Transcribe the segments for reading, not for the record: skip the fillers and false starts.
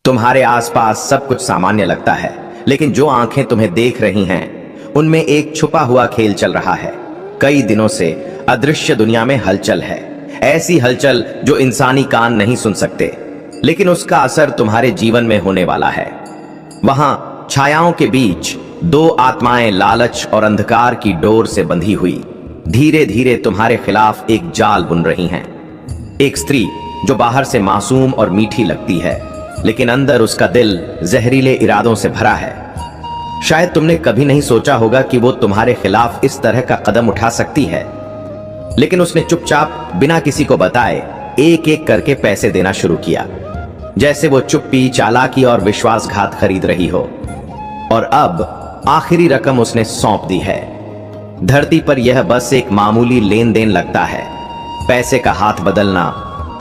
तुम्हारे आसपास सब कुछ सामान्य लगता है, लेकिन जो आंखें तुम्हें देख रही हैं, उनमें एक छुपा हुआ खेल चल रहा है। कई दिनों से अदृश्य दुनिया में हलचल है, ऐसी हलचल जो इंसानी कान नहीं सुन सकते, लेकिन उसका असर तुम्हारे जीवन में होने वाला है। वहां छायाओं के बीच दो आत्माएं लालच और अंधकार की डोर से बंधी हुई धीरे धीरे तुम्हारे खिलाफ एक जाल बुन रही हैं। एक स्त्री जो बाहर से मासूम और मीठी लगती है, लेकिन अंदर उसका दिल जहरीले इरादों से भरा है। शायद तुमने कभी नहीं सोचा होगा कि वो तुम्हारे खिलाफ इस तरह का कदम उठा सकती है, लेकिन उसने चुपचाप बिना किसी को बताए एक एक करके पैसे देना शुरू किया, जैसे वो चुप्पी, चालाकी और विश्वासघात खरीद रही हो। और अब आखिरी रकम उसने सौंप दी है। धरती पर यह बस एक मामूली लेन देन लगता है, पैसे का हाथ बदलना,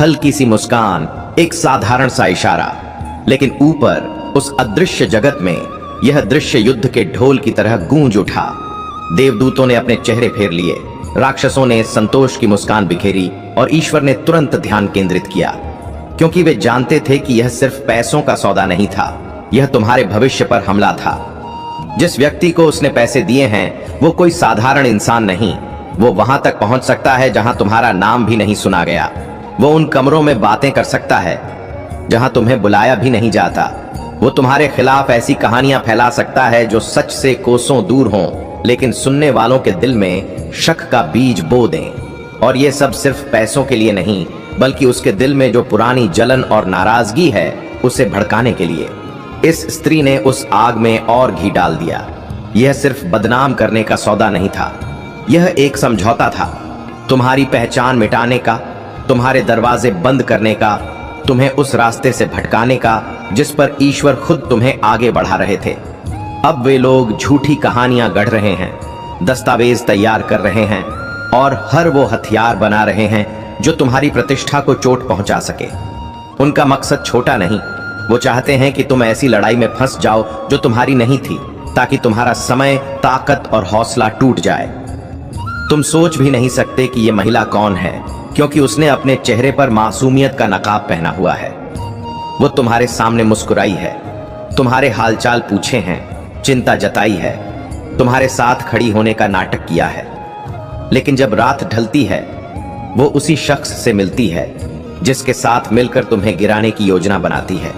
हल्की सी मुस्कान, एक साधारण सा इशारा, लेकिन ऊपर उस अदृश्य जगत में यह दृश्य युद्ध के ढोल की तरह गूंज उठा। देवदूतों ने अपने चेहरे फेर लिए, राक्षसों ने संतोष की मुस्कान बिखेरी और ईश्वर ने तुरंत ध्यान केंद्रित किया, क्योंकि वे जानते थे कि यह सिर्फ पैसों का सौदा नहीं था, यह तुम्हारे भविष्य पर हमला था। जिस व्यक्ति को उसने पैसे दिए हैं वो कोई साधारण इंसान नहीं, वो वहां तक पहुंच सकता है जहां तुम्हारा नाम भी नहीं सुना गया। वो उन कमरों में बातें कर सकता है जहां तुम्हें बुलाया भी नहीं जाता। वो तुम्हारे खिलाफ ऐसी कहानियां फैला सकता है जो सच से कोसों दूर हों, लेकिन सुनने वालों के दिल में शक का बीज बो दें। और ये सब सिर्फ पैसों के लिए नहीं, बल्कि उसके दिल में जो पुरानी जलन और नाराजगी है उसे भड़काने के लिए। इस स्त्री ने उस आग में और घी डाल दिया। यह सिर्फ बदनाम करने का सौदा नहीं था, यह एक समझौता था, तुम्हारी पहचान मिटाने का, तुम्हारे दरवाजे बंद करने का, तुम्हें उस रास्ते से भटकाने का जिस पर ईश्वर खुद तुम्हें आगे बढ़ा रहे थे। अब वे लोग झूठी कहानियां गढ़ रहे हैं, दस्तावेज तैयार कर रहे हैं और हर वो हथियार बना रहे हैं जो तुम्हारी प्रतिष्ठा को चोट पहुंचा सके। उनका मकसद छोटा नहीं, वो चाहते हैं कि तुम ऐसी लड़ाई में फंस जाओ जो तुम्हारी नहीं थी, ताकि तुम्हारा समय, ताकत और हौसला टूट जाए। तुम सोच भी नहीं सकते कि ये महिला कौन है, क्योंकि उसने अपने चेहरे पर मासूमियत का नकाब पहना हुआ है। वो तुम्हारे सामने मुस्कुराई है, तुम्हारे हालचाल पूछे हैं, चिंता जताई है, तुम्हारे साथ खड़ी होने का नाटक किया है। लेकिन जब रात ढलती है वो उसी शख्स से मिलती है जिसके साथ मिलकर तुम्हें गिराने की योजना बनाती है।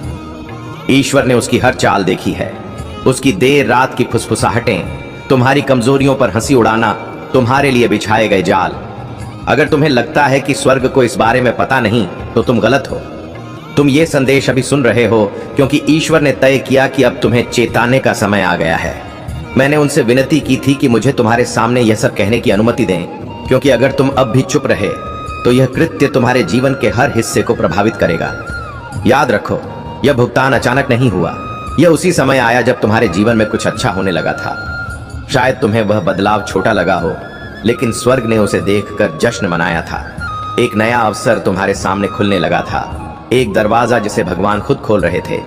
ईश्वर ने उसकी हर चाल देखी है, उसकी देर रात की फुसफुसाहटें, तुम्हारी कमजोरियों पर हंसी उड़ाना, तुम्हारे लिए बिछाए गए जाल। अगर तुम्हें लगता है कि स्वर्ग को इस बारे में पता नहीं, तो तुम गलत हो। तुम ये संदेश अभी सुन रहे हो क्योंकि ईश्वर ने तय किया कि अब तुम्हें चेताने का समय आ गया है। मैंने उनसे विनती की थी कि मुझे तुम्हारे सामने यह सब कहने की अनुमति दें, क्योंकि अगर तुम अब भी चुप रहे तो यह कृत्य तुम्हारे जीवन के हर हिस्से को प्रभावित करेगा। याद रखो, यह भुगतान अचानक नहीं हुआ, यह उसी समय आया जब तुम्हारे जीवन में कुछ अच्छा होने लगा था। शायद तुम्हें वह बदलाव छोटा लगा हो, लेकिन स्वर्ग ने उसे देखकर जश्न मनाया था। एक नया अवसर तुम्हारे सामने खुलने लगा था, एक दरवाजा जिसे भगवान खुद खोल रहे थे।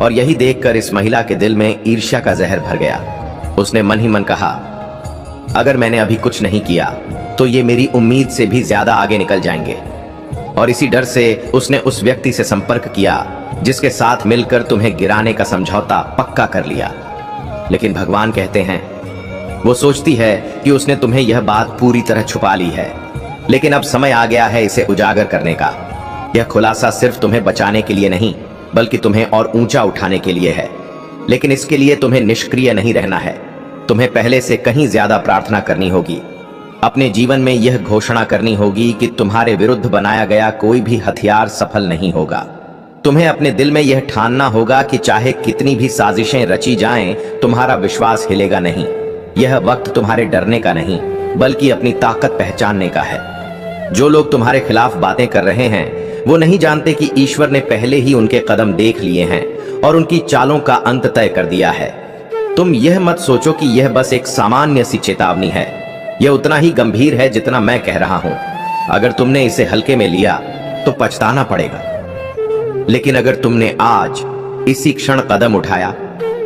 और यही देखकर इस महिला के दिल में ईर्ष्या का जहर भर गया। उसने मन ही मन कहा, अगर मैंने अभी कुछ नहीं किया तो ये मेरी उम्मीद से भी ज्यादा आगे निकल जाएंगे। और इसी डर से उसने उस व्यक्ति से संपर्क किया जिसके साथ मिलकर तुम्हें गिराने का समझौता पक्का कर लिया। लेकिन भगवान कहते हैं, वो सोचती है कि उसने तुम्हें यह बात पूरी तरह छुपा ली है, लेकिन अब समय आ गया है इसे उजागर करने का। यह खुलासा सिर्फ तुम्हें बचाने के लिए नहीं, बल्कि तुम्हें और ऊंचा उठाने के लिए है। लेकिन इसके लिए तुम्हें निष्क्रिय नहीं रहना है, तुम्हें पहले से कहीं ज्यादा प्रार्थना करनी होगी। अपने जीवन में यह घोषणा करनी होगी कि तुम्हारे विरुद्ध बनाया गया कोई भी हथियार सफल नहीं होगा। तुम्हें अपने दिल में यह ठानना होगा कि चाहे कितनी भी साजिशें रची जाएं, तुम्हारा विश्वास हिलेगा नहीं। यह वक्त तुम्हारे डरने का नहीं, बल्कि अपनी ताकत पहचानने का है। जो लोग तुम्हारे खिलाफ बातें कर रहे हैं वो नहीं जानते कि ईश्वर ने पहले ही उनके कदम देख लिए हैं और उनकी चालों का अंत तय कर दिया है। तुम यह मत सोचो कि यह बस एक सामान्य सी चेतावनी है, यह उतना ही गंभीर है जितना मैं कह रहा हूं। अगर तुमने इसे हल्के में लिया तो पछताना पड़ेगा, लेकिन अगर तुमने आज इसी क्षण कदम उठाया,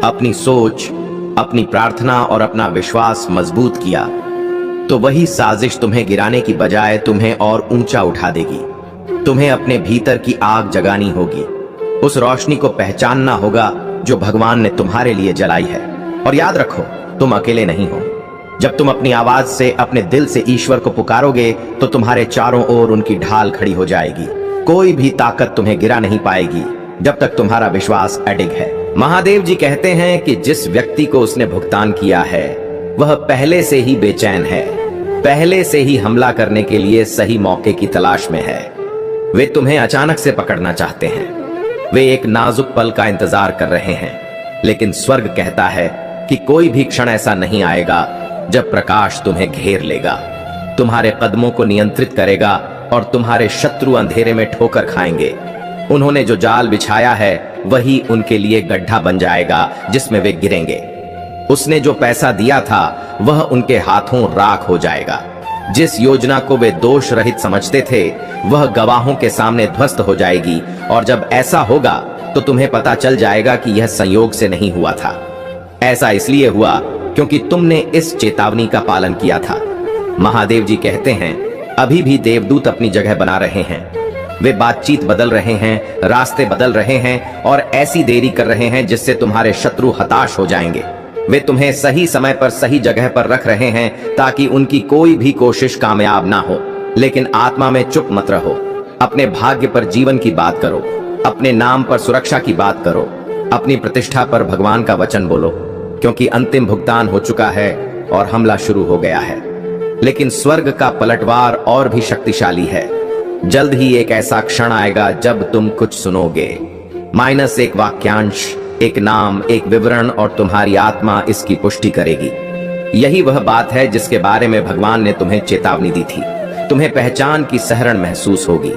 अपनी सोच, अपनी प्रार्थना और अपना विश्वास मजबूत किया, तो वही साजिश तुम्हें गिराने की बजाय तुम्हें और ऊंचा उठा देगी। तुम्हें अपने भीतर की आग जगानी होगी, उस रोशनी को पहचानना होगा जो भगवान ने तुम्हारे लिए जलाई है। और याद रखो, तुम अकेले नहीं हो। जब तुम अपनी आवाज से, अपने दिल से ईश्वर को पुकारोगे तो तुम्हारे चारों ओर उनकी ढाल खड़ी हो जाएगी। कोई भी ताकत तुम्हें गिरा नहीं पाएगी जब तक तुम्हारा विश्वास अडिग है। महादेव जी कहते हैं कि जिस व्यक्ति को उसने भुगतान किया है वह पहले से ही बेचैन है, पहले से ही हमला करने के लिए सही मौके की तलाश में है। वे तुम्हें अचानक से पकड़ना चाहते हैं, वे एक नाजुक पल का इंतजार कर रहे हैं, लेकिन स्वर्ग कहता है कि कोई भी क्षण ऐसा नहीं आएगा जब प्रकाश तुम्हें घेर लेगा, तुम्हारे कदमों को नियंत्रित करेगा और तुम्हारे शत्रु अंधेरे में ठोकर खाएंगे। उन्होंने जो जाल बिछाया है वही उनके लिए गड्ढा बन जाएगा जिसमें वे गिरेंगे। उसने जो पैसा दिया था वह उनके हाथों राख हो जाएगा। जिस योजना को वे दोष रहित समझते थे वह गवाहों के सामने ध्वस्त हो जाएगी। और जब ऐसा होगा तो तुम्हें पता चल जाएगा कि यह संयोग से नहीं हुआ था। ऐसा इसलिए हुआ क्योंकि तुमने इस चेतावनी का पालन किया था। महादेव जी कहते हैं, अभी भी देवदूत अपनी जगह बना रहे हैं। वे बातचीत बदल रहे हैं, रास्ते बदल रहे हैं और ऐसी देरी कर रहे हैं जिससे तुम्हारे शत्रु हताश हो जाएंगे। वे तुम्हें सही समय पर सही जगह पर रख रहे हैं ताकि उनकी कोई भी कोशिश कामयाब ना हो। लेकिन आत्मा में चुप मत रहो। अपने भाग्य पर जीवन की बात करो, अपने नाम पर सुरक्षा की बात करो, अपनी प्रतिष्ठा पर भगवान का वचन बोलो, क्योंकि अंतिम भुगतान हो चुका है और हमला शुरू हो गया है। लेकिन स्वर्ग का पलटवार और भी शक्तिशाली है। जल्द ही एक ऐसा क्षण आएगा जब तुम कुछ सुनोगे, माइनस एक वाक्यांश, एक नाम, एक विवरण, और तुम्हारी आत्मा इसकी पुष्टि करेगी। यही वह बात है जिसके बारे में भगवान ने तुम्हें चेतावनी दी थी। तुम्हें पहचान की सहरण महसूस होगी।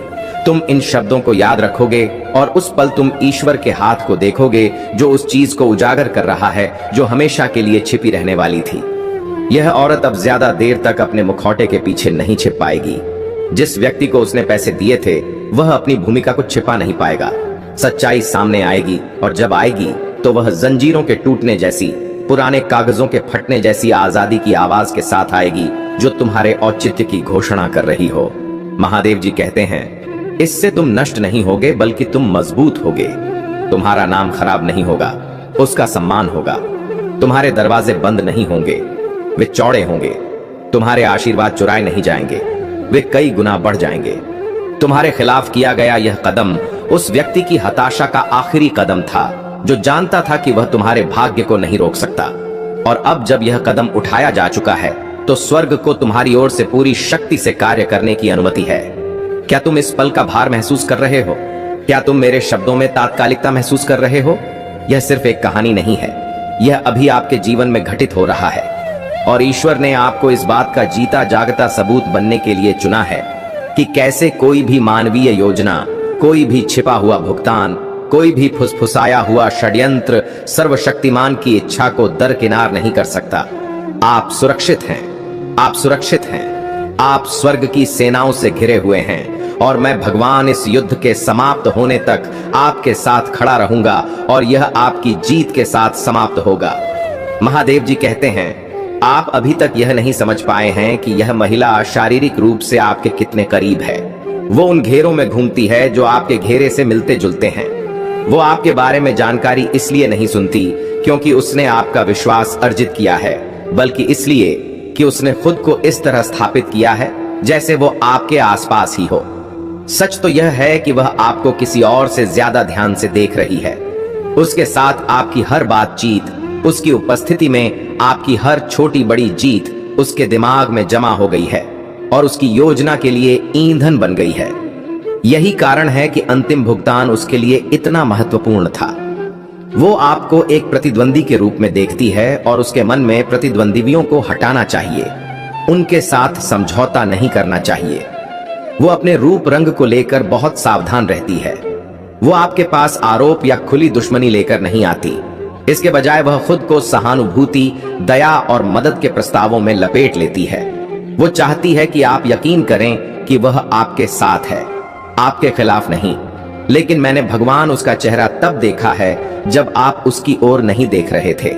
तुम इन शब्दों को याद रखोगे और उस पल तुम ईश्वर के हाथ को देखोगे जो उस चीज को उजागर कर रहा है जो हमेशा के लिए छिपी रहने वाली थी। यह औरत अब ज्यादा देर तक अपने मुखौटे के पीछे नहीं छिप पाएगी। जिस व्यक्ति को उसने पैसे दिए थे वह अपनी भूमिका को छिपा नहीं पाएगा। सच्चाई सामने आएगी और जब आएगी तो वह जंजीरों के टूटने जैसी, पुराने कागजों के फटने जैसी आजादी की आवाज के साथ आएगी जो तुम्हारे औचित्य की घोषणा कर रही हो। महादेव जी कहते हैं, इससे तुम नष्ट नहीं होगे बल्कि तुम मजबूत होगे। तुम्हारा नाम खराब नहीं होगा, उसका सम्मान होगा। तुम्हारे दरवाजे बंद नहीं होंगे, वे चौड़े होंगे। तुम्हारे आशीर्वाद चुराए नहीं जाएंगे, वे कई गुना बढ़ जाएंगे। तुम्हारे खिलाफ किया गया यह कदम उस व्यक्ति की हताशा का आखिरी कदम था जो जानता था कि वह तुम्हारे भाग्य को नहीं रोक सकता। और अब जब यह कदम उठाया जा चुका है तो स्वर्ग को तुम्हारी ओर से पूरी शक्ति से कार्य करने की अनुमति है। क्या तुम इस पल का भार महसूस कर रहे हो? क्या तुम मेरे शब्दों में तात्कालिकता महसूस कर रहे हो? यह सिर्फ एक कहानी नहीं है, यह अभी आपके जीवन में घटित हो रहा है। और ईश्वर ने आपको इस बात का जीता जागता सबूत बनने के लिए चुना है कि कैसे कोई भी मानवीय योजना, कोई भी छिपा हुआ भुगतान, कोई भी फुसफुसाया हुआ षड्यंत्र सर्वशक्तिमान की इच्छा को दरकिनार नहीं कर सकता। आप सुरक्षित हैं, आप सुरक्षित हैं। आप स्वर्ग की सेनाओं से घिरे हुए हैं और मैं भगवान इस युद्ध के समाप्त होने तक आपके साथ खड़ा रहूंगा और यह आपकी जीत के साथ समाप्त होगा। महादेव जी कहते हैं, आप अभी तक यह नहीं समझ पाए हैं कि यह महिला शारीरिक रूप से आपके कितने करीब है। वो उन घेरों में घूमती है जो आपके घेरे से मिलते जुलते हैं। वो आपके बारे में जानकारी इसलिए नहीं सुनती क्योंकि उसने आपका विश्वास अर्जित किया है, बल्कि इसलिए कि उसने खुद को इस तरह स्थापित किया है जैसे वो आपके आसपास ही हो। सच तो यह है कि वह आपको किसी और से ज्यादा ध्यान से देख रही है। उसके साथ आपकी हर बातचीत, उसकी उपस्थिति में आपकी हर छोटी बड़ी जीत उसके दिमाग में जमा हो गई है और उसकी योजना के लिए ईंधन बन गई है। यही कारण है कि अंतिम भुगतान उसके लिए इतना महत्वपूर्ण था। वो आपको एक प्रतिद्वंदी के रूप में देखती है और उसके मन में प्रतिद्वंदियों को हटाना चाहिए, उनके साथ समझौता नहीं करना चाहिए। वो अपने रूप रंग को लेकर बहुत सावधान रहती है। वो आपके पास आरोप या खुली दुश्मनी लेकर नहीं आती। इसके बजाय वह खुद को सहानुभूति, दया और मदद के प्रस्तावों में लपेट लेती है। वो चाहती है कि आप यकीन करें कि वह आपके साथ है, आपके खिलाफ नहीं। लेकिन मैंने भगवान उसका चेहरा तब देखा है जब आप उसकी ओर नहीं देख रहे थे।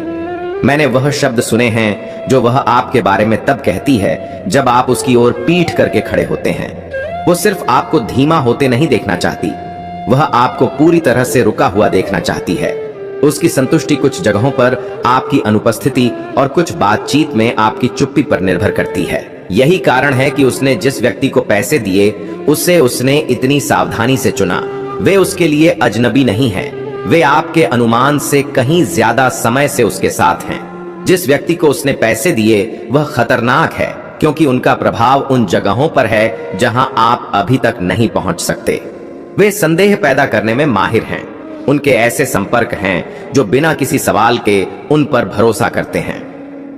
मैंने वह शब्द सुने हैं जो वह आपके बारे में तब कहती है जब आप उसकी ओर पीठ करके खड़े होते हैं। वो सिर्फ आपको धीमा होते नहीं देखना चाहती, वह आपको पूरी तरह से रुका हुआ देखना चाहती है। उसकी संतुष्टि कुछ जगहों पर आपकी अनुपस्थिति और कुछ बातचीत में आपकी चुप्पी पर निर्भर करती है। यही कारण है कि उसने जिस व्यक्ति को पैसे दिए उसे उसने इतनी सावधानी से चुना। वे उसके लिए अजनबी नहीं है, वे आपके अनुमान से कहीं ज्यादा समय से उसके साथ हैं। जिस व्यक्ति को उसने पैसे दिए वह खतरनाक है, क्योंकि उनका प्रभाव उन जगहों पर है जहां आप अभी तक नहीं पहुंच सकते। वे संदेह पैदा करने में माहिर हैं। उनके ऐसे संपर्क हैं जो बिना किसी सवाल के उन पर भरोसा करते हैं।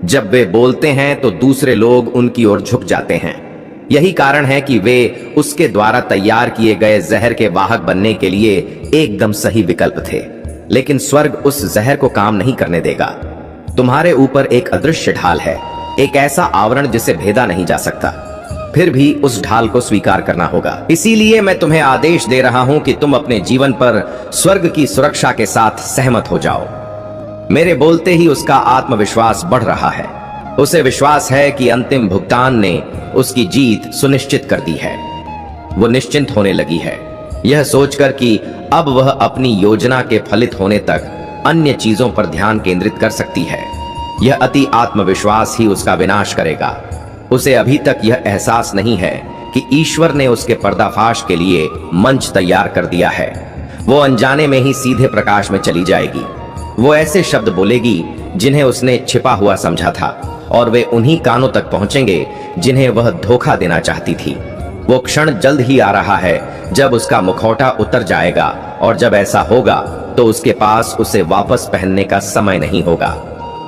जब वे बोलते हैं तो दूसरे लोग उनकी ओर झुक जाते हैं। यही कारण है कि वे उसके द्वारा तैयार किए गए जहर के वाहक बनने के लिए एकदम सही विकल्प थे। लेकिन स्वर्ग उस जहर को काम नहीं करने देगा। तुम्हारे ऊपर एक अदृश्य ढाल है, एक ऐसा आवरण जिसे भेदा नहीं जा सकता। फिर भी उस ढाल को स्वीकार करना होगा। इसीलिए मैं तुम्हें आदेश दे रहा हूं कि तुम अपने जीवन पर स्वर्ग की सुरक्षा के साथ सहमत हो जाओ। मेरे बोलते ही उसका आत्मविश्वास बढ़ रहा है। उसे विश्वास है कि अंतिम भुगतान ने उसकी जीत सुनिश्चित कर दी है। वो निश्चिंत होने लगी है, यह सोचकर कि अब वह अपनी योजना के फलित होने तक अन्य चीजों पर ध्यान केंद्रित कर सकती है। यह अति आत्मविश्वास ही उसका विनाश करेगा। उसे अभी तक यह एहसास नहीं है कि ईश्वर ने उसके पर्दाफाश के लिए मंच तैयार कर दिया है। वो अनजाने में ही सीधे प्रकाश में चली जाएगी। वो ऐसे शब्द बोलेगी जिन्हें उसने छिपा हुआ समझा था, और वे उन्हीं कानों तक पहुंचेंगे जिन्हें वह धोखा देना चाहती थी। वो क्षण जल्द ही आ रहा है जब उसका मुखौटा उतर जाएगा, और जब ऐसा होगा तो उसके पास उसे वापस पहनने का समय नहीं होगा।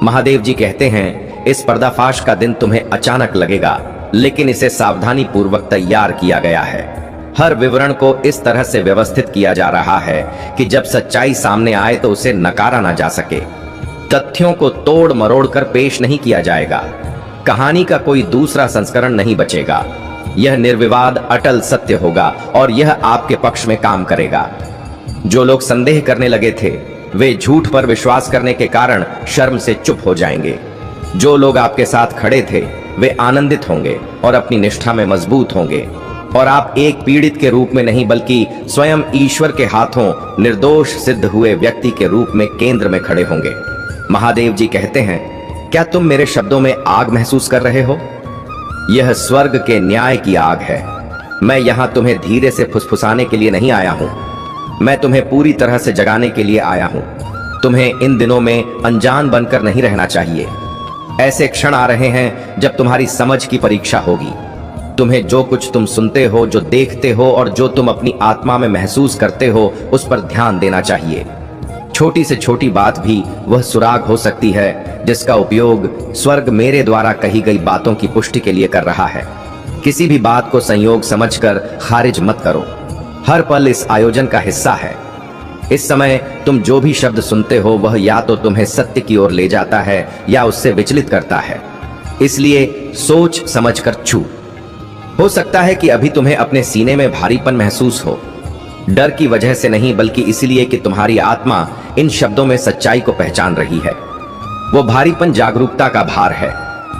महादेव जी कहते हैं, इस पर्दाफाश का दिन तुम्हें अचानक लगेगा, लेकिन इसे सावधानी पूर्वक तैयार किया गया है। हर विवरण को इस तरह से व्यवस्थित किया जा रहा है कि जब सच्चाई सामने आए तो उसे नकारा ना जा सके। तथ्यों को तोड़ मरोड़ कर पेश नहीं किया जाएगा। कहानी का कोई दूसरा संस्करण नहीं बचेगा। यह निर्विवाद अटल सत्य होगा, और यह आपके पक्ष में काम करेगा। जो लोग संदेह करने लगे थे वे झूठ पर विश्वास करने के कारण शर्म से चुप हो जाएंगे। जो लोग आपके साथ खड़े थे वे आनंदित होंगे और अपनी निष्ठा में मजबूत होंगे, और आप एक पीड़ित के रूप में नहीं बल्कि स्वयं ईश्वर के हाथों निर्दोष सिद्ध हुए व्यक्ति के रूप में केंद्र में खड़े होंगे। महादेव जी कहते हैं, क्या तुम मेरे शब्दों में आग महसूस कर रहे हो? यह स्वर्ग के न्याय की आग है। मैं यहां तुम्हें धीरे से फुसफुसाने के लिए नहीं आया हूं, मैं तुम्हें पूरी तरह से जगाने के लिए आया हूं। तुम्हें इन दिनों में अनजान बनकर नहीं रहना चाहिए। ऐसे क्षण आ रहे हैं जब तुम्हारी समझ की परीक्षा होगी। तुम्हें जो कुछ तुम सुनते हो, जो देखते हो और जो तुम अपनी आत्मा में महसूस करते हो, उस पर ध्यान देना चाहिए। छोटी से छोटी बात भी वह सुराग हो सकती है जिसका उपयोग स्वर्ग मेरे द्वारा कही गई बातों की पुष्टि के लिए कर रहा है। किसी भी बात को संयोग समझकर खारिज मत करो। हर पल इस आयोजन का हिस्सा है। इस समय तुम जो भी शब्द सुनते हो वह या तो तुम्हें सत्य की ओर ले जाता है या उससे विचलित करता है। इसलिए सोच समझकर छू। हो सकता है कि अभी तुम्हें अपने सीने में भारीपन महसूस हो, डर की वजह से नहीं बल्कि इसलिए कि तुम्हारी आत्मा इन शब्दों में सच्चाई को पहचान रही है। वो भारीपन जागरूकता का भार है।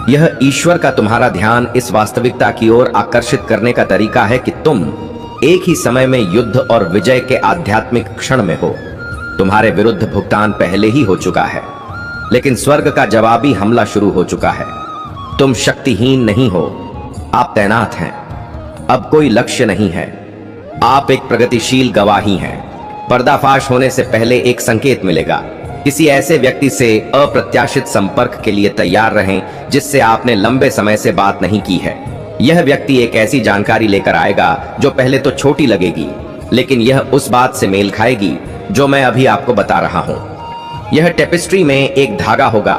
यह ईश्वर का तुम्हारा ध्यान इस वास्तविकता की ओर आकर्षित करने का तरीका है कि तुम एक ही समय में युद्ध और विजय के आध्यात्मिक क्षण में हो। तुम्हारे विरुद्ध भुगतान पहले ही हो चुका है, लेकिन स्वर्ग का जवाबी हमला शुरू हो चुका है। तुम शक्तिहीन नहीं हो, आप तैनात हैं। अब कोई लक्ष्य नहीं है, आप एक प्रगतिशील गवाही हैं। पर्दाफाश होने से पहले एक संकेत मिलेगा। किसी ऐसे व्यक्ति से अप्रत्याशित संपर्क के लिए तैयार रहें जिससे आपने लंबे समय से बात नहीं की है। यह व्यक्ति एक ऐसी जानकारी लेकर आएगा जो पहले तो छोटी लगेगी, लेकिन यह उस बात से मेल खाएगी जो मैं अभी आपको बता रहा हूं। यह टेपेस्ट्री में एक धागा होगा,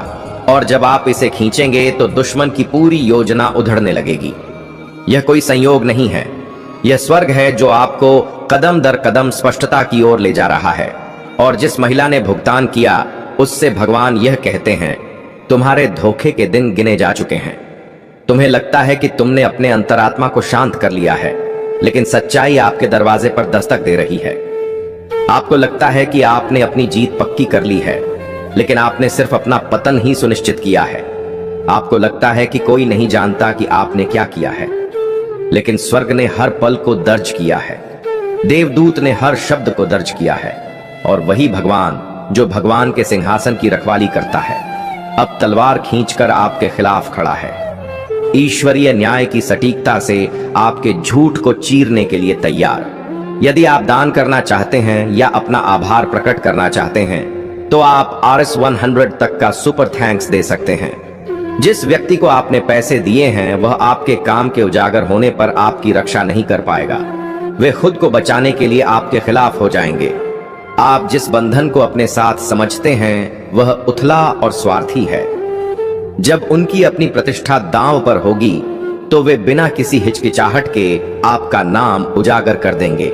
और जब आप इसे खींचेंगे तो दुश्मन की पूरी योजना उधड़ने लगेगी। यह कोई संयोग नहीं है, यह स्वर्ग है जो आपको कदम दर कदम स्पष्टता की ओर ले जा रहा है। और जिस महिला ने भुगतान किया उससे भगवान यह कहते हैं, तुम्हारे धोखे के दिन गिने जा चुके हैं। तुम्हें लगता है कि तुमने अपने अंतरात्मा को शांत कर लिया है, लेकिन सच्चाई आपके दरवाजे पर दस्तक दे रही है। आपको लगता है कि आपने अपनी जीत पक्की कर ली है, लेकिन आपने सिर्फ अपना पतन ही सुनिश्चित किया है। आपको लगता है कि कोई नहीं जानता कि आपने क्या किया है, लेकिन स्वर्ग ने हर पल को दर्ज किया है। देवदूत ने हर शब्द को दर्ज किया है और वही भगवान जो भगवान के सिंहासन की रखवाली करता है अब तलवार खींचकर आपके खिलाफ खड़ा है। ईश्वरीय न्याय की सटीकता से आपके झूठ को चीरने के लिए तैयार। यदि आप दान करना चाहते हैं या अपना आभार प्रकट करना चाहते हैं तो आप RS100 तक का सुपर थैंक्स दे सकते हैं। जिस व्यक्ति को आपने पैसे दिए हैं वह आपके काम के उजागर होने पर आपकी रक्षा नहीं कर पाएगा। वे खुद को बचाने के लिए आपके खिलाफ हो जाएंगे। आप जिस बंधन को अपने साथ समझते हैं वह उथला और स्वार्थी है। जब उनकी अपनी प्रतिष्ठा दांव पर होगी तो वे बिना किसी हिचकिचाहट के आपका नाम उजागर कर देंगे।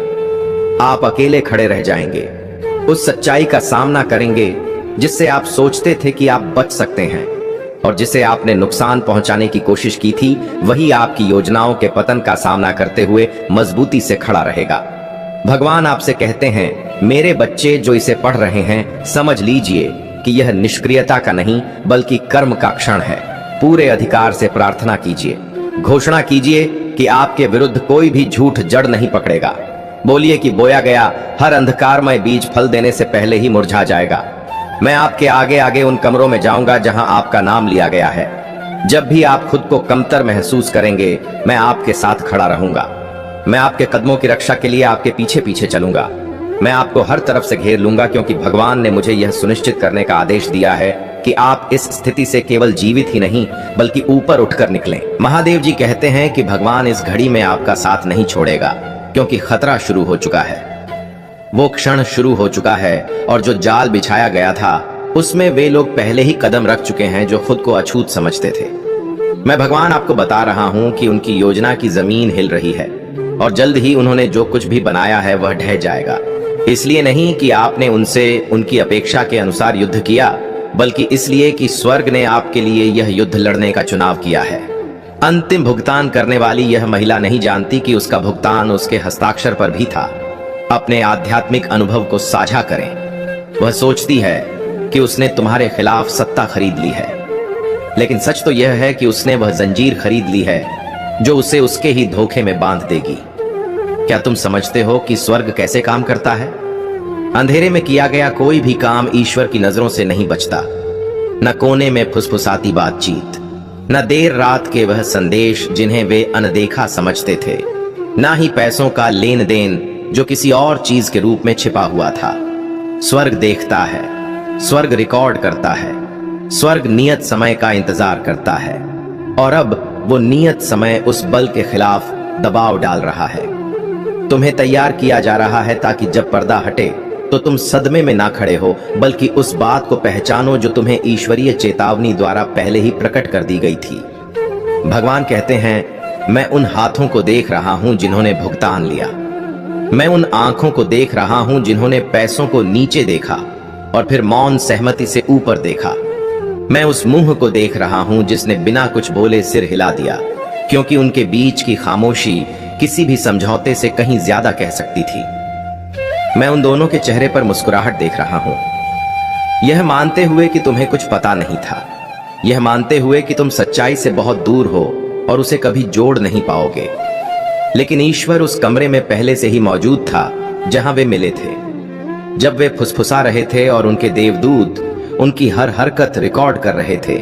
आप अकेले खड़े रह जाएंगे, उस सच्चाई का सामना करेंगे जिससे आप सोचते थे कि आप बच सकते हैं, और जिसे आपने नुकसान पहुंचाने की कोशिश की थी वही आपकी योजनाओं के पतन का सामना करते हुए मजबूती से खड़ा रहेगा। भगवान आपसे कहते हैं, मेरे बच्चे जो इसे पढ़ रहे हैं, समझ लीजिए कि यह निष्क्रियता का नहीं बल्कि कर्म का क्षण है। पूरे अधिकार से प्रार्थना कीजिए, घोषणा कीजिए कि आपके विरुद्ध कोई भी झूठ जड़ नहीं पकड़ेगा। बोलिए कि बोया गया हर अंधकारमय बीज फल देने से पहले ही मुरझा जाएगा। मैं आपके आगे आगे उन कमरों में जाऊंगा जहां आपका नाम लिया गया है। जब भी आप खुद को कमतर महसूस करेंगे मैं आपके साथ खड़ा रहूंगा। मैं आपके कदमों की रक्षा के लिए आपके पीछे पीछे चलूंगा। मैं आपको हर तरफ से घेर लूंगा क्योंकि भगवान ने मुझे यह सुनिश्चित करने का आदेश दिया है कि आप इस स्थिति से केवल जीवित ही नहीं बल्कि ऊपर उठकर निकलें। महादेव जी कहते हैं कि भगवान इस घड़ी में आपका साथ नहीं छोड़ेगा क्योंकि खतरा शुरू हो चुका है। वो क्षण शुरू हो चुका है और जो जाल बिछाया गया था उसमें वे लोग पहले ही कदम रख चुके हैं जो खुद को अछूत समझते थे। मैं भगवान आपको बता रहा हूं कि उनकी योजना की जमीन हिल रही है और जल्द ही उन्होंने जो कुछ भी बनाया है वह ढह जाएगा। इसलिए नहीं कि आपने उनसे उनकी अपेक्षा के अनुसार युद्ध किया, बल्कि इसलिए कि स्वर्ग ने आपके लिए यह युद्ध लड़ने का चुनाव किया है। अंतिम भुगतान करने वाली यह महिला नहीं जानती कि उसका भुगतान उसके हस्ताक्षर पर भी था। अपने आध्यात्मिक अनुभव को साझा करें। वह सोचती है कि उसने तुम्हारे खिलाफ सत्ता खरीद ली है, लेकिन सच तो यह है कि उसने वह जंजीर खरीद ली है जो उसे उसके ही धोखे में बांध देगी। क्या तुम समझते हो कि स्वर्ग कैसे काम करता है? अंधेरे में किया गया कोई भी काम ईश्वर की नजरों से नहीं बचता। न कोने में फुसफुसाती बातचीत, न देर रात के वह संदेश जिन्हें वे अनदेखा समझते थे, न ही पैसों का लेन देन जो किसी और चीज के रूप में छिपा हुआ था। स्वर्ग देखता है, स्वर्ग रिकॉर्ड करता है, स्वर्ग नियत समय का इंतजार करता है और अब वो नियत समय उस बल के खिलाफ दबाव डाल रहा है। तुम्हें तैयार किया जा रहा है ताकि जब पर्दा हटे तो तुम सदमे में ना खड़े हो बल्कि उस बात को पहचानो जो तुम्हें ईश्वरीय चेतावनी द्वारा पहले ही प्रकट कर दी गई थी। भगवान कहते हैं, मैं उन हाथों को देख रहा हूं जिन्होंने भुगतान लिया। मैं उन आंखों को देख रहा हूं जिन्होंने पैसों को नीचे देखा और फिर मौन सहमति से ऊपर देखा। मैं उस मुंह को देख रहा हूं जिसने बिना कुछ बोले सिर हिला दिया, क्योंकि उनके बीच की खामोशी किसी भी समझौते से कहीं ज्यादा कह सकती थी। मैं उन दोनों के चेहरे पर मुस्कुराहट देख रहा हूं, यह मानते हुए कि तुम्हें कुछ पता नहीं था, यह मानते हुए कि तुम सच्चाई से बहुत दूर हो और उसे कभी जोड़ नहीं पाओगे। लेकिन ईश्वर उस कमरे में पहले से ही मौजूद था जहां वे मिले थे। जब वे फुसफुसा रहे थे और उनके देवदूत उनकी हर हरकत रिकॉर्ड कर रहे थे,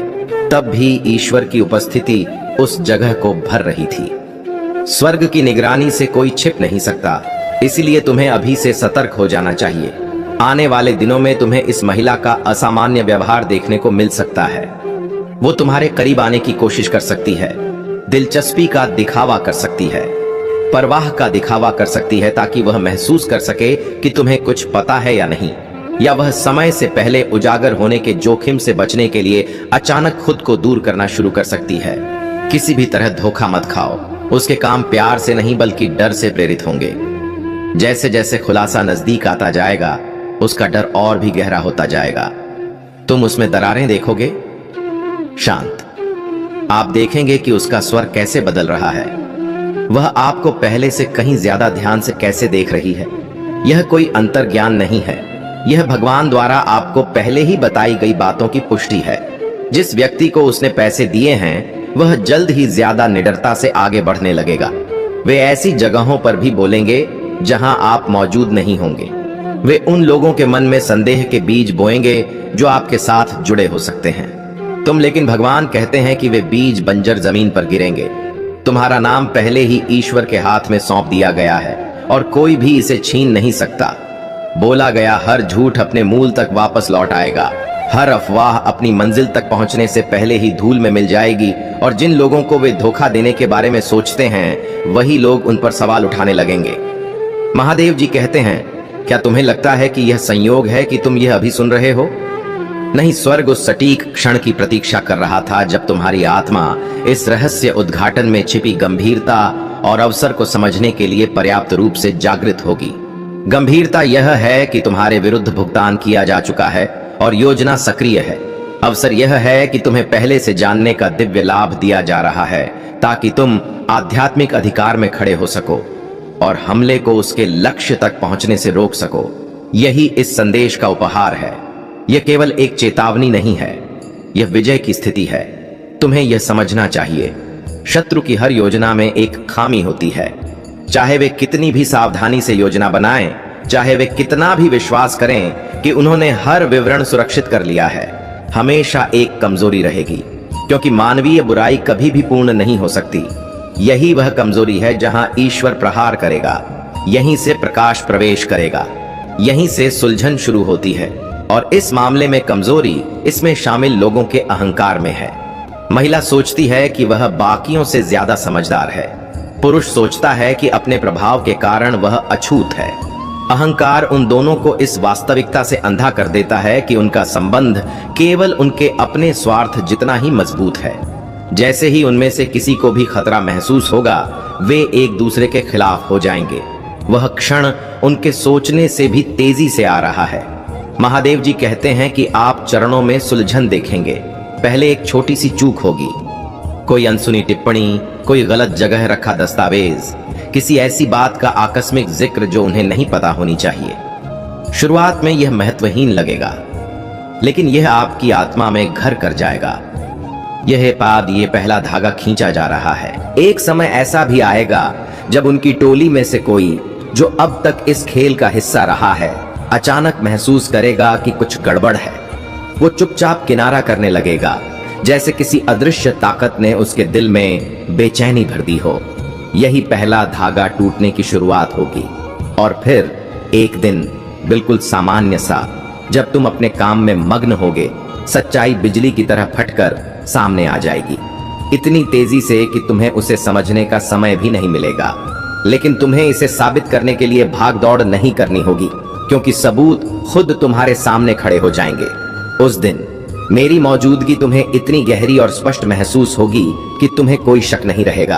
तब भी ईश्वर की उपस्थिति उस जगह को भर रही थी। स्वर्ग की निगरानी से कोई छिप नहीं सकता, इसलिए तुम्हें अभी से सतर्क हो जाना चाहिए। आने वाले दिनों में तुम्हें इस महिला का असामान्य व्यवहार देखने को मिल सकता है। वो तुम्हारे करीब आने की कोशिश कर सकती है, दिलचस्पी का दिखावा कर सकती है, परवाह का दिखावा कर सकती है ताकि वह महसूस कर सके कि तुम्हें कुछ पता है या नहीं, या वह समय से पहले उजागर होने के जोखिम से बचने के लिए अचानक खुद को दूर करना शुरू कर सकती है। किसी भी तरह धोखा मत खाओ, उसके काम प्यार से नहीं बल्कि डर से प्रेरित होंगे। जैसे जैसे खुलासा नजदीक आता जाएगा उसका डर और भी गहरा होता जाएगा। तुम उसमें दरारें देखोगे, शांत। आप देखेंगे कि उसका स्वर कैसे बदल रहा है, वह आपको पहले से कहीं ज्यादा ध्यान से कैसे देख रही है। यह कोई अंतर्ज्ञान नहीं है, यह भगवान द्वारा आपको पहले ही बताई गई बातों की पुष्टि है। जिस व्यक्ति को उसने पैसे दिए हैं वह जल्द ही ज्यादा निडरता से आगे बढ़ने लगेगा। वे ऐसी जगहों पर भी बोलेंगे जहां आप मौजूद नहीं होंगे। वे उन लोगों के मन में संदेह के बीज बोएंगे जो आपके साथ जुड़े हो सकते हैं। लेकिन भगवान कहते हैं कि वे बीज बंजर जमीन पर गिरेंगे। तुम्हारा नाम पहले ही ईश्वर के हाथ में सौंप दिया गया है और कोई भी इसे छीन नहीं सकता। बोला गया हर झूठ अपने मूल तक वापस लौट आएगा। हर अफवाह अपनी मंजिल तक पहुंचने से पहले ही धूल में मिल जाएगी और जिन लोगों को वे धोखा देने के बारे में सोचते हैं वही लोग उन पर सवाल उठाने लगेंगे। महादेव जी कहते हैं, क्या तुम्हें लगता है कि यह संयोग है कि तुम यह अभी सुन रहे हो? नहीं, स्वर्ग उस सटीक क्षण की प्रतीक्षा कर रहा था जब तुम्हारी आत्मा इस रहस्य उद्घाटन में छिपी गंभीरता और अवसर को समझने के लिए पर्याप्त रूप से जागृत होगी। गंभीरता यह है कि तुम्हारे विरुद्ध भुगतान किया जा चुका है और योजना सक्रिय है। अवसर यह है कि तुम्हें पहले से जानने का दिव्य लाभ दिया जा रहा है ताकि तुम आध्यात्मिक अधिकार में खड़े हो सको और हमले को उसके लक्ष्य तक पहुंचने से रोक सको। यही इस संदेश का उपहार है। यह केवल एक चेतावनी नहीं है, यह विजय की स्थिति है। तुम्हें यह समझना चाहिए, शत्रु की हर योजना में एक खामी होती है। चाहे वे कितनी भी सावधानी से योजना बनाएं, चाहे वे कितना भी विश्वास करें कि उन्होंने हर विवरण सुरक्षित कर लिया है, हमेशा एक कमजोरी रहेगी, क्योंकि मानवीय बुराई कभी भी पूर्ण नहीं हो सकती। यही वह कमजोरी है जहां ईश्वर प्रहार करेगा, यहीं से प्रकाश प्रवेश करेगा, यहीं से सुलझन शुरू होती है। और इस मामले में कमजोरी इसमें शामिल लोगों के अहंकार में है। महिला सोचती है कि वह बाकियों से ज्यादा समझदार है। पुरुष सोचता है कि अपने प्रभाव के कारण वह अछूत है। अहंकार उन दोनों को इस वास्तविकता से अंधा कर देता है कि उनका संबंध केवल उनके अपने स्वार्थ जितना ही मजबूत है। जैसे ही उनमें से किसी को भी खतरा महसूस होगा, वे एक दूसरे के खिलाफ हो जाएंगे। वह क्षण उनके सोचने से भी तेजी से आ रहा है। महादेव जी कहते हैं कि आप चरणों में सुलझन देखेंगे। पहले एक छोटी सी चूक होगी, कोई अनसुनी टिप्पणी, कोई गलत जगह रखा दस्तावेज, किसी ऐसी बात का आकस्मिक जिक्र जो उन्हें नहीं पता होनी चाहिए। शुरुआत में यह महत्वहीन लगेगा, लेकिन यह आपकी आत्मा में घर कर जाएगा। यह पाद, ये पहला धागा खींचा जा रहा है। एक समय ऐसा भी आएगा जब उनकी टोली में से कोई जो अब तक इस खेल का हिस्सा रहा है अचानक महसूस करेगा कि कुछ गड़बड़ है। वो चुपचाप किनारा करने लगेगा, जैसे किसी अदृश्य ताकत ने उसके दिल में बेचैनी भर दी हो। यही पहला धागा टूटने की शुरुआत होगी। और फिर एक दिन बिल्कुल सामान्य सा, जब तुम अपने काम में मग्न होगे, सच्चाई बिजली की तरह फटकर सामने आ जाएगी, इतनी तेजी से कि तुम्हें उसे समझने का समय भी नहीं मिलेगा। लेकिन तुम्हें इसे साबित करने के लिए भाग दौड़ नहीं करनी होगी, क्योंकि सबूत खुद तुम्हारे सामने खड़े हो जाएंगे। उस दिन मेरी मौजूदगी तुम्हें इतनी गहरी और स्पष्ट महसूस होगी कि तुम्हें कोई शक नहीं रहेगा।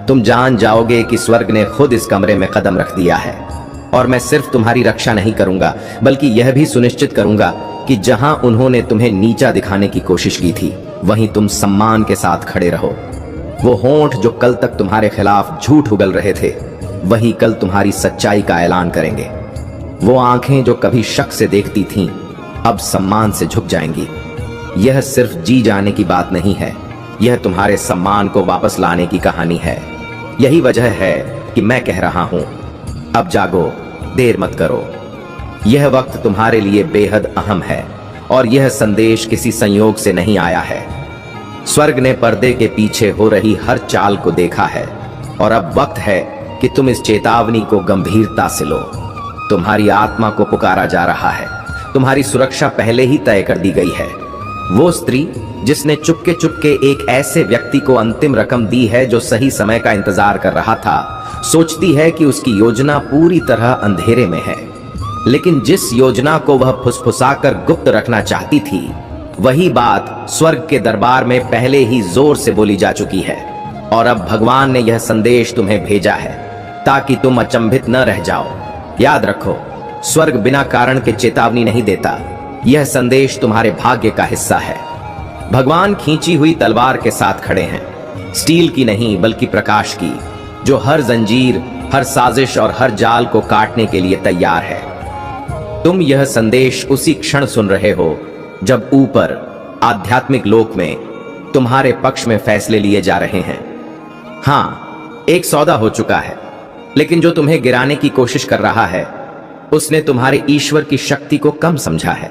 तुम जान जाओगे कि स्वर्ग ने खुद इस कमरे में कदम रख दिया है और मैं सिर्फ तुम्हारी रक्षा नहीं करूंगा, बल्कि यह भी सुनिश्चित करूंगा कि जहां उन्होंने तुम्हें नीचा दिखाने की कोशिश की थी, वहीं तुम सम्मान के साथ खड़े रहो। वो होंठ जो कल तक तुम्हारे खिलाफ झूठ उगल रहे थे, वही कल तुम्हारी सच्चाई का ऐलान करेंगे। वो आंखें जो कभी शक से देखती थीं, अब सम्मान से झुक जाएंगी। यह सिर्फ जी जाने की बात नहीं है, यह तुम्हारे सम्मान को वापस लाने की कहानी है। यही वजह है कि मैं कह रहा हूं, अब जागो, देर मत करो। यह वक्त तुम्हारे लिए बेहद अहम है और यह संदेश किसी संयोग से नहीं आया है। स्वर्ग ने पर्दे के पीछे हो रही हर चाल को देखा है और अब वक्त है कि तुम इस चेतावनी को गंभीरता से लो। तुम्हारी आत्मा को पुकारा जा रहा है। तुम्हारी सुरक्षा पहले ही तय कर दी गई है। वो स्त्री जिसने चुपके चुपके एक ऐसे व्यक्ति को अंतिम रकम दी है जो सही समय का इंतजार कर रहा था, सोचती है कि उसकी योजना पूरी तरह अंधेरे में है। लेकिन जिस योजना को वह फुसफुसाकर गुप्त रखना चाहती थी, वही बात स्वर्ग के दरबार में पहले ही जोर से बोली जा चुकी है। और अब भगवान ने यह संदेश तुम्हें भेजा है ताकि तुम अचंभित न रह जाओ। याद रखो, स्वर्ग बिना कारण के चेतावनी नहीं देता। यह संदेश तुम्हारे भाग्य का हिस्सा है। भगवान खींची हुई तलवार के साथ खड़े हैं, स्टील की नहीं बल्कि प्रकाश की, जो हर जंजीर, हर साजिश और हर जाल को काटने के लिए तैयार है। तुम यह संदेश उसी क्षण सुन रहे हो जब ऊपर आध्यात्मिक लोक में तुम्हारे पक्ष में फैसले लिए जा रहे हैं। हाँ, एक सौदा हो चुका है। लेकिन जो तुम्हें गिराने की कोशिश कर रहा है उसने तुम्हारे ईश्वर की शक्ति को कम समझा है।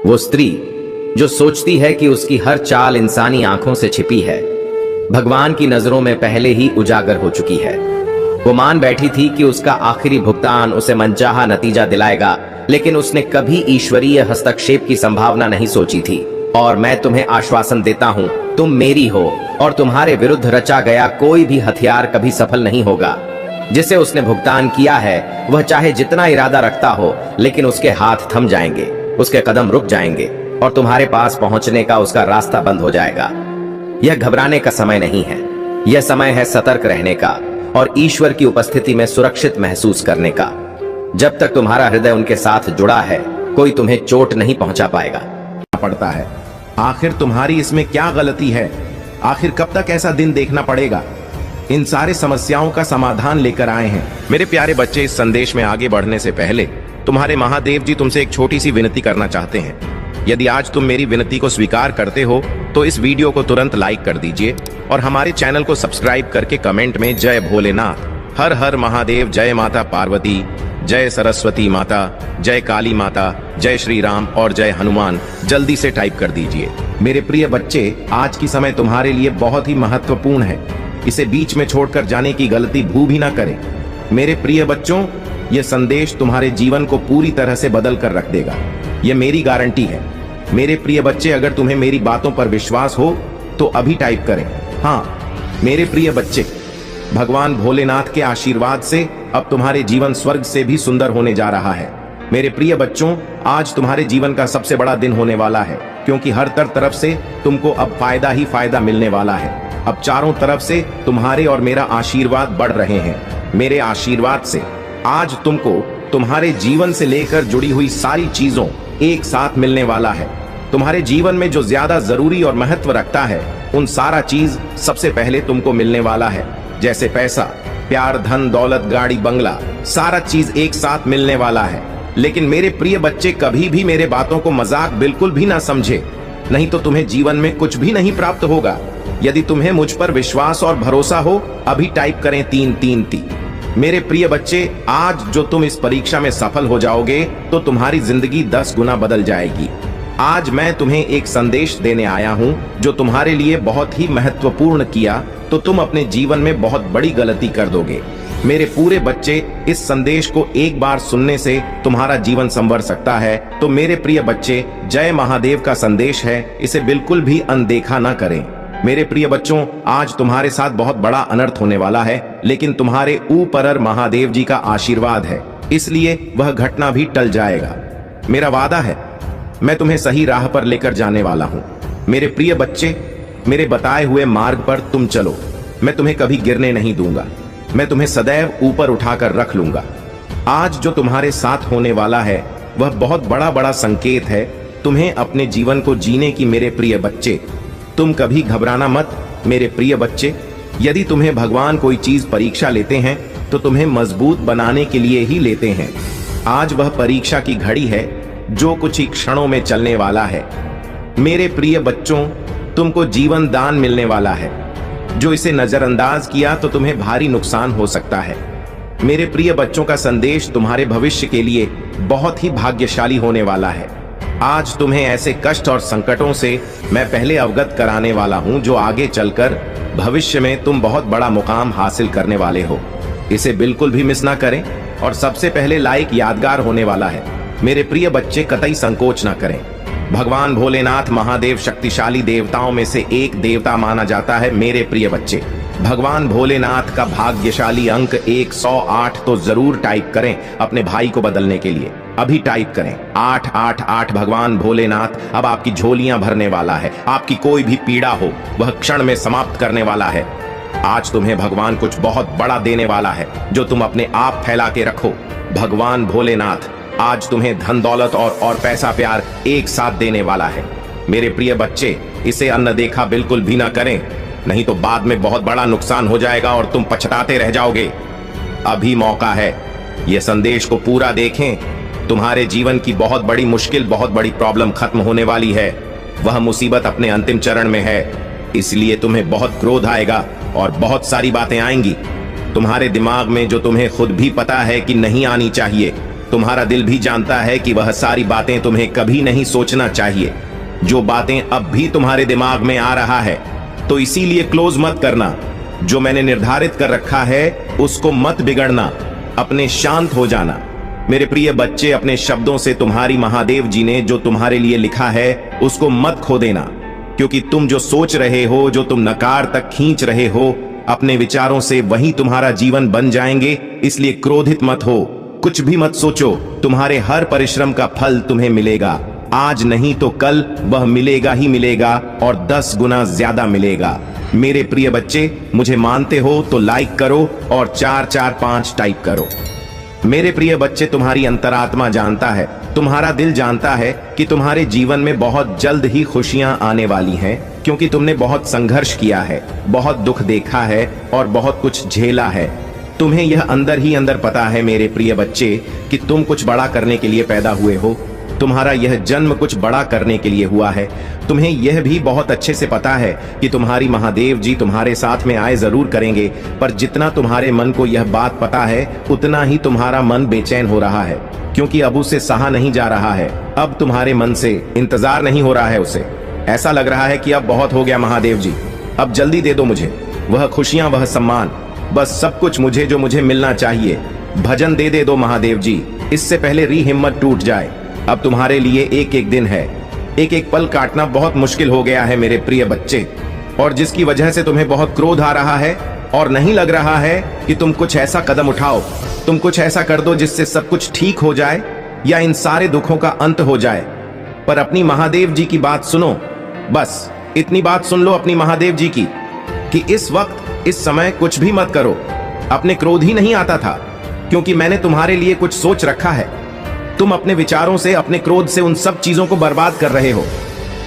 वो स्त्री जो सोचती है कि उसकी हर चाल इंसानी आंखों से छिपी है, भगवान की नजरों में पहले ही उजागर हो चुकी है। वो मान बैठी थी कि उसका आखिरी भुगतान उसे मनचाहा नतीजा दिलाएगा, लेकिन उसने कभी ईश्वरीय हस्तक्षेप की संभावना नहीं सोची थी। और मैं तुम्हें आश्वासन देता हूं, तुम मेरी हो और तुम्हारे विरुद्ध रचा गया कोई भी हथियार कभी सफल नहीं होगा। जिसे उसने भुगतान किया है वह चाहे जितना इरादा रखता हो, लेकिन उसके हाथ थम जाएंगे, उसके कदम रुक जाएंगे और तुम्हारे पास पहुंचने का उसका रास्ता बंद हो जाएगा। यह घबराने का समय नहीं है, यह समय है सतर्क रहने का और ईश्वर की उपस्थिति में सुरक्षित महसूस करने का। जब तक तुम्हारा हृदय उनके साथ जुड़ा है, कोई तुम्हें चोट नहीं पहुंचा पाएगा। पड़ता है, आखिर तुम्हारी इसमें क्या गलती है? आखिर कब तक ऐसा दिन देखना पड़ेगा? इन सारे समस्याओं का समाधान लेकर आए हैं। मेरे प्यारे बच्चे, इस संदेश में आगे बढ़ने से पहले तुम्हारे महादेव जी तुमसे एक छोटी सी विनती करना चाहते हैं। यदि आज तुम मेरी विनती को स्वीकार करते हो तो इस वीडियो को तुरंत लाइक कर दीजिए और हमारे चैनल को सब्सक्राइब करके कमेंट में जय भोलेनाथ, हर हर महादेव, जय माता पार्वती, जय सरस्वती माता, जय काली माता, जय श्री राम और जय हनुमान जल्दी से टाइप कर दीजिए। मेरे प्रिय बच्चे, आज की समय तुम्हारे लिए बहुत ही महत्वपूर्ण है। इसे बीच में छोड़कर जाने की गलती भूल भी ना करें। मेरे प्रिय बच्चों, यह संदेश तुम्हारे जीवन को पूरी तरह से बदल कर रख देगा, यह मेरी गारंटी है। मेरे प्रिय बच्चे, अगर तुम्हें मेरी बातों पर विश्वास हो तो अभी टाइप करें। हाँ मेरे प्रिय बच्चे, भगवान भोलेनाथ के आशीर्वाद से अब तुम्हारे जीवन स्वर्ग से भी सुंदर होने जा रहा है। मेरे प्रिय बच्चों, आज तुम्हारे जीवन का सबसे बड़ा दिन होने वाला है, क्योंकि हर तरफ से तुमको अब फायदा ही फायदा मिलने वाला है। अब चारों तरफ से तुम्हारे और मेरा आशीर्वाद बढ़ रहे हैं। मेरे आशीर्वाद से आज तुमको तुम्हारे जीवन से लेकर जुड़ी हुई सारी चीजों एक साथ मिलने वाला है। तुम्हारे जीवन में जो ज्यादा जरूरी और महत्व रखता है, उन सारा चीज सबसे पहले तुमको मिलने वाला है। जैसे पैसा, प्यार, धन, दौलत, गाड़ी, बंगला, सारा चीज एक साथ मिलने वाला है। लेकिन मेरे प्रिय बच्चे, कभी भी मेरे बातों को मजाक बिल्कुल भी ना समझे, नहीं तो तुम्हें जीवन में कुछ भी नहीं प्राप्त होगा। यदि तुम्हें मुझ पर विश्वास और भरोसा हो, अभी टाइप करें 333। मेरे प्रिय बच्चे, आज जो तुम इस परीक्षा में सफल हो जाओगे तो तुम्हारी जिंदगी 10 गुना बदल जाएगी। आज मैं तुम्हें एक संदेश देने आया हूं जो तुम्हारे लिए बहुत ही महत्वपूर्ण किया तो तुम अपने जीवन में बहुत बड़ी गलती कर दोगे। मेरे पूरे बच्चे, इस संदेश को एक बार सुनने से तुम्हारा जीवन संवर सकता है। तो मेरे प्रिय बच्चे, जय महादेव का संदेश है, इसे बिल्कुल भी अनदेखा ना करें। मेरे प्रिय बच्चों, आज तुम्हारे साथ बहुत बड़ा अनर्थ होने वाला है, लेकिन तुम्हारे ऊपर महादेव जी का आशीर्वाद है, इसलिए वह घटना भी टल जाएगा। मेरा वादा है, मैं तुम्हें सही राह पर लेकर जाने वाला हूँ। मेरे प्रिय बच्चे, मेरे बताए हुए मार्ग पर तुम चलो। मैं तुम्हें कभी गिरने नहीं दूंगा, मैं तुम्हें सदैव ऊपर उठाकर रख लूंगा। आज जो तुम्हारे साथ होने वाला है वह बहुत बड़ा संकेत है तुम्हें अपने जीवन को जीने की। मेरे प्रिय बच्चे, तुम कभी घबराना मत। मेरे प्रिय बच्चे, यदि तुम्हें भगवान कोई चीज परीक्षा लेते हैं तो तुम्हें मजबूत बनाने के लिए ही लेते हैं। आज वह परीक्षा की घड़ी है जो कुछ ही क्षणों में चलने वाला है। मेरे प्रिय बच्चों, तुमको जीवन दान मिलने वाला है। जो इसे नजरअंदाज किया तो तुम्हें भारी नुकसान हो सकता है। मेरे प्रिय बच्चों का संदेश तुम्हारे भविष्य के लिए बहुत ही भाग्यशाली होने वाला है। आज तुम्हें ऐसे कष्ट और संकटों से मैं पहले अवगत कराने वाला हूं जो आगे चलकर भविष्य में तुम बहुत बड़ा मुकाम हासिल करने वाले हो। इसे बिल्कुल भी मिस ना करें और सबसे पहले लाइक यादगार होने वाला है। मेरे प्रिय बच्चे, कतई संकोच ना करें। भगवान भोलेनाथ महादेव शक्तिशाली देवताओं में से एक देवता माना जाता है। मेरे प्रिय बच्चे, भगवान भोलेनाथ का भाग्यशाली अंक 108 तो जरूर टाइप करें अपने भाई को बदलने के लिए। अभी टाइप करें 888। भगवान भोलेनाथ अब आपकी झोलियां भरने वाला है। आपकी कोई भी पीड़ा हो वह क्षण में समाप्त करने वाला है। आज तुम्हें भगवान कुछ बहुत बड़ा देने वाला है जो तुम अपने आप फैला के रखो। भगवान भोलेनाथ आज तुम्हें धन दौलत और पैसा प्यार एक साथ देने वाला है। मेरे प्रिय बच्चे, इसे अनदेखा बिल्कुल भी ना करें, नहीं तो बाद में बहुत बड़ा नुकसान हो जाएगा और तुम पछताते रह जाओगे। अभी मौका है, यह संदेश को पूरा देखें। तुम्हारे जीवन की बहुत बड़ी मुश्किल, बहुत बड़ी प्रॉब्लम खत्म होने वाली है। वह मुसीबत अपने अंतिम चरण में है, इसलिए तुम्हें बहुत क्रोध आएगा और बहुत सारी बातें आएंगी। तुम्हारे दिमाग में जो तुम्हें खुद भी पता है कि नहीं आनी चाहिए। तुम्हारा दिल भी जानता है कि वह सारी बातें तुम्हें कभी नहीं सोचना चाहिए। जो बातें अब भी तुम्हारे दिमाग में आ रहा है, तो इसीलिए क्लोज मत करना। जो मैंने निर्धारित कर रखा है उसको मत बिगड़ना, अपने शांत हो जाना। मेरे प्रिय बच्चे, अपने शब्दों से तुम्हारी महादेव जी ने जो तुम्हारे लिए लिखा है उसको मत खो देना, क्योंकि तुम जो सोच रहे हो, जो तुम नकार तक खींच रहे हो, अपने विचारों से वही तुम्हारा जीवन बन जाएंगे। इसलिए क्रोधित मत हो, कुछ भी मत सोचो। तुम्हारे हर परिश्रम का फल तुम्हें मिलेगा। आज नहीं तो कल वह मिलेगा ही मिलेगा, और 10 गुना ज्यादा मिलेगा। मेरे प्रिय बच्चे, मुझे मानते हो तो लाइक करो और 445 टाइप करो। मेरे प्रिय बच्चे, तुम्हारी अंतरात्मा जानता है, तुम्हारा दिल जानता है कि तुम्हारे जीवन में बहुत जल्द ही खुशियां आने वाली हैं, क्योंकि तुमने बहुत संघर्ष किया है, बहुत दुख देखा है और बहुत कुछ झेला है। तुम्हें यह अंदर ही अंदर पता है मेरे प्रिय बच्चे कि तुम कुछ बड़ा करने के लिए पैदा हुए हो। तुम्हारा यह जन्म कुछ बड़ा करने के लिए हुआ है। तुम्हें यह भी बहुत अच्छे से पता है कि तुम्हारी महादेव जी तुम्हारे साथ में आए जरूर करेंगे, पर जितना तुम्हारे मन को यह बात पता है उतना ही तुम्हारा मन बेचैन हो रहा है, क्योंकि अब उसे सहा नहीं जा रहा है। अब तुम्हारे मन से इंतजार नहीं हो रहा है उसे। ऐसा लग रहा है कि अब बहुत हो गया महादेव जी, अब जल्दी दे दो मुझे वह खुशियां, वह सम्मान, बस सब कुछ मुझे जो मुझे मिलना चाहिए। भजन दे दो महादेव जी, इससे पहले हिम्मत टूट जाए। अब तुम्हारे लिए एक एक दिन है, एक एक पल काटना बहुत मुश्किल हो गया है मेरे प्रिय बच्चे, और जिसकी वजह से तुम्हें बहुत क्रोध आ रहा है और नहीं लग रहा है कि तुम कुछ ऐसा कदम उठाओ, तुम कुछ ऐसा कर दो जिससे सब कुछ ठीक हो जाए या इन सारे दुखों का अंत हो जाए। पर अपनी महादेव जी की बात सुनो, बस इतनी बात सुन लो अपनी महादेव जी की कि इस वक्त इस समय कुछ भी मत करो। अपने क्रोध ही नहीं आता था, क्योंकि मैंने तुम्हारे लिए कुछ सोच रखा है। तुम अपने विचारों से, अपने क्रोध से उन सब चीजों को बर्बाद कर रहे हो।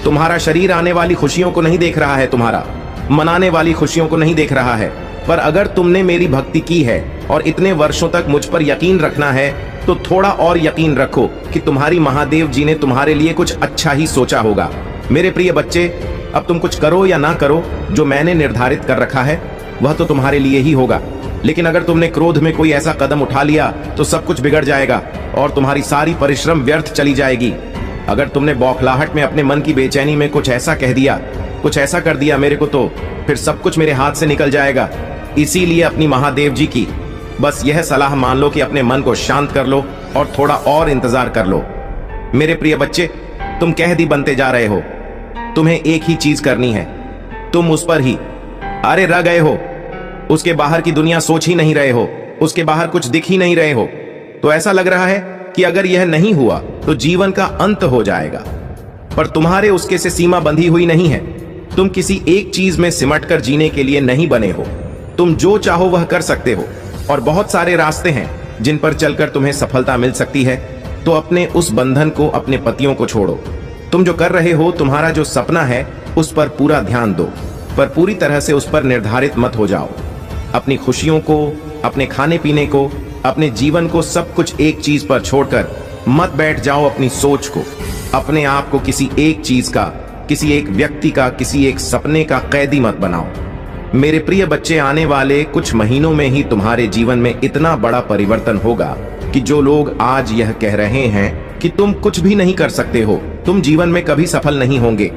तुम्हारा शरीर आने वाली खुशियों को नहीं देख रहा है, तुम्हारा मनाने वाली खुशियों को नहीं देख रहा है। पर अगर तुमने मेरी भक्ति की है और इतने वर्षों तक मुझ पर यकीन रखना है, तो थोड़ा और यकीन रखो कि तुम्हारी महादेव जी ने तुम्हारे लिए कुछ अच्छा ही सोचा होगा। मेरे प्रिय बच्चे, अब तुम कुछ करो या ना करो, जो मैंने निर्धारित कर रखा है वह तो तुम्हारे लिए ही होगा। लेकिन अगर तुमने क्रोध में कोई ऐसा कदम उठा लिया तो सब कुछ बिगड़ जाएगा और तुम्हारी सारी परिश्रम व्यर्थ चली जाएगी। अगर तुमने बौखलाहट में, अपने मन की बेचैनी में कुछ ऐसा कह दिया, कुछ ऐसा कर दिया मेरे को, तो फिर सब कुछ मेरे हाथ से निकल जाएगा। इसीलिए अपनी महादेव जी की बस यह सलाह मान लो कि अपने मन को शांत कर लो और थोड़ा और इंतजार कर लो। मेरे प्रिय बच्चे, तुम कैदी बनते जा रहे हो। तुम्हें एक ही चीज करनी है, तुम उस पर ही अरे रह गए हो। उसके बाहर की दुनिया सोच ही नहीं रहे हो, उसके बाहर कुछ दिख ही नहीं रहे हो। तो ऐसा लग रहा है कि अगर यह नहीं हुआ तो जीवन का अंत हो जाएगा। पर तुम्हारे उसके से सीमा बंधी हुई नहीं है। तुम किसी एक चीज में सिमटकर जीने के लिए नहीं बने हो। तुम जो चाहो वह कर सकते हो, और बहुत सारे रास्ते हैं जिन पर चलकर तुम्हें सफलता मिल सकती है। तो अपने उस बंधन को, अपने पतियों को छोड़ो। तुम जो कर रहे हो, तुम्हारा जो सपना है, उस पर पूरा ध्यान दो, पर पूरी तरह से उस पर निर्धारित मत हो जाओ। अपनी खुशियों को, अपने खाने पीने को, अपने जीवन को, सब कुछ एक चीज पर छोड़कर मत बैठ जाओ। अपनी सोच को, अपने आप को किसी एक चीज का, किसी एक व्यक्ति का, किसी एक सपने का कैदी मत बनाओ। मेरे प्रिय बच्चे, आने वाले कुछ महीनों में ही तुम्हारे जीवन में इतना बड़ा परिवर्तन होगा कि जो लोग आज यह कह रहे हैं कि तुम कुछ भी नहीं कर सकते हो, तुम जीवन में कभी सफल नहीं होंगे,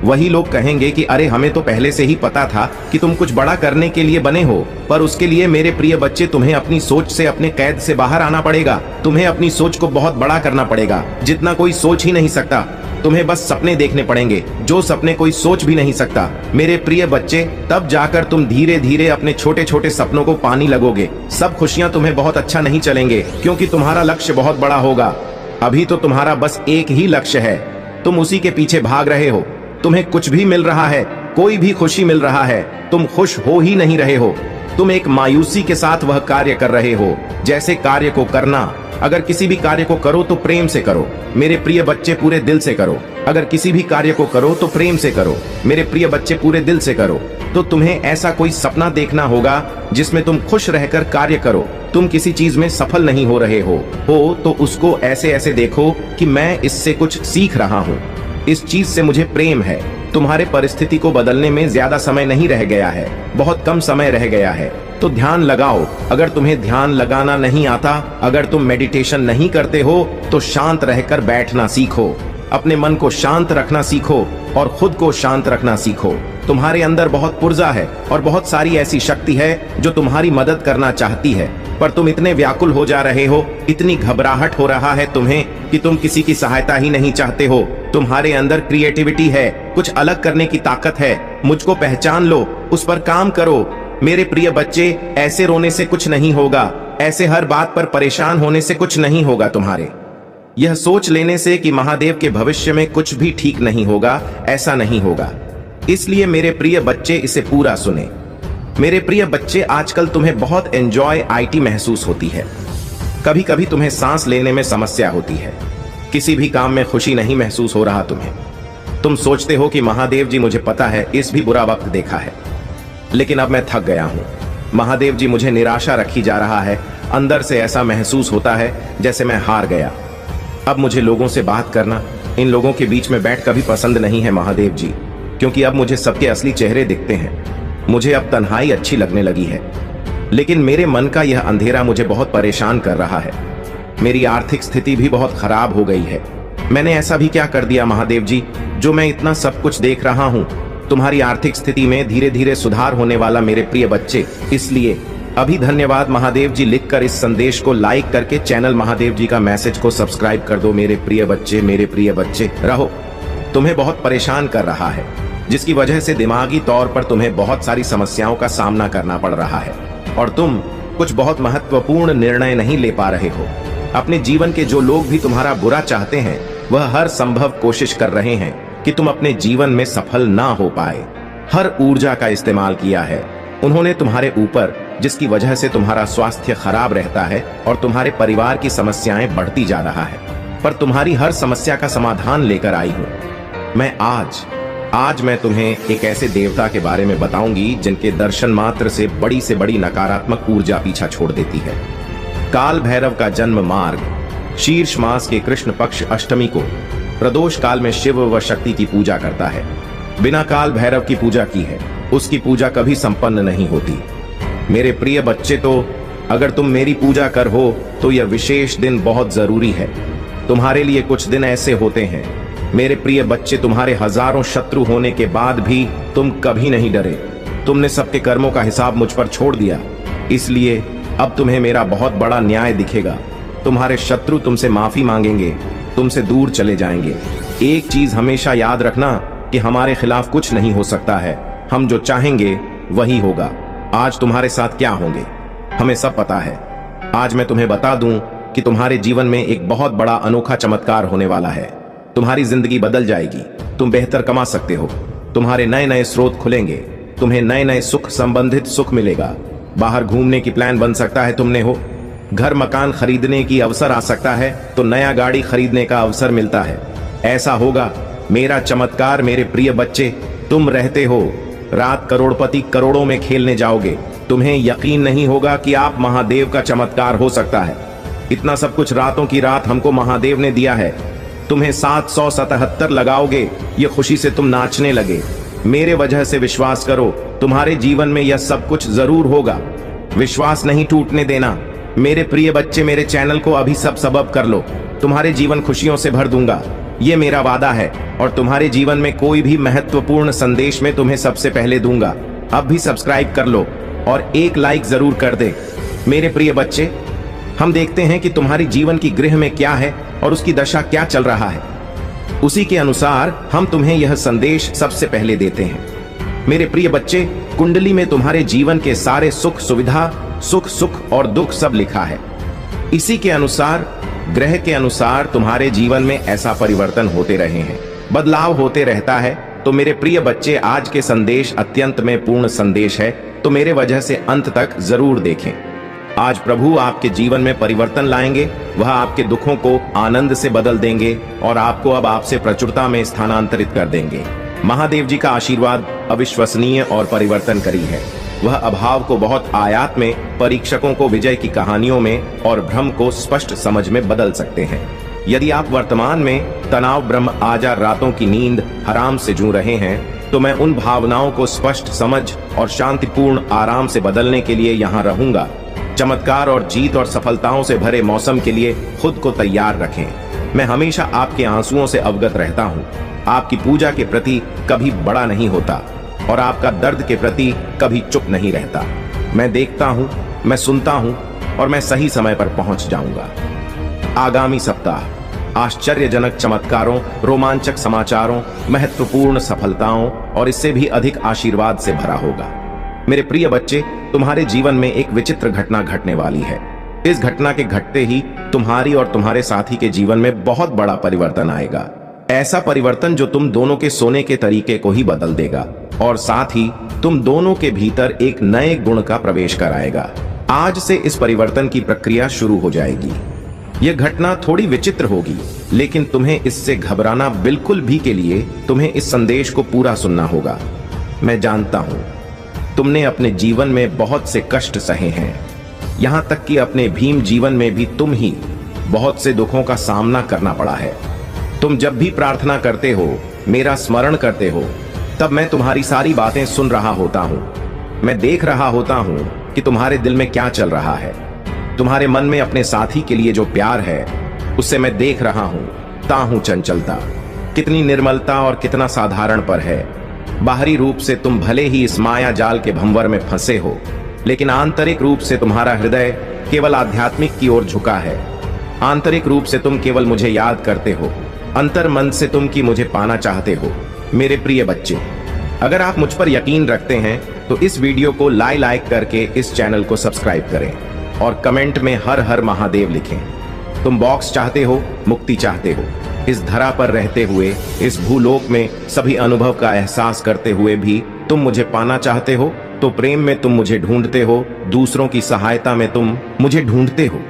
वही लोग कहेंगे कि अरे हमें तो पहले से ही पता था कि तुम कुछ बड़ा करने के लिए बने हो। पर उसके लिए मेरे प्रिय बच्चे, तुम्हें अपनी सोच से, अपने कैद से बाहर आना पड़ेगा। तुम्हें अपनी सोच को बहुत बड़ा करना पड़ेगा, जितना कोई सोच ही नहीं सकता। तुम्हें बस सपने देखने पड़ेंगे, जो सपने कोई सोच भी नहीं सकता। मेरे प्रिय बच्चे, तब जाकर तुम धीरे धीरे अपने छोटे छोटे सपनों को पानी लगोगे। सब खुशियां तुम्हें बहुत अच्छा नहीं चलेंगे, क्योंकि तुम्हारा लक्ष्य बहुत बड़ा होगा। अभी तो तुम्हारा बस एक ही लक्ष्य है, तुम उसी के पीछे भाग रहे हो। तुम्हें कुछ भी मिल रहा है, कोई भी खुशी मिल रहा है, तुम खुश हो ही नहीं रहे हो। तुम एक मायूसी के साथ वह कार्य कर रहे हो। जैसे कार्य को करना, अगर किसी भी कार्य को करो तो प्रेम से करो। मेरे प्रिय बच्चे, पूरे दिल से करो। अगर किसी भी कार्य को करो तो प्रेम से करो। मेरे प्रिय बच्चे, पूरे दिल से करो। तो तुम्हें ऐसा कोई सपना देखना होगा जिसमें तुम खुश रहकर कार्य करो। तुम किसी चीज में सफल नहीं हो रहे हो तो उसको ऐसे ऐसे देखो कि मैं इससे कुछ सीख रहा हूँ, इस चीज से मुझे प्रेम है, तुम्हारे परिस्थिति को बदलने में ज्यादा समय नहीं रह गया है, बहुत कम समय रह गया है। तो ध्यान लगाओ। अगर तुम्हें ध्यान लगाना नहीं आता, अगर तुम मेडिटेशन नहीं करते हो, तो शांत रहकर बैठना सीखो, अपने मन को शांत रखना सीखो और खुद को शांत रखना सीखो। तुम्हारे अंदर बहुत पुर्जा है और बहुत सारी ऐसी शक्ति है जो तुम्हारी मदद करना चाहती है, पर तुम इतने व्याकुल हो जा रहे हो, इतनी घबराहट हो रहा है तुम्हें कि तुम किसी की सहायता ही नहीं चाहते हो। तुम्हारे अंदर क्रिएटिविटी है, कुछ अलग करने की ताकत है। मुझको पहचान लो, उस पर काम करो। मेरे प्रिय बच्चे, ऐसे रोने से कुछ नहीं होगा, ऐसे हर बात पर परेशान होने से कुछ नहीं होगा। तुम्हारे यह सोच लेने से कि महादेव के भविष्य में कुछ भी ठीक नहीं होगा, ऐसा नहीं होगा। इसलिए मेरे प्रिय बच्चे, इसे पूरा सुने। मेरे प्रिय बच्चे, आजकल तुम्हें बहुत एंजॉयटी महसूस होती है। कभी कभी तुम्हें सांस लेने में समस्या होती है, किसी भी काम में खुशी नहीं महसूस हो रहा तुम्हें। तुम सोचते हो कि महादेव जी, मुझे पता है इस भी बुरा वक्त देखा है, लेकिन अब मैं थक गया हूं। महादेव जी, मुझे निराशा रखी जा रहा है, अंदर से ऐसा महसूस होता है जैसे मैं हार गया। अब मुझे लोगों से बात करना, इन लोगों के बीच में बैठ कभी पसंद नहीं है महादेव जी, क्योंकि अब मुझे सबके असली चेहरे दिखते हैं। मुझे अब तन्हाई अच्छी लगने लगी है, लेकिन मेरे मन का यह अंधेरा मुझे बहुत परेशान कर रहा है। मेरी आर्थिक स्थिति भी बहुत खराब हो गई है। मैंने ऐसा भी क्या कर दिया महादेव जी, जो मैं इतना सब कुछ देख रहा हूं? तुम्हारी आर्थिक स्थिति में धीरे धीरे सुधार होने वाला मेरे प्रिय बच्चे। इसलिए अभी धन्यवाद महादेव जी लिखकर इस संदेश को लाइक करके चैनल महादेव जी का मैसेज को सब्सक्राइब कर दो। मेरे प्रिय बच्चे, मेरे प्रिय बच्चे रहो। तुम्हें बहुत परेशान कर रहा है, जिसकी वजह से दिमागी तौर पर तुम्हें बहुत सारी समस्याओं का सामना करना पड़ रहा है और तुम कुछ बहुत महत्वपूर्ण निर्णय नहीं ले पा रहे हो। अपने जीवन के जो लोग भी तुम्हारा बुरा चाहते हैं, वह हर संभव कोशिश कर रहे हैं कि तुम अपने जीवन में सफल ना हो पाए। हर ऊर्जा का इस्तेमाल किया है उन्होंने तुम्हारे ऊपर, जिसकी वजह से तुम्हारा स्वास्थ्य खराब रहता है और तुम्हारे परिवार की समस्याएं बढ़ती जा रहा है। पर तुम्हारी हर समस्या का समाधान लेकर आई हूं मैं। आज मैं तुम्हें एक ऐसे देवता के बारे में बताऊंगी जिनके दर्शन मात्र से बड़ी नकारात्मक ऊर्जा पीछा छोड़ देती है। काल भैरव का जन्म मार्ग शीर्ष मास के कृष्ण पक्ष अष्टमी को प्रदोष काल में शिव व शक्ति की पूजा करता है। बिना काल भैरव की पूजा की है, उसकी पूजा कभी संपन्न नहीं होती। मेरे प्रिय बच्चे, तो अगर तुम मेरी पूजा कर हो तो यह विशेष दिन बहुत जरूरी है। तुम्हारे लिए कुछ दिन ऐसे होते हैं मेरे प्रिय बच्चे, तुम्हारे हजारों शत्रु होने के बाद भी तुम कभी नहीं डरे। तुमने सबके कर्मों का हिसाब मुझ पर छोड़ दिया, इसलिए अब तुम्हें मेरा बहुत बड़ा न्याय दिखेगा। तुम्हारे शत्रु तुमसे माफी मांगेंगे, तुमसे दूर चले जाएंगे। एक चीज हमेशा याद रखना कि हमारे खिलाफ कुछ नहीं हो सकता है, हम जो चाहेंगे वही होगा। आज तुम्हारे साथ क्या होंगे हमें सब पता है। आज मैं तुम्हें बता दूं कि तुम्हारे जीवन में एक बहुत बड़ा अनोखा चमत्कार होने वाला है। तुम्हारी जिंदगी बदल जाएगी, तुम बेहतर कमा सकते हो, तुम्हारे नए नए स्रोत खुलेंगे, तुम्हें नए नए सुख संबंधित सुख मिलेगा। बाहर घूमने की प्लान बन सकता है तुमने हो, घर मकान खरीदने की अवसर आ सकता है, तो नया गाड़ी खरीदने का अवसर मिलता है। ऐसा होगा मेरा चमत्कार मेरे प्रिय बच्चे। तुम रहते हो रात करोड़पति करोड़ों में खेलने जाओगे, तुम्हें यकीन नहीं होगा कि आप महादेव का चमत्कार हो सकता है। इतना सब कुछ रातों की रात हमको महादेव ने दिया है। तुम्हें 777 लगाओगे, ये खुशी से तुम नाचने लगे। मेरे वजह से विश्वास करो, तुम्हारे जीवन में यह सब कुछ जरूर होगा। विश्वास नहीं टूटने देना मेरे प्रिय बच्चे। मेरे चैनल को अभी सबब कर लो, तुम्हारे जीवन खुशियों से भर दूंगा, ये मेरा वादा है। और तुम्हारे जीवन में कोई भी महत्वपूर्ण संदेश में तुम्हें सबसे पहले दूंगा। अब भी सब्सक्राइब कर लो और एक लाइक जरूर कर दे। मेरे प्रिय बच्चे, हम देखते हैं कि तुम्हारी जीवन की गृह में क्या है और उसकी दशा क्या चल रहा है, उसी के अनुसार हम तुम्हें यह संदेश सबसे पहले देते हैं। मेरे प्रिय बच्चे, कुंडली में तुम्हारे जीवन के सारे सुख सुविधा, सुख और दुख सब लिखा है। इसी के अनुसार, ग्रह के अनुसार तुम्हारे जीवन में ऐसा परिवर्तन होते रहे हैं, बदलाव होते रहता है। तो मेरे प्रिय बच्चे, आज के संदेश अत्यंत में पूर्ण संदेश है, तो मेरे वजह से अंत तक जरूर देखें। आज प्रभु आपके जीवन में परिवर्तन लाएंगे, वह आपके दुखों को आनंद से बदल देंगे और आपको अब आपसे प्रचुरता में स्थानांतरित कर देंगे। महादेव जी का आशीर्वाद अविश्वसनीय और परिवर्तनकारी है। वह अभाव को बहुत आयात में, परीक्षकों को विजय की कहानियों में और भ्रम को स्पष्ट समझ में बदल सकते हैं। यदि आप वर्तमान में तनाव ब्रह्म आजा रातों की नींद हराम से जूझ रहे हैं, तो मैं उन भावनाओं को स्पष्ट समझ और शांतिपूर्ण आराम से बदलने के लिए यहाँ रहूंगा। चमत्कार और जीत और सफलताओं से भरे मौसम के लिए खुद को तैयार रखें। मैं हमेशा आपके आंसुओं से अवगत रहता हूँ। आपकी पूजा के प्रति कभी बड़ा नहीं होता और आपका दर्द के प्रति कभी चुप नहीं रहता। मैं देखता हूँ, मैं सुनता हूँ और मैं सही समय पर पहुंच जाऊंगा। आगामी सप्ताह आश्चर्यजनक चमत्कारों, रोमांचक समाचारों, महत्वपूर्ण सफलताओं और इससे भी अधिक आशीर्वाद से भरा होगा। मेरे प्रिय बच्चे, तुम्हारे जीवन में एक विचित्र घटना घटने वाली है। इस घटना के घटते ही तुम्हारी और तुम्हारे साथी के जीवन में बहुत बड़ा परिवर्तन आएगा। ऐसा परिवर्तन जो तुम दोनों के सोने के तरीके को ही बदल देगा और साथ ही तुम दोनों के भीतर एक नए गुण का प्रवेश कराएगा। आज से इस परिवर्तन की प्रक्रिया शुरू हो जाएगी। यह घटना थोड़ी विचित्र होगी, लेकिन तुम्हें इससे घबराना बिल्कुल भी के लिए तुम्हें इस संदेश को पूरा सुनना होगा। मैं जानता हूं तुमने अपने जीवन में बहुत से कष्ट सहे हैं, यहां तक कि अपने भीम जीवन में भी तुम ही बहुत से दुखों का सामना करना पड़ा है। तुम जब भी प्रार्थना करते हो, मेरा स्मरण करते हो, तब मैं तुम्हारी सारी बातें सुन रहा होता हूं। मैं देख रहा होता हूं कि तुम्हारे दिल में क्या चल रहा है। तुम्हारे मन में अपने साथी के लिए जो प्यार है, उससे मैं देख रहा हूं ताहू चंचलता, कितनी निर्मलता और कितना साधारण पर है। बाहरी रूप से तुम भले ही इस माया जाल के भंवर में फंसे हो, लेकिन आंतरिक रूप से तुम्हारा हृदय केवल आध्यात्मिक की ओर झुका है। आंतरिक रूप से तुम केवल मुझे याद करते हो, अंतर मन से तुम की मुझे पाना चाहते हो। मेरे प्रिय बच्चे, अगर आप मुझ पर यकीन रखते हैं तो इस वीडियो को लाइक करके इस चैनल को सब्सक्राइब करें और कमेंट में हर हर महादेव लिखें। तुम बॉक्स चाहते हो, मुक्ति चाहते हो। इस धरा पर रहते हुए, इस भूलोक में सभी अनुभव का एहसास करते हुए भी तुम मुझे पाना चाहते हो, तो प्रेम में तुम मुझे ढूंढते हो, दूसरों की सहायता में तुम मुझे ढूंढते हो।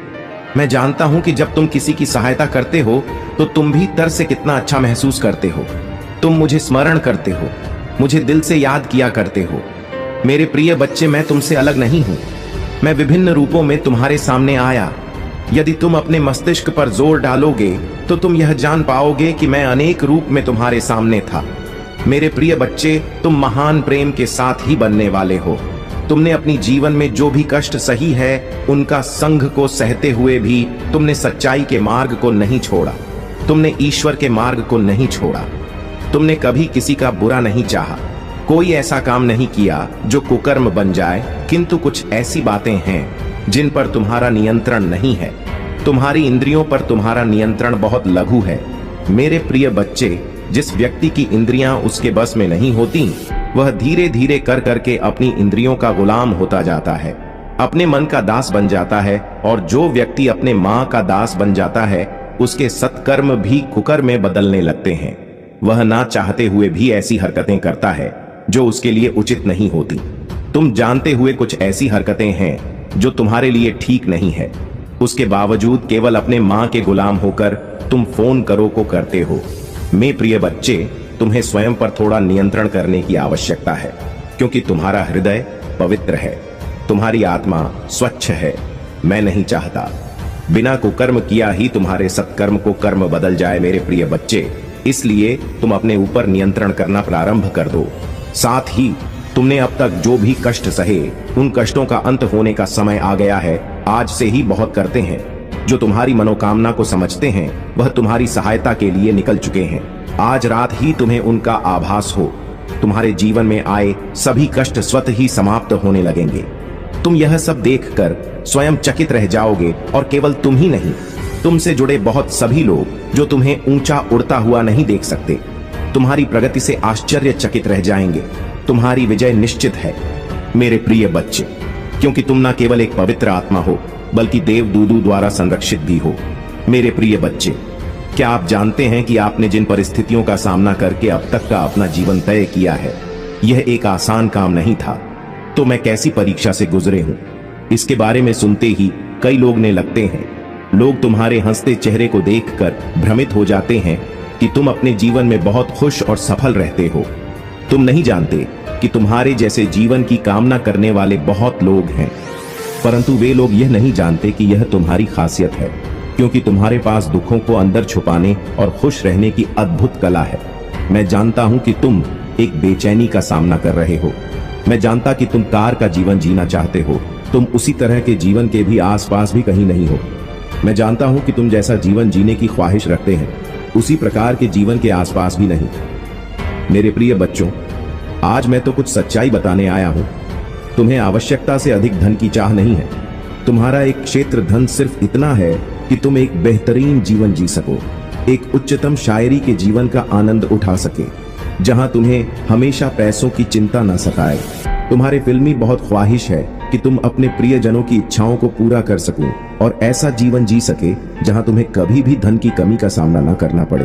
मैं जानता हूं कि जब तुम किसी की सहायता करते हो तो तुम भी तर से कितना अच्छा महसूस करते हो। तुम मुझे स्मरण करते हो, मुझे दिल से याद किया करते हो। मेरे प्रिय बच्चे, मैं तुमसे अलग नहीं हूं। मैं विभिन्न रूपों में तुम्हारे सामने आया। यदि तुम अपने मस्तिष्क पर जोर डालोगे तो तुम यह जान पाओगे कि मैं अनेक रूप में तुम्हारे सामने था। मेरे प्रिय बच्चे, तुम महान प्रेम के साथ ही बनने वाले हो। तुमने अपनी जीवन में जो भी कष्ट सही है, उनका संघ को सहते हुए भी तुमने सच्चाई के मार्ग को नहीं छोड़ा। तुमने ईश्वर के मार्ग को नहीं छोड़ा। तुमने कभी किसी का बुरा नहीं चाहा। कोई ऐसा काम नहीं किया जो कुकर्म बन जाए, किंतु कुछ ऐसी बातें हैं जिन पर तुम्हारा नियंत्रण नहीं है। तुम्हारी इंद्रियों पर तुम्हारा नियंत्रण बहुत लघु है। मेरे प्रिय बच्चे, जिस व्यक्ति की इंद्रियां उसके बस में नहीं होती, वह धीरे धीरे कर करके अपनी इंद्रियों का गुलाम होता जाता है, अपने मन का दास बन जाता है। और जो व्यक्ति अपने मां का दास बन जाता है, उसके सत्कर्म भी कुकर्म में बदलने लगते हैं। वह ना चाहते हुए भी ऐसी हरकतें करता है जो उसके लिए उचित नहीं होती। तुम जानते हुए कुछ ऐसी हरकतें हैं जो तुम्हारे लिए ठीक नहीं है, उसके बावजूद केवल अपने मां के गुलाम होकर तुम फोन करो को करते हो। मेरे प्रिय बच्चे, तुम्हें स्वयं पर थोड़ा नियंत्रण करने की आवश्यकता है, क्योंकि तुम्हारा हृदय पवित्र है, तुम्हारी आत्मा स्वच्छ है। मैं नहीं चाहता बिना कुकर्म किया ही तुम्हारे सत्कर्म को कर्म बदल जाए। मेरे प्रिय बच्चे, इसलिए तुम अपने ऊपर नियंत्रण करना प्रारंभ कर दो। साथ ही तुमने अब तक जो भी कष्ट सहे, उन कष्टों का अंत होने का समय आ गया है। आज से ही बहुत करते हैं जो तुम्हारी मनोकामना को समझते हैं, वह तुम्हारी सहायता के लिए निकल चुके हैं। आज रात ही तुम्हें उनका आभास हो। तुम्हारे जीवन में आए सभी कष्ट स्वतः ही समाप्त होने लगेंगे। तुम यह सब देखकर स्वयं चकित रह जाओगे, और केवल तुम ही नहीं, तुमसे जुड़े बहुत सभी लोग जो तुम्हें ऊंचा उड़ता हुआ नहीं देख सकते, तुम्हारी प्रगति से आश्चर्यचकित रह जाएंगे। तुम्हारी विजय निश्चित है मेरे प्रिय बच्चे, क्योंकि तुम न केवल एक पवित्र आत्मा हो, बल्कि देव दूदू द्वारा संरक्षित भी हो। मेरे प्रिय बच्चे, क्या आप जानते हैं कि आपने जिन परिस्थितियों का सामना करके अब तक का अपना जीवन तय किया है, यह एक आसान काम नहीं था। तो मैं कैसी परीक्षा से गुजरे हूं, इसके बारे में सुनते ही कई लोग ने लगते हैं। लोग तुम्हारे हंसते चेहरे को देखकर भ्रमित हो जाते हैं कि तुम अपने जीवन में बहुत खुश और सफल रहते हो। तुम नहीं जानते कि तुम्हारे जैसे जीवन की कामना करने वाले बहुत लोग हैं, परंतु वे लोग यह नहीं जानते कि यह तुम्हारी खासियत है। क्योंकि तुम्हारे पास दुखों को अंदर छुपाने और खुश रहने की अद्भुत कला है। मैं जानता हूं कि तुम एक बेचैनी का सामना कर रहे हो। मैं जानता कि तुम कार का जीवन जीना चाहते हो। तुम उसी तरह के जीवन के भी आसपास भी कहीं नहीं हो। मैं जानता हूं कि तुम जैसा जीवन जीने की ख्वाहिश रखते हैं, उसी प्रकार के जीवन के आसपास भी नहीं। मेरे प्रिय बच्चों, आज मैं तो कुछ सच्चाई बताने आया हूं। तुम्हें आवश्यकता से अधिक धन की चाह नहीं है। तुम्हारा एक क्षेत्र धन सिर्फ इतना है कि तुम एक बेहतरीन जीवन जी सको, एक उच्चतम शायरी के जीवन का आनंद उठा सके, जहां तुम्हें हमेशा पैसों की चिंता न सताए। तुम्हारे फिल्मी बहुत ख्वाहिश है कि तुम अपने प्रियजनों की इच्छाओं को पूरा कर सको और ऐसा जीवन जी सके जहां तुम्हें कभी भी धन की कमी का सामना न करना पड़े।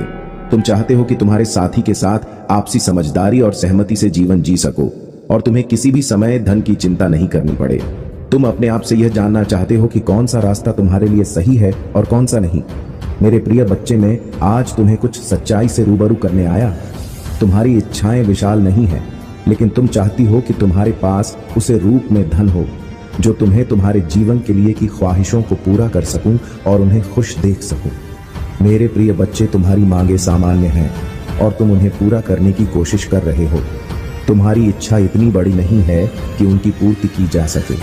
तुम चाहते हो कि तुम्हारे साथी के साथ आपसी समझदारी और सहमति से जीवन जी सको और तुम्हें किसी भी समय धन की चिंता नहीं करनी पड़े। तुम अपने आप से यह जानना चाहते हो कि कौन सा रास्ता तुम्हारे लिए सही है और कौन सा नहीं। मेरे प्रिय बच्चे, मैं आज तुम्हें कुछ सच्चाई से रूबरू करने आया। तुम्हारी इच्छाएं विशाल नहीं है, लेकिन तुम चाहती हो कि तुम्हारे पास उसे रूप में धन हो जो तुम्हें तुम्हारे जीवन के लिए की ख्वाहिशों को पूरा कर सकूं और उन्हें खुश देख सकूं। मेरे प्रिय बच्चे, तुम्हारी मांगे सामान्य हैं और तुम उन्हें पूरा करने की कोशिश कर रहे हो। तुम्हारी इच्छा इतनी बड़ी नहीं है कि उनकी पूर्ति की जा सके,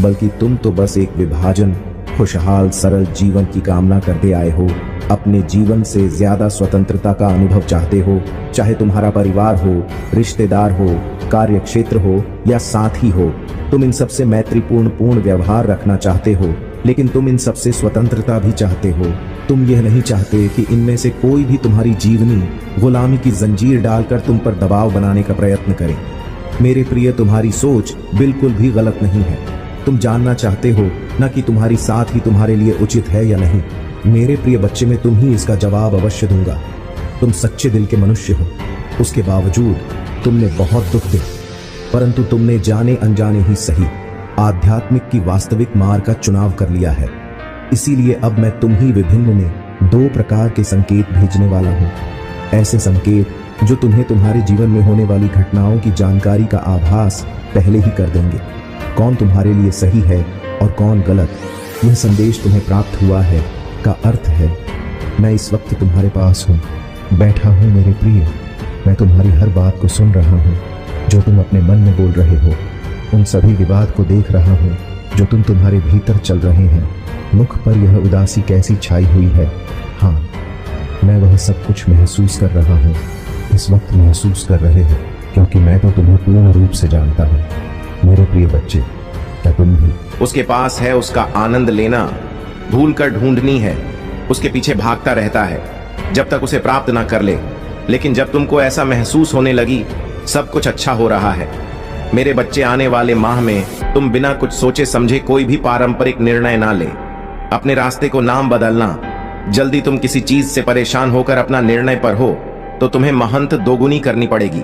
बल्कि तुम तो बस एक विभाजन, खुशहाल सरल जीवन की कामना करते आए हो। अपने जीवन से ज्यादा स्वतंत्रता का अनुभव चाहते हो, चाहे तुम्हारा परिवार हो, रिश्तेदार हो, कार्य क्षेत्र हो या साथी हो। तुम इन सबसे मैत्रीपूर्ण व्यवहार रखना चाहते हो, लेकिन तुम इन सबसे स्वतंत्रता भी चाहते हो। तुम यह नहीं चाहते कि इनमें से कोई भी तुम्हारी जीवनी गुलामी की जंजीर डालकर तुम पर दबाव बनाने का प्रयत्न करे। मेरे प्रिय, तुम्हारी सोच बिल्कुल भी गलत नहीं है। तुम जानना चाहते हो न कि तुम्हारी साथ ही तुम्हारे लिए उचित है या नहीं। मेरे प्रिय बच्चे, मैं तुम ही इसका जवाब अवश्य दूंगा। तुम सच्चे दिल के मनुष्य हो, उसके बावजूद तुमने बहुत दुख दिए, परंतु तुमने जाने अनजाने ही सही आध्यात्मिक की वास्तविक मार्ग का चुनाव कर लिया है। इसीलिए अब मैं तुम ही विभिन्न में 2 प्रकार के संकेत भेजने वाला हूँ। ऐसे संकेत जो तुम्हें तुम्हारे जीवन में होने वाली घटनाओं की जानकारी का आभास पहले ही कर देंगे। कौन तुम्हारे लिए सही है और कौन गलत, यह संदेश तुम्हें प्राप्त हुआ है का अर्थ है मैं इस वक्त तुम्हारे पास हूँ, बैठा हूँ मेरे प्रिय। मैं तुम्हारी हर बात को सुन रहा हूँ जो तुम अपने मन में बोल रहे हो। उन सभी विवाद को देख रहा हूँ जो तुम्हारे भीतर चल रहे हैं। मुख पर यह उदासी कैसी छाई हुई है। हाँ, मैं वह सब कुछ महसूस कर रहा हूँ। इस वक्त महसूस कर रहे हो, क्योंकि मैं तो तुम्हें पूर्ण रूप से जानता हूँ। मेरे प्रिय बच्चे, क्या तुम भी उसके पास है? उसका आनंद लेना भूल कर ढूंढनी है। उसके पीछे भागता रहता है जब तक उसे प्राप्त ना कर ले। लेकिन जब तुमको ऐसा महसूस होने लगी सब कुछ अच्छा हो रहा है, मेरे बच्चे, आने वाले माह में तुम बिना कुछ सोचे समझे कोई भी पारंपरिक निर्णय ना ले। अपने रास्ते को नाम बदलना। जल्दी तुम किसी चीज से परेशान होकर अपना निर्णय पर हो तो तुम्हें महंत दोगुनी करनी पड़ेगी।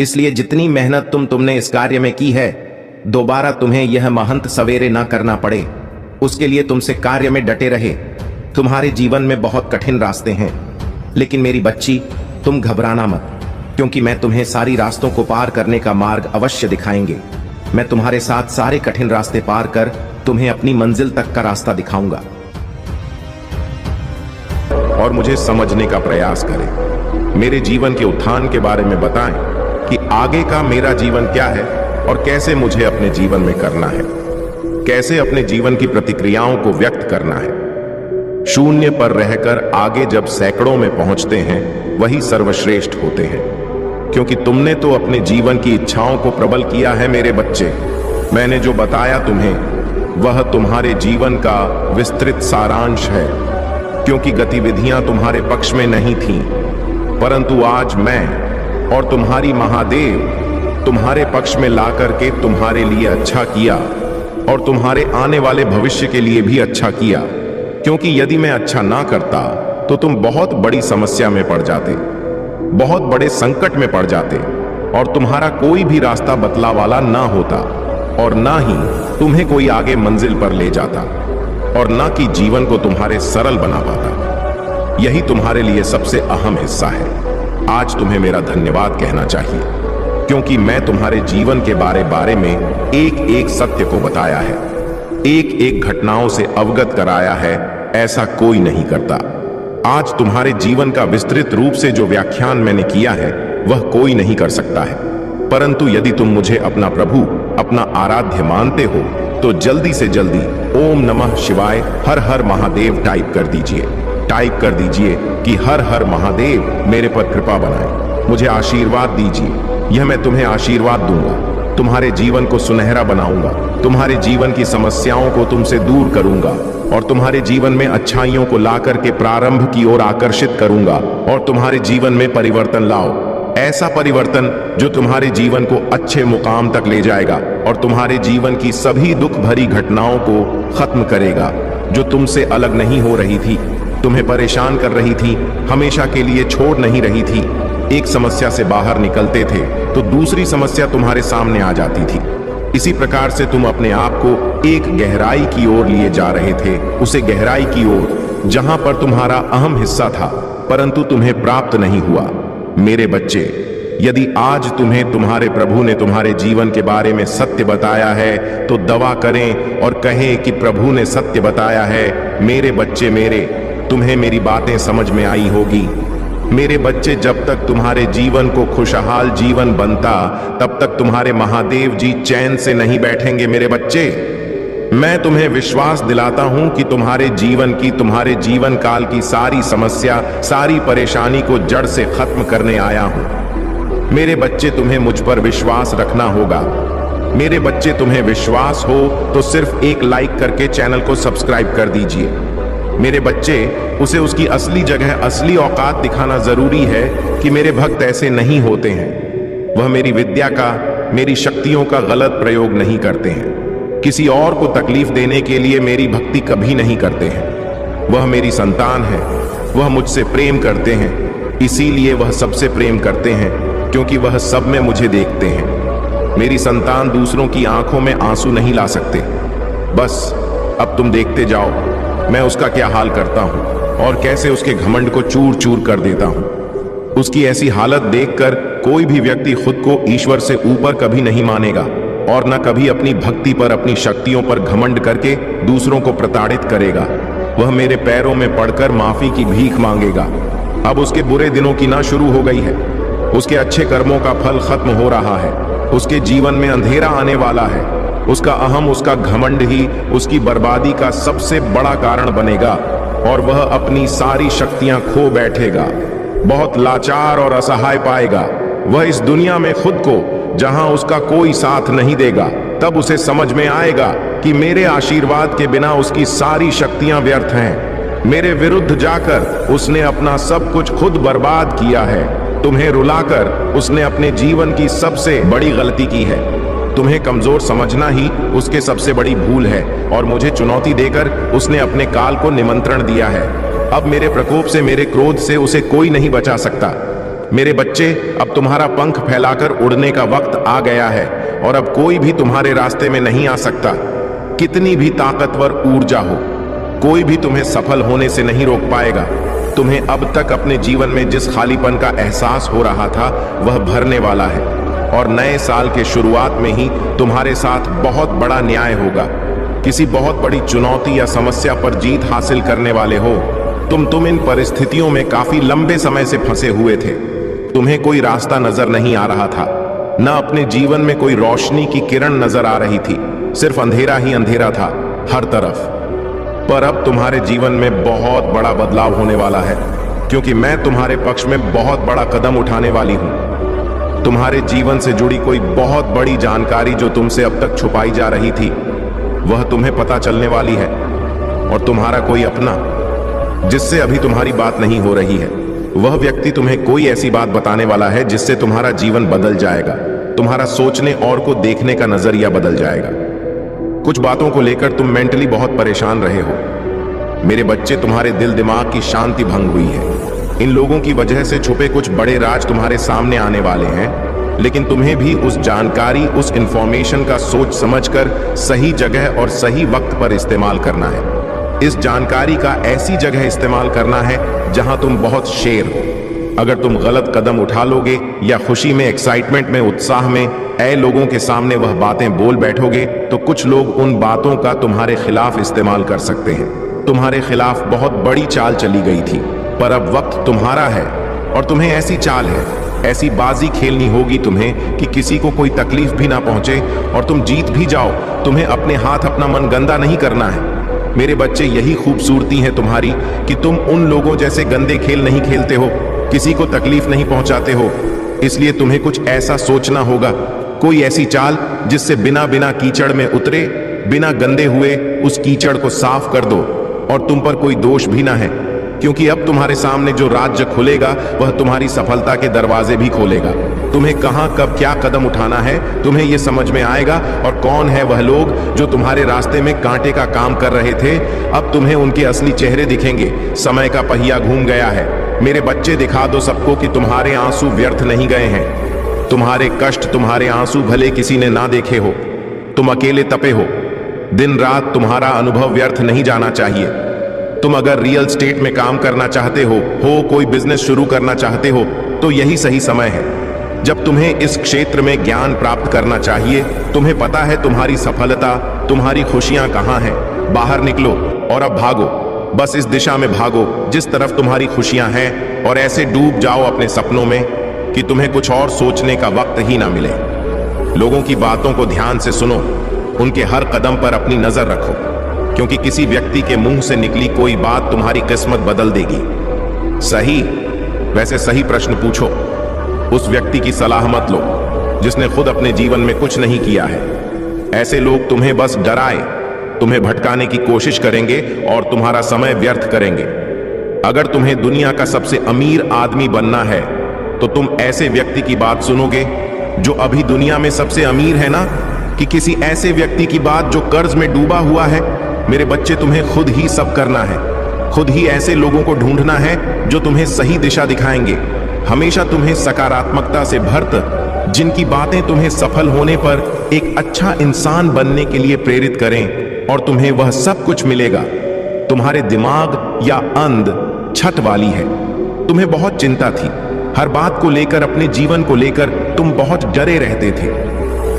इसलिए जितनी मेहनत तुमने इस कार्य में की है, दोबारा तुम्हें यह महंत सवेरे ना करना पड़े, उसके लिए तुमसे कार्य में डटे रहे। तुम्हारे जीवन में बहुत कठिन रास्ते हैं, लेकिन मेरी बच्ची, तुम घबराना मत, क्योंकि मैं तुम्हें सारी रास्तों को पार करने का मार्ग अवश्य दिखाएंगे। मैं तुम्हारे साथ सारे कठिन रास्ते पार कर तुम्हें अपनी मंजिल तक का रास्ता दिखाऊंगा। और मुझे समझने का प्रयास करें, मेरे जीवन के उत्थान के बारे में बताएं कि आगे का मेरा जीवन क्या है और कैसे मुझे अपने जीवन में करना है, कैसे अपने जीवन की प्रतिक्रियाओं को व्यक्त करना है। शून्य पर रहकर आगे जब सैकड़ों में पहुंचते हैं, वही सर्वश्रेष्ठ होते हैं, क्योंकि तुमने तो अपने जीवन की इच्छाओं को प्रबल किया है। मेरे बच्चे, मैंने जो बताया तुम्हें वह तुम्हारे जीवन का विस्तृत सारांश है, क्योंकि गतिविधियां तुम्हारे पक्ष में नहीं थीं, परंतु आज मैं और तुम्हारी महादेव तुम्हारे पक्ष में लाकर के तुम्हारे लिए अच्छा किया और तुम्हारे आने वाले भविष्य के लिए भी अच्छा किया। क्योंकि यदि मैं अच्छा ना करता तो तुम बहुत बड़ी समस्या में पड़ जाते, बहुत बड़े संकट में पड़ जाते और तुम्हारा कोई भी रास्ता बतला वाला ना होता और ना ही तुम्हें कोई आगे मंजिल पर ले जाता और ना कि जीवन को तुम्हारे सरल बना पाता। यही तुम्हारे लिए सबसे अहम हिस्सा है। आज तुम्हें मेरा धन्यवाद कहना चाहिए, क्योंकि मैं तुम्हारे जीवन के बारे में एक एक सत्य को बताया है, एक एक घटनाओं से अवगत कराया है। ऐसा कोई नहीं करता। आज तुम्हारे जीवन का विस्तृत रूप से जो व्याख्यान मैंने किया है वह कोई नहीं कर सकता है, परंतु यदि तुम मुझे अपना प्रभु, अपना आराध्य मानते हो तो जल्दी से जल्दी ओम नमः शिवाय हर हर महादेव टाइप कर दीजिए। टाइप कर दीजिए कि हर हर महादेव मेरे पर कृपा बनाए, मुझे आशीर्वाद दीजिए। यह मैं तुम्हें आशीर्वाद दूंगा, तुम्हारे जीवन को सुनहरा बनाऊंगा, तुम्हारे जीवन की समस्याओं को तुमसे दूर करूंगा और तुम्हारे जीवन में अच्छाइयों को ला करके प्रारंभ की ओर आकर्षित करूंगा और तुम्हारे जीवन में परिवर्तन लाओ। ऐसा परिवर्तन जो तुम्हारे जीवन को अच्छे मुकाम तक ले जाएगा और तुम्हारे जीवन की सभी दुख भरी घटनाओं को खत्म करेगा जो तुमसे अलग नहीं हो रही थी, तुम्हें परेशान कर रही थी, हमेशा के लिए छोड़ नहीं रही थी। एक समस्या से बाहर निकलते थे तो दूसरी समस्या तुम्हारे सामने आ जाती थी। इसी प्रकार से तुम अपने आप को एक गहराई की ओर लिए जा रहे थे, उसे गहराई की ओर जहां पर तुम्हारा अहम हिस्सा था परंतु तुम्हें प्राप्त नहीं हुआ। मेरे बच्चे, यदि आज तुम्हें तुम्हारे प्रभु ने तुम्हारे जीवन के बारे में सत्य बताया है तो दवा करें और कहें कि प्रभु ने सत्य बताया है। मेरे बच्चे मेरे, तुम्हें मेरी बातें समझ में आई होगी। मेरे बच्चे, जब तक तुम्हारे जीवन को खुशहाल जीवन बनता तब तक तुम्हारे महादेव जी चैन से नहीं बैठेंगे। मेरे बच्चे, मैं तुम्हें विश्वास दिलाता हूं कि तुम्हारे जीवन काल की सारी समस्या, सारी परेशानी को जड़ से खत्म करने आया हूं। मेरे बच्चे, तुम्हें मुझ पर विश्वास रखना होगा। मेरे बच्चे, तुम्हें विश्वास हो तो सिर्फ एक लाइक करके चैनल को सब्सक्राइब कर दीजिए। मेरे बच्चे, उसे उसकी असली जगह, असली औकात दिखाना जरूरी है कि मेरे भक्त ऐसे नहीं होते हैं। वह मेरी विद्या का, मेरी शक्तियों का गलत प्रयोग नहीं करते हैं। किसी और को तकलीफ देने के लिए मेरी भक्ति कभी नहीं करते हैं। वह मेरी संतान है, वह मुझसे प्रेम करते हैं, इसीलिए वह सबसे प्रेम करते हैं क्योंकि वह सब में मुझे देखते हैं। मेरी संतान दूसरों की आंखों में आंसू नहीं ला सकते। बस अब तुम देखते जाओ मैं उसका क्या हाल करता हूं और कैसे उसके घमंड को चूर चूर कर देता हूं। उसकी ऐसी हालत देखकर कोई भी व्यक्ति खुद को ईश्वर से ऊपर कभी नहीं मानेगा और न कभी अपनी भक्ति पर, अपनी शक्तियों पर घमंड करके दूसरों को प्रताड़ित करेगा। वह मेरे पैरों में पड़कर माफी की भीख मांगेगा। अब उसके बुरे दिनों की ना शुरू हो गई है, उसके अच्छे कर्मों का फल खत्म हो रहा है। उसके जीवन में अंधेरा आने वाला है। उसका अहम, उसका घमंड ही उसकी बर्बादी का सबसे बड़ा कारण बनेगा और वह अपनी सारी शक्तियां खो बैठेगा, बहुत लाचार और असहाय पाएगा। वह इस दुनिया में खुद को, जहां उसका कोई साथ नहीं देगा, तब उसे समझ में आएगा कि मेरे आशीर्वाद के बिना उसकी सारी शक्तियां व्यर्थ हैं। मेरे विरुद्ध जाकर उसने अपना सब कुछ खुद बर्बाद किया है। तुम्हें रुलाकर उसने अपने जीवन की सबसे बड़ी गलती की है। तुम्हें कमजोर समझना ही उसके सबसे बड़ी भूल है और मुझे चुनौती देकर उसने अपने काल को निमंत्रण दिया है। अब मेरे प्रकोप से, मेरे क्रोध से उसे कोई नहीं बचा सकता। मेरे बच्चे, अब तुम्हारा पंख फैलाकर उड़ने का वक्त आ गया है और अब कोई भी तुम्हारे रास्ते में नहीं आ सकता। कितनी भी ताकतवर ऊर्जा हो, कोई भी तुम्हें सफल होने से नहीं रोक पाएगा। तुम्हें अब तक अपने जीवन में जिस खालीपन का एहसास हो रहा था वह भरने वाला है और नए साल के शुरुआत में ही तुम्हारे साथ बहुत बड़ा न्याय होगा। किसी बहुत बड़ी चुनौती या समस्या पर जीत हासिल करने वाले हो। तुम इन परिस्थितियों में काफी लंबे समय से फंसे हुए थे। तुम्हें कोई रास्ता नजर नहीं आ रहा था, न अपने जीवन में कोई रोशनी की किरण नजर आ रही थी, सिर्फ अंधेरा ही अंधेरा था हर तरफ। पर अब तुम्हारे जीवन में बहुत बड़ा बदलाव होने वाला है क्योंकि मैं तुम्हारे पक्ष में बहुत बड़ा कदम उठाने वाली हूं। तुम्हारे जीवन से जुड़ी कोई बहुत बड़ी जानकारी जो तुमसे अब तक छुपाई जा रही थी वह तुम्हें पता चलने वाली है और तुम्हारा कोई अपना जिससे अभी तुम्हारी बात नहीं हो रही है, वह व्यक्ति तुम्हें कोई ऐसी बात बताने वाला है जिससे तुम्हारा जीवन बदल जाएगा। तुम्हारा सोचने और को देखने का नजरिया बदल जाएगा। कुछ बातों को लेकर तुम मेंटली बहुत परेशान रहे हो। मेरे बच्चे, तुम्हारे दिल दिमाग की शांति भंग हुई है। इन लोगों की वजह से छुपे कुछ बड़े राज तुम्हारे सामने आने वाले हैं, लेकिन तुम्हें भी उस जानकारी, उस इंफॉर्मेशन का सोच समझकर सही जगह और सही वक्त पर इस्तेमाल करना है। इस जानकारी का ऐसी जगह इस्तेमाल करना है जहां तुम बहुत शेर हो। अगर तुम गलत कदम उठा लोगे या खुशी में, एक्साइटमेंट में, उत्साह में लोगों के सामने वह बातें बोल बैठोगे तो कुछ लोग उन बातों का तुम्हारे खिलाफ इस्तेमाल कर सकते हैं। तुम्हारे खिलाफ बहुत बड़ी चाल चली गई थी, पर अब वक्त तुम्हारा है और तुम्हें ऐसी चाल है, ऐसी बाजी खेलनी होगी तुम्हें कि किसी को कोई तकलीफ भी ना पहुंचे और तुम जीत भी जाओ। तुम्हें अपने हाथ अपना मन गंदा नहीं करना है। मेरे बच्चे, यही खूबसूरती है तुम्हारी कि तुम उन लोगों जैसे गंदे खेल नहीं खेलते हो, किसी को तकलीफ नहीं पहुंचाते हो। इसलिए तुम्हें कुछ ऐसा सोचना होगा, कोई ऐसी चाल जिससे बिना बिना कीचड़ में उतरे, बिना गंदे हुए उस कीचड़ को साफ कर दो और तुम पर कोई दोष भी ना है, क्योंकि अब तुम्हारे सामने जो राज्य खुलेगा वह तुम्हारी सफलता के दरवाजे भी खोलेगा। तुम्हें कहां कब क्या कदम उठाना है तुम्हें यह समझ में आएगा। और कौन है वह लोग जो तुम्हारे रास्ते में कांटे का काम कर रहे थे, अब तुम्हें उनके असली चेहरे दिखेंगे। समय का पहिया घूम गया है। मेरे बच्चे, दिखा दो सबको कि तुम्हारे आंसू व्यर्थ नहीं गए हैं। तुम्हारे कष्ट, तुम्हारे आंसू भले किसी ने ना देखे हो, तुम अकेले तपे हो। दिन रात तुम्हारा अनुभव व्यर्थ नहीं जाना चाहिए। तुम अगर रियल स्टेट में काम करना चाहते हो, कोई बिजनेस शुरू करना चाहते हो, तो यही सही समय है जब तुम्हें इस क्षेत्र में ज्ञान प्राप्त करना चाहिए। तुम्हें पता है तुम्हारी सफलता, तुम्हारी खुशियां कहां हैं। बाहर निकलो और अब भागो, बस इस दिशा में भागो जिस तरफ तुम्हारी खुशियां हैं, और ऐसे डूब जाओ अपने सपनों में कि तुम्हें कुछ और सोचने का वक्त ही ना मिले। लोगों की बातों को ध्यान से सुनो, उनके हर कदम पर अपनी नजर रखो, क्योंकि किसी व्यक्ति के मुंह से निकली कोई बात तुम्हारी किस्मत बदल देगी। सही, वैसे सही प्रश्न पूछो। उस व्यक्ति की सलाह मत लो जिसने खुद अपने जीवन में कुछ नहीं किया है। ऐसे लोग तुम्हें बस डराए, तुम्हें भटकाने की कोशिश करेंगे और तुम्हारा समय व्यर्थ करेंगे। अगर तुम्हें दुनिया का सबसे अमीर आदमी बनना है तो तुम ऐसे व्यक्ति की बात सुनोगे जो अभी दुनिया में सबसे अमीर है ना, कि किसी ऐसे व्यक्ति की बात जो कर्ज में डूबा हुआ है। मेरे बच्चे, तुम्हें खुद ही सब करना है। खुद ही ऐसे लोगों को ढूंढना है जो तुम्हें सही दिशा दिखाएंगे, हमेशा तुम्हें सकारात्मकता से भरत, जिनकी बातें तुम्हें सफल होने पर एक अच्छा इंसान बनने के लिए प्रेरित करें, और तुम्हें वह सब कुछ मिलेगा। तुम्हारे दिमाग या अंध छत वाली है। तुम्हें बहुत चिंता थी, हर बात को लेकर, अपने जीवन को लेकर तुम बहुत डरे रहते थे।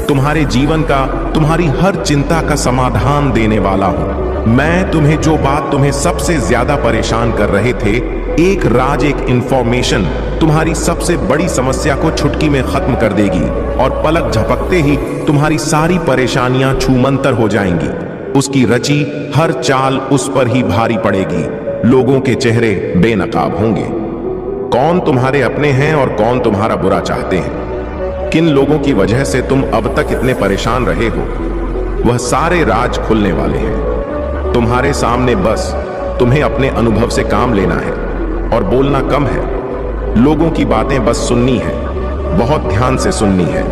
तुम्हारे जीवन का, तुम्हारी हर चिंता का समाधान देने वाला हूं मैं। तुम्हें जो बात तुम्हें सबसे ज्यादा परेशान कर रहे थे, एक राज, एक इंफॉर्मेशन तुम्हारी सबसे बड़ी समस्या को चुटकी में खत्म कर देगी, और पलक झपकते ही तुम्हारी सारी परेशानियां छूमंतर हो जाएंगी। उसकी रची हर चाल उस पर ही भारी पड़ेगी। लोगों के चेहरे बेनकाब होंगे। कौन तुम्हारे अपने हैं और कौन तुम्हारा बुरा चाहते हैं, किन लोगों की वजह से तुम अब तक इतने परेशान रहे हो, वह सारे राज खुलने वाले हैं। तुम्हारे सामने बस तुम्हें अपने अनुभव से काम लेना है और बोलना कम है। लोगों की बातें बस सुननी है, बहुत ध्यान से सुननी है,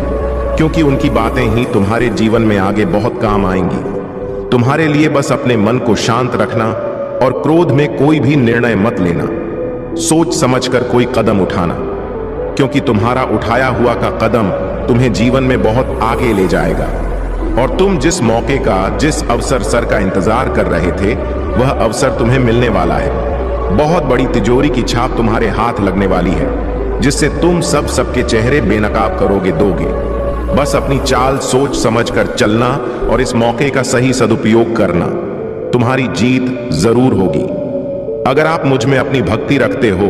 क्योंकि उनकी बातें ही तुम्हारे जीवन में आगे बहुत काम आएंगी। तुम्हारे लिए बस अपने मन को शांत रखना और क्रोध में कोई भी निर्णय मत लेना। सोच समझकर कोई कदम उठाना, क्योंकि तुम्हारा उठाया हुआ का कदम तुम्हें जीवन में बहुत आगे ले जाएगा। और तुम जिस मौके का, जिस अवसर का इंतजार कर रहे थे, वह अवसर तुम्हें मिलने वाला है। बहुत बड़ी तिजोरी की छाप तुम्हारे हाथ लगने वाली है, जिससे तुम सबके चेहरे बेनकाब करोगे, दोगे। बस अपनी चाल सोच समझकर चलना और इस मौके का सही सदुपयोग करना। तुम्हारी जीत जरूर होगी। अगर आप मुझ में अपनी भक्ति रखते हो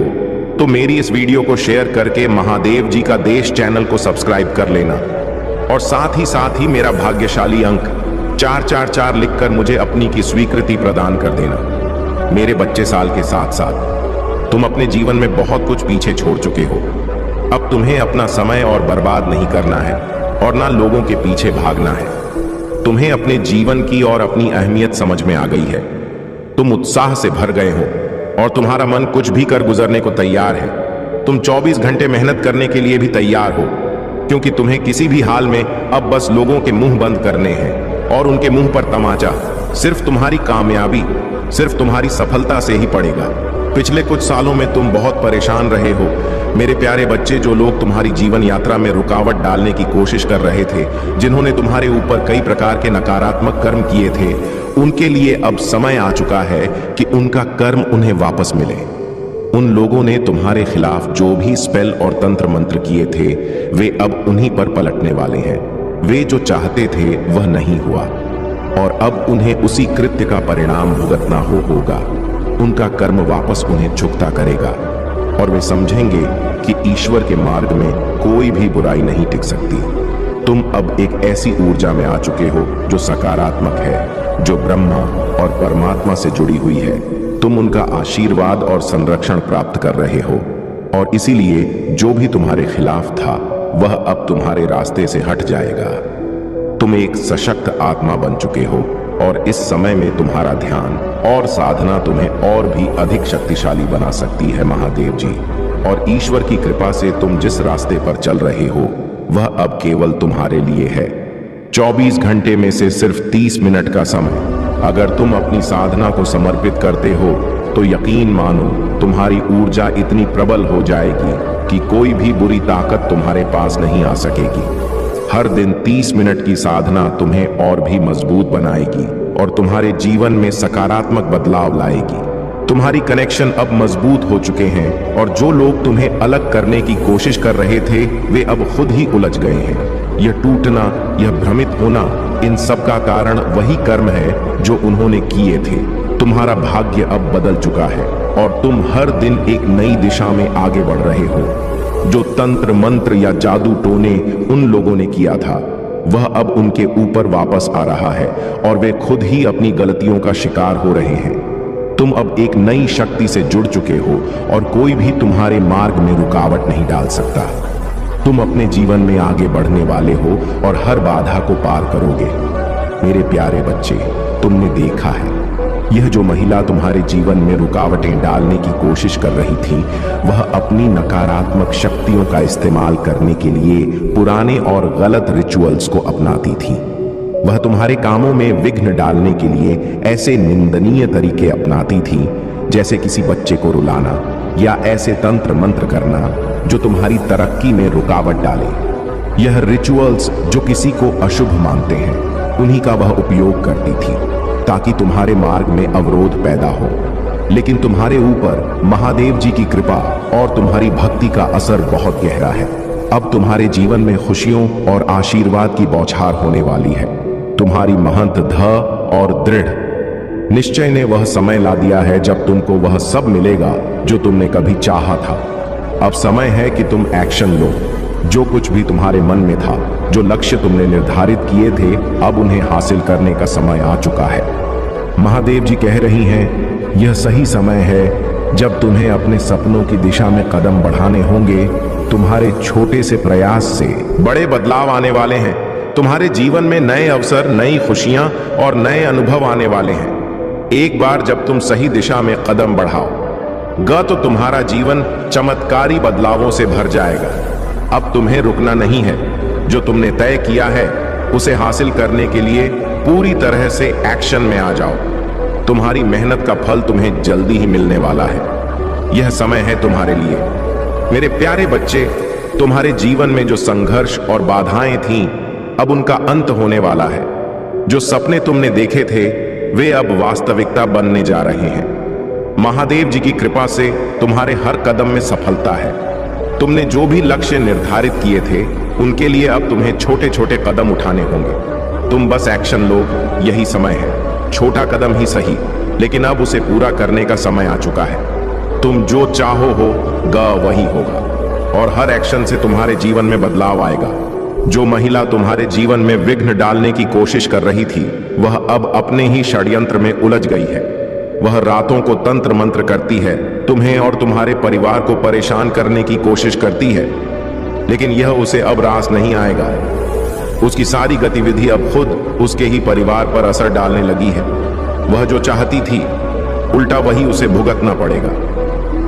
तो मेरी इस वीडियो को शेयर करके महादेव जी का देश चैनल को सब्सक्राइब कर लेना, और साथ ही मेरा भाग्यशाली अंक 444 लिखकर मुझे अपनी की स्वीकृति प्रदान कर देना। मेरे बच्चे, साल के साथ साथ तुम अपने जीवन में बहुत कुछ पीछे छोड़ चुके हो। अब तुम्हें अपना समय और बर्बाद नहीं करना है और ना लोगों के पीछे भागना है। तुम्हें अपने जीवन की और अपनी अहमियत समझ में आ गई है। तुम उत्साह से भर गए हो और तुम्हारा मन कुछ भी कर गुजरने को तैयार है। तुम 24 घंटे मेहनत करने के लिए भी तैयार हो, क्योंकि तुम्हें किसी भी हाल में अब बस लोगों के मुंह बंद करने हैं, और उनके मुंह पर तमाचा सिर्फ तुम्हारी कामयाबी, सिर्फ तुम्हारी सफलता से ही पड़ेगा। पिछले कुछ सालों में तुम बहुत परेशान रहे हो मेरे प्यारे बच्चे। जो लोग तुम्हारी जीवन यात्रा में रुकावट डालने की कोशिश कर रहे थे, जिन्होंने तुम्हारे ऊपर कई प्रकार के नकारात्मक कर्म किए थे, उनके लिए अब समय आ चुका है कि उनका कर्म उन्हें वापस मिले। उन लोगों ने तुम्हारे खिलाफ जो भी स्पेल और तंत्र मंत्र किए थे, वे अब उन्हीं पर पलटने वाले हैं। वे जो चाहते थे वह नहीं हुआ। और अब उन्हें उसी कृत्य का परिणाम भुगतना होगा। उनका कर्म वापस उन्हें चुकता करेगा और वे समझेंगे कि ईश्वर के मार्ग में कोई भी बुराई नहीं टिक सकती। तुम अब एक ऐसी ऊर्जा में आ चुके हो जो सकारात्मक है, जो ब्रह्मा और परमात्मा से जुड़ी हुई है। तुम उनका आशीर्वाद और संरक्षण प्राप्त कर रहे हो और इसीलिए जो भी तुम्हारे खिलाफ था वह अब तुम्हारे रास्ते से हट जाएगा। तुम एक सशक्त आत्मा बन चुके हो और इस समय में तुम्हारा ध्यान और साधना तुम्हें और भी अधिक शक्तिशाली बना सकती है महादेव जी। और ईश्वर की कृपा से तुम जिस रास्ते पर चल रहे हो वह अब केवल तुम्हारे लिए है। 24 घंटे में से सिर्फ 30 मिनट का समय अगर तुम अपनी साधना को समर्पित करते हो तो यकीन मानो तुम्हारी ऊर्जा इतनी प्रबल हो जाएगी कि कोई भी बुरी ताकत तुम्हारे पास नहीं आ सकेगी। हर दिन 30 मिनट की साधना तुम्हें और भी मजबूत बनाएगी और तुम्हारे जीवन में सकारात्मक बदलाव लाएगी। तुम्हारी कनेक्शन अब मजबूत हो चुके हैं और जो लोग तुम्हें अलग करने की कोशिश कर रहे थे वे अब खुद ही उलझ गए हैं। यह टूटना, यह भ्रमित होना, इन सब का कारण वही कर्म है जो उन्होंने किए थे। तुम्हारा भाग्य अब बदल चुका है और तुम हर दिन एक नई दिशा में आगे बढ़ रहे हो। जो तंत्र मंत्र या जादू टोने उन लोगों ने किया था वह अब उनके ऊपर वापस आ रहा है और वे खुद ही अपनी गलतियों का शिकार हो रहे हैं। तुम अब एक नई शक्ति से जुड़ चुके हो और कोई भी तुम्हारे मार्ग में रुकावट नहीं डाल सकता। तुम अपने जीवन में आगे बढ़ने वाले हो और हर बाधा को पार करोगे। मेरे प्यारे बच्चे, तुमने देखा है यह जो महिला तुम्हारे जीवन में रुकावटें डालने की कोशिश कर रही थी वह अपनी नकारात्मक शक्तियों का इस्तेमाल करने के लिए पुराने और गलत रिचुअल्स को अपनाती थी। वह तुम्हारे कामों में विघ्न डालने के लिए ऐसे निंदनीय तरीके अपनाती थी जैसे किसी बच्चे को रुलाना या ऐसे तंत्र मंत्र करना जो तुम्हारी तरक्की में रुकावट डाले। यह रिचुअल्स जो किसी को अशुभ मानते हैं उन्हीं का वह उपयोग करती थी ताकि तुम्हारे मार्ग में अवरोध पैदा हो। लेकिन तुम्हारे ऊपर महादेव जी की कृपा और तुम्हारी भक्ति का असर बहुत गहरा है। अब तुम्हारे जीवन में खुशियों और आशीर्वाद की बौछार होने वाली है। तुम्हारी महंत ध और दृढ़ निश्चय ने वह समय ला दिया है जब तुमको वह सब मिलेगा जो तुमने कभी चाहा था। अब समय है कि तुम एक्शन लो। जो कुछ भी तुम्हारे मन में था, जो लक्ष्य तुमने निर्धारित किए थे, अब उन्हें हासिल करने का समय आ चुका है। महादेव जी कह रही हैं, यह सही समय है जब तुम्हें अपने सपनों की दिशा में कदम बढ़ाने होंगे। तुम्हारे छोटे से प्रयास से बड़े बदलाव आने वाले हैं। तुम्हारे जीवन में नए अवसर, नई खुशियां और नए अनुभव आने वाले हैं। एक बार जब तुम सही दिशा में कदम बढ़ाओ तो तुम्हारा जीवन चमत्कारी बदलावों से भर जाएगा। अब तुम्हें रुकना नहीं है। जो तुमने तय किया है उसे हासिल करने के लिए पूरी तरह से एक्शन में आ जाओ। तुम्हारी मेहनत का फल तुम्हें जल्दी ही मिलने वाला है। यह समय है तुम्हारे लिए। मेरे प्यारे बच्चे, तुम्हारे जीवन में जो संघर्ष और बाधाएं थीं, अब उनका अंत होने वाला है। जो सपने तुमने देखे थे वे अब वास्तविकता बनने जा रहे हैं। महादेव जी की कृपा से तुम्हारे हर कदम में सफलता है। तुमने जो भी लक्ष्य निर्धारित किए थे उनके लिए अब तुम्हें छोटे छोटे कदम उठाने होंगे। तुम बस एक्शन लो, यही समय है। छोटा कदम ही सही, लेकिन अब उसे पूरा करने का समय आ चुका है। तुम जो चाहो होगा वही होगा और हर एक्शन से तुम्हारे जीवन में बदलाव आएगा। जो महिला तुम्हारे जीवन में विघ्न डालने की कोशिश कर रही थी वह अब अपने ही षड्यंत्र में उलझ गई है। वह रातों को तंत्र मंत्र करती है, तुम्हें और तुम्हारे परिवार को परेशान करने की कोशिश करती है, लेकिन यह उसे अब रास नहीं आएगा। उसकी सारी गतिविधि अब खुद उसके ही परिवार पर असर डालने लगी है। वह जो चाहती थी उल्टा वही उसे भुगतना पड़ेगा।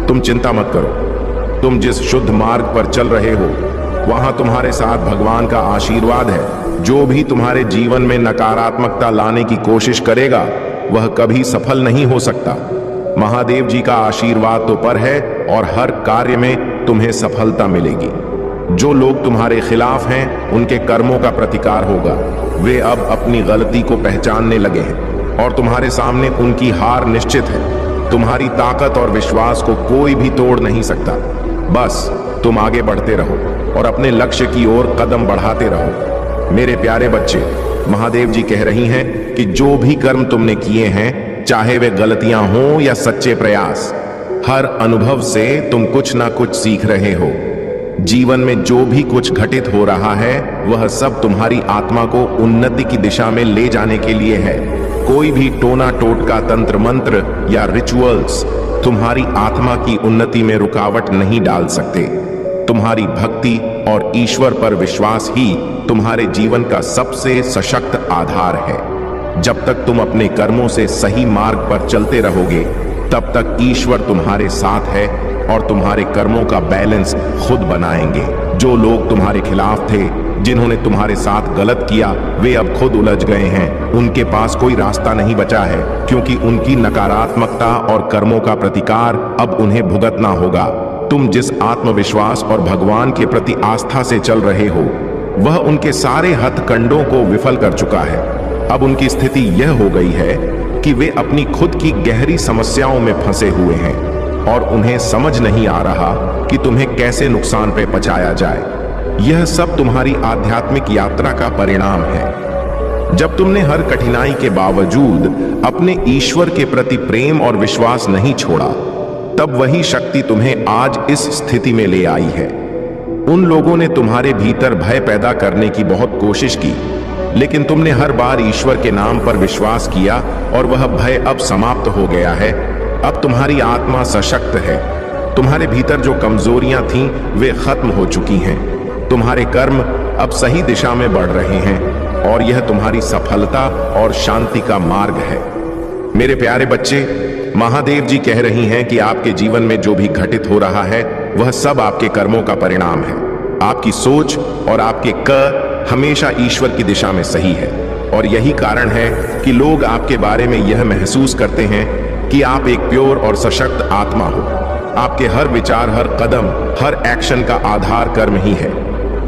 तुम चिंता मत करो। तुम जिस शुद्ध मार्ग पर चल रहे हो वहां तुम्हारे साथ भगवान का आशीर्वाद है। जो भी तुम्हारे जीवन में नकारात्मकता लाने की कोशिश करेगा वह कभी सफल नहीं हो सकता। महादेव जी का आशीर्वाद तो पर है और हर कार्य में तुम्हें सफलता मिलेगी। जो लोग तुम्हारे खिलाफ हैं उनके कर्मों का प्रतिकार होगा। वे अब अपनी गलती को पहचानने लगे हैं और तुम्हारे सामने उनकी हार निश्चित है। तुम्हारी ताकत और विश्वास को कोई भी तोड़ नहीं सकता। बस तुम आगे बढ़ते रहो और अपने लक्ष्य की ओर कदम बढ़ाते रहो। मेरे प्यारे बच्चे, महादेव जी कह रही हैं कि जो भी कर्म तुमने किए हैं, चाहे वे गलतियां हों या सच्चे प्रयास, हर अनुभव से तुम कुछ ना कुछ सीख रहे हो। जीवन में जो भी कुछ घटित हो रहा है वह सब तुम्हारी आत्मा को उन्नति की दिशा में ले जाने के लिए है। कोई भी टोना टोटका, तंत्र मंत्र या रिचुअल्स तुम्हारी आत्मा की उन्नति में रुकावट नहीं डाल सकते। तुम्हारी भक्ति और ईश्वर पर विश्वास ही तुम्हारे जीवन का सबसे सशक्त आधार है। जब तक तुम अपने कर्मों से सही मार्ग पर चलते रहोगे, तब तक ईश्वर तुम्हारे साथ है और तुम्हारे कर्मों का बैलेंस खुद बनाएंगे। जो लोग तुम्हारे खिलाफ थे, जिन्होंने तुम्हारे साथ गलत किया, वे अब खुद उलझ गए हैं। उनके पास कोई रास्ता नहीं बचा है, क्योंकि उनकी नकारात्मकता और कर्मों का प्रतिकार अब उन्हें भुगतना होगा। तुम जिस आत्मविश्वास और भगवान के प्रति आस्था से चल रहे हो, वह उनके सारे हथकंडों को विफल कर चुका है। अब उनकी स्थिति यह हो गई है कि वे अपनी खुद की गहरी समस्याओं में फंसे हुए हैं और उन्हें समझ नहीं आ रहा कि तुम्हें कैसे नुकसान पे पहुंचाया जाए। यह सब तुम्हारी आध्यात्मिक यात्रा का परिणाम है। जब तुमने हर कठिनाई के बावजूद अपने ईश्वर के प्रति प्रेम और विश्वास नहीं छोड़ा, तब वही शक्ति तुम्हें आज इस स्थिति में ले आई है। उन लोगों ने तुम्हारे भीतर भय पैदा करने की बहुत कोशिश की, लेकिन तुमने हर बार ईश्वर के नाम पर विश्वास किया और वह भय अब समाप्त हो गया है। अब तुम्हारी आत्मा सशक्त है। तुम्हारे भीतर जो कमजोरियां थीं, वे खत्म हो चुकी हैं। तुम्हारे कर्म अब सही दिशा में बढ़ रहे हैं और यह तुम्हारी सफलता और शांति का मार्ग है। मेरे प्यारे बच्चे, महादेव जी कह रही हैं कि आपके जीवन में जो भी घटित हो रहा है, वह सब आपके कर्मों का परिणाम है। आपकी सोच और आपके क हमेशा ईश्वर की दिशा में सही है, और यही कारण है कि लोग आपके बारे में यह महसूस करते हैं कि आप एक प्योर और सशक्त आत्मा हो। आपके हर विचार, हर कदम, हर एक्शन का आधार कर्म ही है।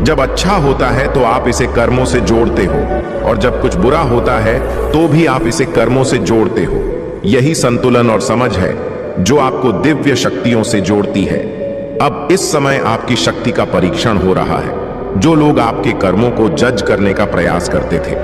जब अच्छा होता है तो आप इसे कर्मों से जोड़ते हो, और जब कुछ बुरा होता है तो भी आप इसे कर्मों से जोड़ते हो। यही संतुलन और समझ है जो आपको दिव्य शक्तियों से जोड़ती है। अब इस समय आपकी शक्ति का परीक्षण हो रहा है। जो लोग आपके कर्मों को जज करने का प्रयास करते थे,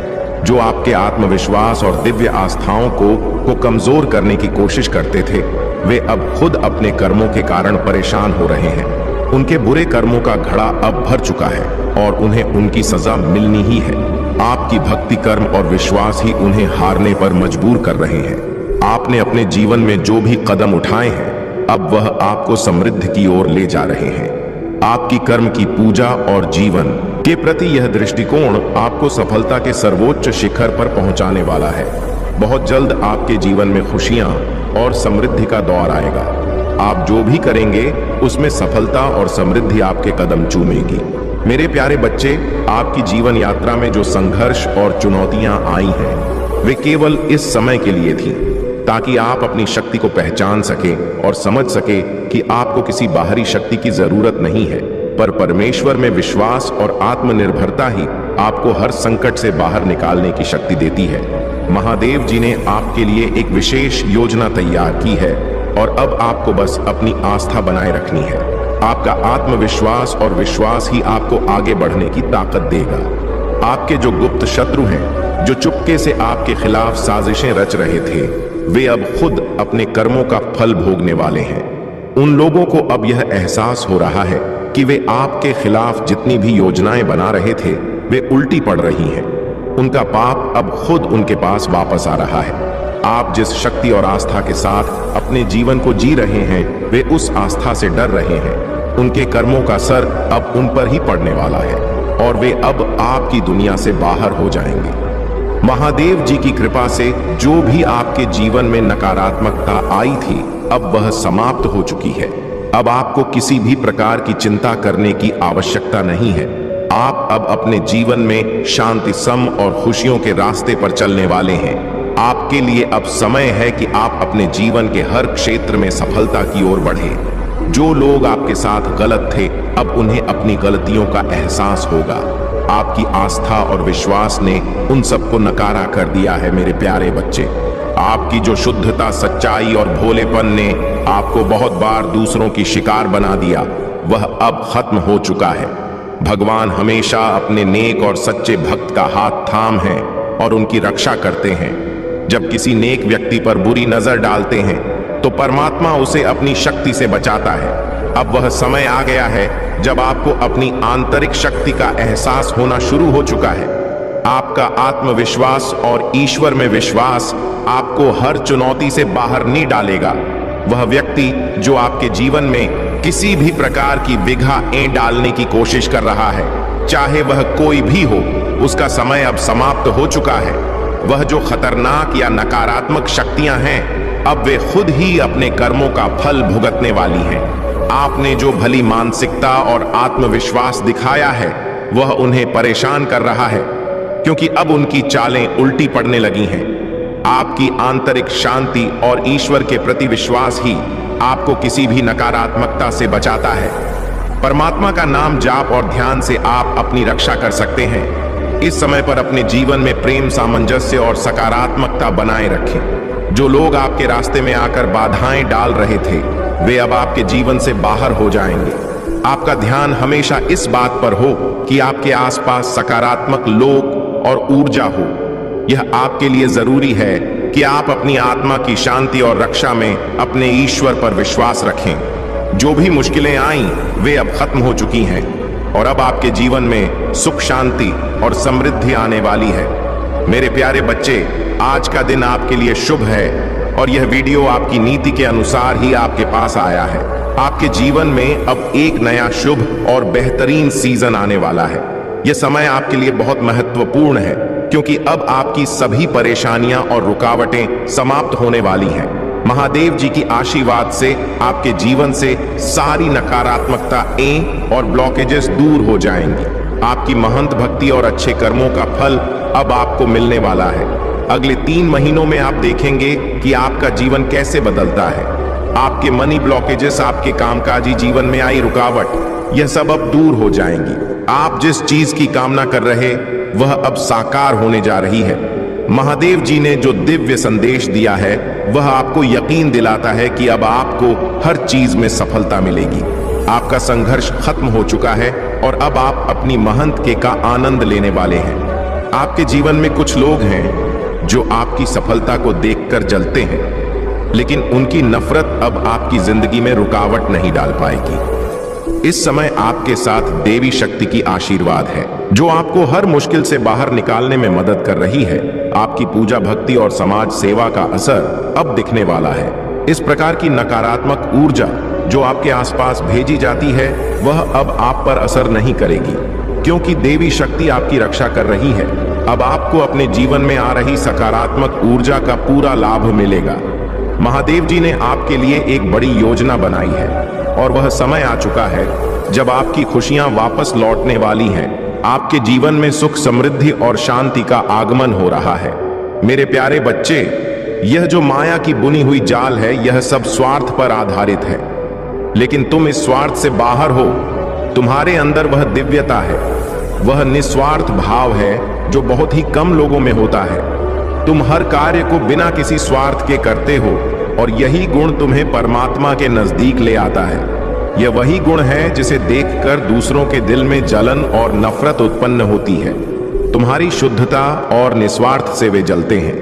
जो आपके आत्मविश्वास और दिव्य आस्थाओं को कमजोर करने की कोशिश करते थे, वे अब खुद अपने कर्मों के कारण परेशान हो रहे हैं। उनके बुरे कर्मों का घड़ा अब भर चुका है और उन्हें उनकी सजा मिलनी ही है। आपकी भक्ति, कर्म और विश्वास ही उन्हें हारने पर मजबूर कर रहे हैं। आपने अपने जीवन में जो भी कदम उठाए हैं, अब वह आपको समृद्धि की ओर ले जा रहे हैं। आपकी कर्म की पूजा और जीवन के प्रति यह दृष्टिकोण आपको सफलता के सर्वोच्च शिखर पर पहुंचाने वाला है। बहुत जल्द आपके जीवन में खुशियां और समृद्धि का दौर आएगा। आप जो भी करेंगे उसमें सफलता और समृद्धि आपके कदम चूमेगी। मेरे प्यारे बच्चे, आपकी जीवन यात्रा में जो संघर्ष और चुनौतियां आई हैं, वे केवल इस समय के लिए थी, ताकि आप अपनी शक्ति को पहचान सके और समझ सके कि आपको किसी बाहरी शक्ति की जरूरत नहीं है, पर परमेश्वर में विश्वास और आत्मनिर्भरता ही आपको हर संकट से बाहर निकालने की शक्ति देती है। महादेव जी ने आपके लिए एक विशेष योजना तैयार की है और अब आपको बस अपनी आस्था बनाए रखनी है। आपका आत्मविश्वास और विश्वास ही आपको आगे बढ़ने की ताकत देगा। आपके जो गुप्त शत्रु हैं, जो चुपके से आपके खिलाफ साजिशें रच रहे थे, वे अब खुद अपने कर्मों का फल भोगने वाले हैं। उन लोगों को अब यह एहसास हो रहा है कि वे आपके खिलाफ जितनी भी योजनाएं बना रहे थे, वे उल्टी पड़ रही हैं। उनका पाप अब खुद उनके पास वापस आ रहा है। आप जिस शक्ति और आस्था के साथ अपने जीवन को जी रहे हैं, वे उस आस्था से डर रहे हैं। उनके कर्मों का सर अब उन पर ही पड़ने वाला है और वे अब आपकी दुनिया से बाहर हो जाएंगे। महादेव जी की कृपा से जो भी आपके जीवन में नकारात्मकता आई थी, अब वह समाप्त हो चुकी है। अब आपको किसी भी प्रकार की चिंता करने की आवश्यकता नहीं है। आप अब अपने जीवन में शांति, सम और खुशियों के रास्ते पर चलने वाले हैं। आपके लिए अब समय है कि आप अपने जीवन के हर क्षेत्र में सफलता की ओर बढ़ें। जो लोग आपके साथ गलत थे, अब उन्हें अपनी गलतियों का एहसास होगा। आपकी आस्था और विश्वास ने उन सबको नकारा कर दिया है। मेरे प्यारे बच्चे, आपकी जो शुद्धता, सच्चाई और भोलेपन ने आपको बहुत बार दूसरों की शिकार बना दिया, वह अब खत्म हो चुका है। भगवान हमेशा अपने नेक और सच्चे भक्त का हाथ थाम है और उनकी रक्षा करते हैं। जब किसी नेक व्यक्ति पर बुरी नजर डालते हैं तो परमात्मा उसे अपनी शक्ति से बचाता है। अब वह समय आ गया है जब आपको अपनी आंतरिक शक्ति का एहसास होना शुरू हो चुका है। आपका आत्मविश्वास और ईश्वर में विश्वास आपको हर चुनौती से बाहर नहीं डालेगा। वह व्यक्ति जो आपके जीवन में किसी भी प्रकार की विघ्न डालने की कोशिश कर रहा है, चाहे वह कोई भी हो, उसका समय अब समाप्त हो चुका है। वह जो खतरनाक या नकारात्मक शक्तियां हैं, अब वे खुद ही अपने कर्मों का फल भुगतने वाली हैं। आपने जो भली मानसिकता और आत्मविश्वास दिखाया है, वह उन्हें परेशान कर रहा है, क्योंकि अब उनकी चालें उल्टी पड़ने लगी हैं। आपकी आंतरिक शांति और ईश्वर के प्रति विश्वास ही आपको किसी भी नकारात्मकता से बचाता है। परमात्मा का नाम जाप और ध्यान से आप अपनी रक्षा कर सकते हैं। इस समय पर अपने जीवन में प्रेम, सामंजस्य और सकारात्मकता बनाए रखें। जो लोग आपके रास्ते में आकर बाधाएं डाल रहे थे, वे अब आपके जीवन से बाहर हो जाएंगे। आपका ध्यान हमेशा इस बात पर हो कि आपके आसपास सकारात्मक लोग और ऊर्जा हो। यह आपके लिए जरूरी है कि आप अपनी आत्मा की शांति और रक्षा में अपने ईश्वर पर विश्वास रखें। जो भी मुश्किलें आईं, वे अब खत्म हो चुकी हैं और अब आपके जीवन में सुख, शांति और समृद्धि आने वाली है। मेरे प्यारे बच्चे, आज का दिन आपके लिए शुभ है और यह वीडियो आपकी नीति के अनुसार ही आपके पास आया है। आपके जीवन में अब एक नया शुभ और बेहतरीन सीजन आने वाला है। यह समय आपके लिए बहुत महत्वपूर्ण है, क्योंकि अब आपकी सभी परेशानियां और रुकावटें समाप्त होने वाली हैं। महादेव जी की आशीर्वाद से आपके जीवन से सारी नकारात्मकता और ब्लॉकेजेस दूर हो जाएंगी। आपकी महंत भक्ति और अच्छे कर्मों का फल अब आपको मिलने वाला है। अगले 3 महीनों में आप देखेंगे कि आपका जीवन कैसे बदलता है। आपके मनी ब्लॉकेजेस, आपके कामकाजी जीवन में आई रुकावट, यह सब अब दूर हो जाएंगी। आप जिस चीज की कामना कर रहे, वह अब साकार होने जा रही है। महादेव जी ने जो दिव्य संदेश दिया है, वह आपको यकीन दिलाता है कि अब आपको हर चीज में सफलता मिलेगी। आपका संघर्ष खत्म हो चुका है और अब आप अपनी महंत के का आनंद लेने वाले हैं। आपके जीवन में कुछ लोग हैं जो आपकी सफलता को देखकर जलते हैं, लेकिन उनकी नफरत अब आपकी जिंदगी में रुकावट नहीं डाल पाएगी। इस समय आपके साथ देवी शक्ति की आशीर्वाद है, जो आपको हर मुश्किल से बाहर निकालने में मदद कर रही है। आपकी पूजा, भक्ति और समाज सेवा का असर अब दिखने वाला है। इस प्रकार की नकारात्मक ऊर्जा जो आपके आसपास भेजी जाती है, वह अब आप पर असर नहीं करेगी, क्योंकि देवी शक्ति आपकी रक्षा कर रही है। अब आपको अपने जीवन में आ रही सकारात्मक ऊर्जा का पूरा लाभ मिलेगा। महादेव जी ने आपके लिए एक बड़ी योजना बनाई है और वह समय आ चुका है जब आपकी खुशियां वापस लौटने वाली हैं। आपके जीवन में सुख, समृद्धि और शांति का आगमन हो रहा है। मेरे प्यारे बच्चे, यह जो माया की बुनी हुई जाल है, यह सब स्वार्थ पर आधारित है, लेकिन तुम इस स्वार्थ से बाहर हो। तुम्हारे अंदर वह दिव्यता है, वह निस्वार्थ भाव है जो बहुत ही कम लोगों में होता है। तुम हर कार्य को बिना किसी स्वार्थ के करते हो और यही गुण तुम्हें परमात्मा के नजदीक ले आता है। यह वही गुण है जिसे देखकर दूसरों के दिल में जलन और नफरत उत्पन्न होती है। तुम्हारी शुद्धता और निस्वार्थ से वे जलते हैं,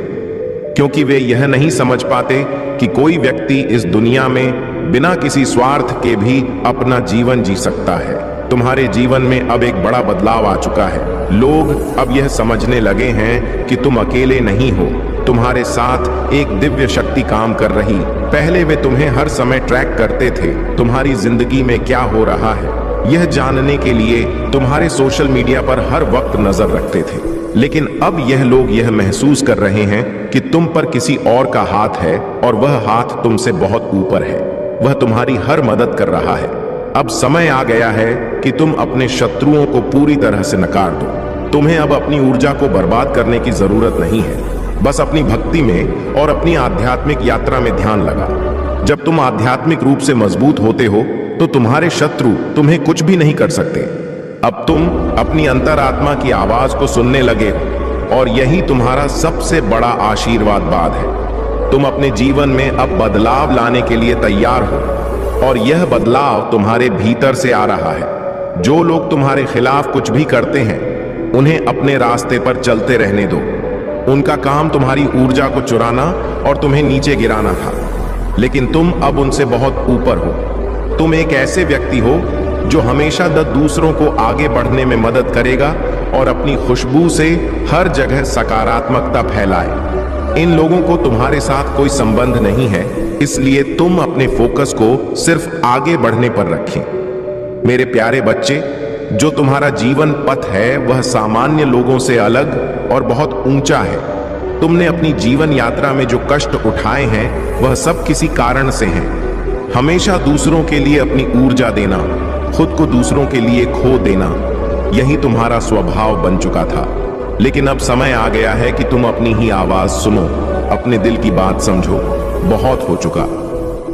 क्योंकि वे यह नहीं समझ पाते कि कोई व्यक्ति इस दुनिया में बिना किसी स्वार्थ के भी अपना जीवन जी सकता है। तुम्हारे जीवन में अब एक बड़ा बदलाव आ चुका है। लोग अब यह समझने लगे हैं कि तुम अकेले नहीं हो, तुम्हारे साथ एक दिव्य शक्ति काम कर रही। पहले वे तुम्हें हर समय ट्रैक करते थे, तुम्हारी जिंदगी में क्या हो रहा है यह जानने के लिए तुम्हारे सोशल मीडिया पर हर वक्त नजर रखते थे। लेकिन अब यह लोग यह महसूस कर रहे हैं कि तुम पर किसी और का हाथ है और वह हाथ तुमसे बहुत ऊपर है। वह तुम्हारी हर मदद कर रहा है। अब समय आ गया है कि तुम अपने शत्रुओं को पूरी तरह से नकार दो। तुम्हें अब अपनी ऊर्जा को बर्बाद करने की जरूरत नहीं है। बस अपनी भक्ति में और अपनी आध्यात्मिक यात्रा में ध्यान लगा। जब तुम आध्यात्मिक रूप से मजबूत होते हो तो तुम्हारे शत्रु तुम्हें कुछ भी नहीं कर सकते। अब तुम अपनी अंतरात्मा की आवाज को सुनने लगे हो और यही तुम्हारा सबसे बड़ा आशीर्वाद है। तुम अपने जीवन में अब बदलाव लाने के लिए तैयार हो और यह बदलाव तुम्हारे भीतर से आ रहा है। जो लोग तुम्हारे खिलाफ कुछ भी करते हैं, उन्हें अपने रास्ते पर चलते रहने दो। उनका काम तुम्हारी ऊर्जा को चुराना और तुम्हें नीचे गिराना था, लेकिन तुम अब उनसे बहुत ऊपर हो। तुम एक ऐसे व्यक्ति हो जो हमेशा दूसरों को आगे बढ़ने में मदद करेगा और अपनी खुशबू से हर जगह सकारात्मकता फैलाए। इन लोगों को तुम्हारे साथ कोई संबंध नहीं है, इसलिए तुम अपने फोकस को सिर्फ आगे बढ़ने पर रखें। मेरे प्यारे बच्चे, जो तुम्हारा जीवन पथ है वह सामान्य लोगों से अलग और बहुत ऊंचा है। तुमने अपनी जीवन यात्रा में जो कष्ट उठाए हैं वह सब किसी कारण से हैं। हमेशा दूसरों के लिए अपनी ऊर्जा देना, खुद को दूसरों के लिए खो देना, यही तुम्हारा स्वभाव बन चुका था। लेकिन अब समय आ गया है कि तुम अपनी ही आवाज सुनो, अपने दिल की बात समझो। बहुत हो चुका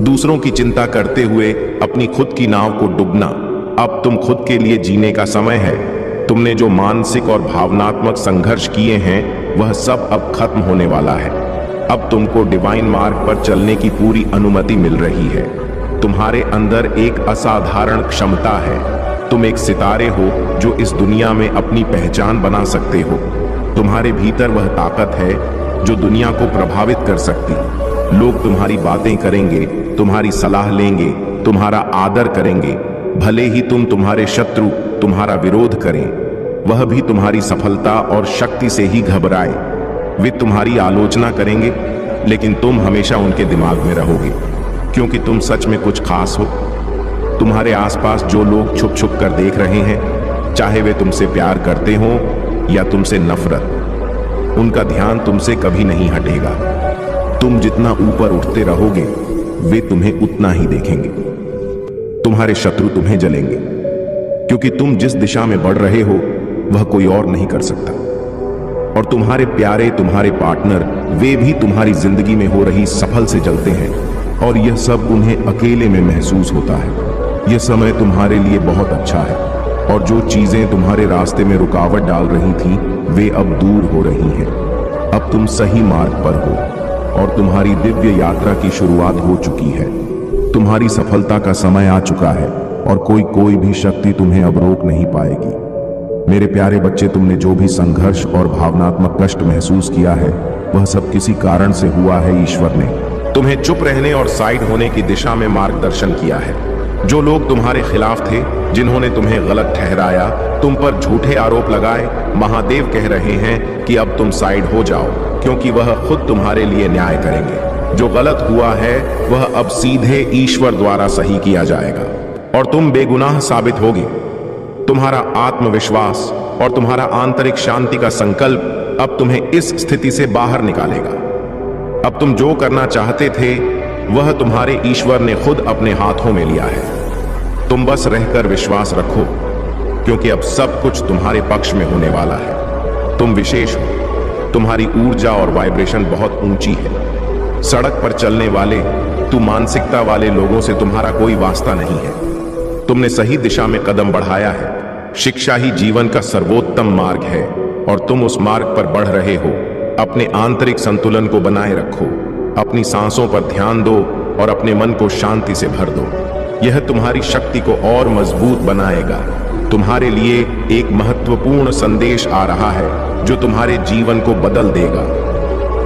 दूसरों की चिंता करते हुए अपनी खुद की नाव को डुबना। अब तुम खुद के लिए जीने का समय है। तुमने जो मानसिक और भावनात्मक संघर्ष किए हैं वह सब अब खत्म होने वाला है। अब तुमको डिवाइन मार्ग पर चलने की पूरी अनुमति मिल रही है। तुम्हारे अंदर एक असाधारण क्षमता है। तुम एक सितारे हो जो इस दुनिया में अपनी पहचान बना सकते हो। तुम्हारे भीतर वह ताकत है जो दुनिया को प्रभावित कर सकती। लोग तुम्हारी बातें करेंगे, तुम्हारी सलाह लेंगे, तुम्हारा आदर करेंगे। भले ही तुम्हारे शत्रु तुम्हारा विरोध करें, वह भी तुम्हारी सफलता और शक्ति से ही घबराए। वे तुम्हारी आलोचना करेंगे, लेकिन तुम हमेशा उनके दिमाग में रहोगे, क्योंकि तुम सच में कुछ खास हो। तुम्हारे आसपास जो लोग छुप छुप कर देख रहे हैं, चाहे वे तुमसे प्यार करते हो या तुमसे नफरत, उनका ध्यान तुमसे कभी नहीं हटेगा। तुम जितना ऊपर उठते रहोगे, वे तुम्हें उतना ही देखेंगे। तुम्हारे शत्रु तुम्हें जलेंगे, क्योंकि तुम जिस दिशा में बढ़ रहे हो वह कोई और नहीं कर सकता। और तुम्हारे प्यारे, तुम्हारे पार्टनर, वे भी तुम्हारी जिंदगी में हो रही सफल से जलते हैं, और यह सब उन्हें अकेले में महसूस होता है। यह समय तुम्हारे लिए बहुत अच्छा है, और जो चीजें तुम्हारे रास्ते में रुकावट डाल रही थीं, वे अब दूर हो रही हैं। अब तुम सही मार्ग पर हो और तुम्हारी दिव्य यात्रा की शुरुआत हो चुकी है। तुम्हारी सफलता का समय आ चुका है और कोई भी शक्ति तुम्हें अब रोक नहीं पाएगी। मेरे प्यारे बच्चे, तुमने जो भी संघर्ष और भावनात्मक कष्ट महसूस किया है वह सब किसी कारण से हुआ है। ईश्वर ने तुम्हें चुप रहने और साइड होने की दिशा में मार्गदर्शन किया है। जो लोग तुम्हारे खिलाफ थे, जिन्होंने तुम्हें गलत ठहराया, तुम पर झूठे आरोप लगाए, महादेव कह रहे हैं कि अब तुम साइड हो जाओ, क्योंकि वह खुद तुम्हारे लिए न्याय करेंगे। जो गलत हुआ है वह अब सीधे ईश्वर द्वारा सही किया जाएगा और तुम बेगुनाह साबित होगे। तुम्हारा आत्मविश्वास और तुम्हारा आंतरिक शांति का संकल्प अब तुम्हें इस स्थिति से बाहर निकालेगा। अब तुम जो करना चाहते थे वह तुम्हारे ईश्वर ने खुद अपने हाथों में लिया है। तुम बस रहकर विश्वास रखो, क्योंकि अब सब कुछ तुम्हारे पक्ष में होने वाला है। तुम विशेष हो, तुम्हारी ऊर्जा और वाइब्रेशन बहुत ऊंची है। सड़क पर चलने वाले मानसिकता वाले लोगों से तुम्हारा कोई वास्ता नहीं है। तुमने सही दिशा में कदम बढ़ाया है। शिक्षा ही जीवन का सर्वोत्तम मार्ग है और तुम उस मार्ग पर बढ़ रहे हो। अपने आंतरिक संतुलन को बनाए रखो, अपनी सांसों पर ध्यान दो और अपने मन को शांति से भर दो। यह तुम्हारी शक्ति को और मजबूत बनाएगा। तुम्हारे लिए एक महत्वपूर्ण संदेश आ रहा है जो तुम्हारे जीवन को बदल देगा।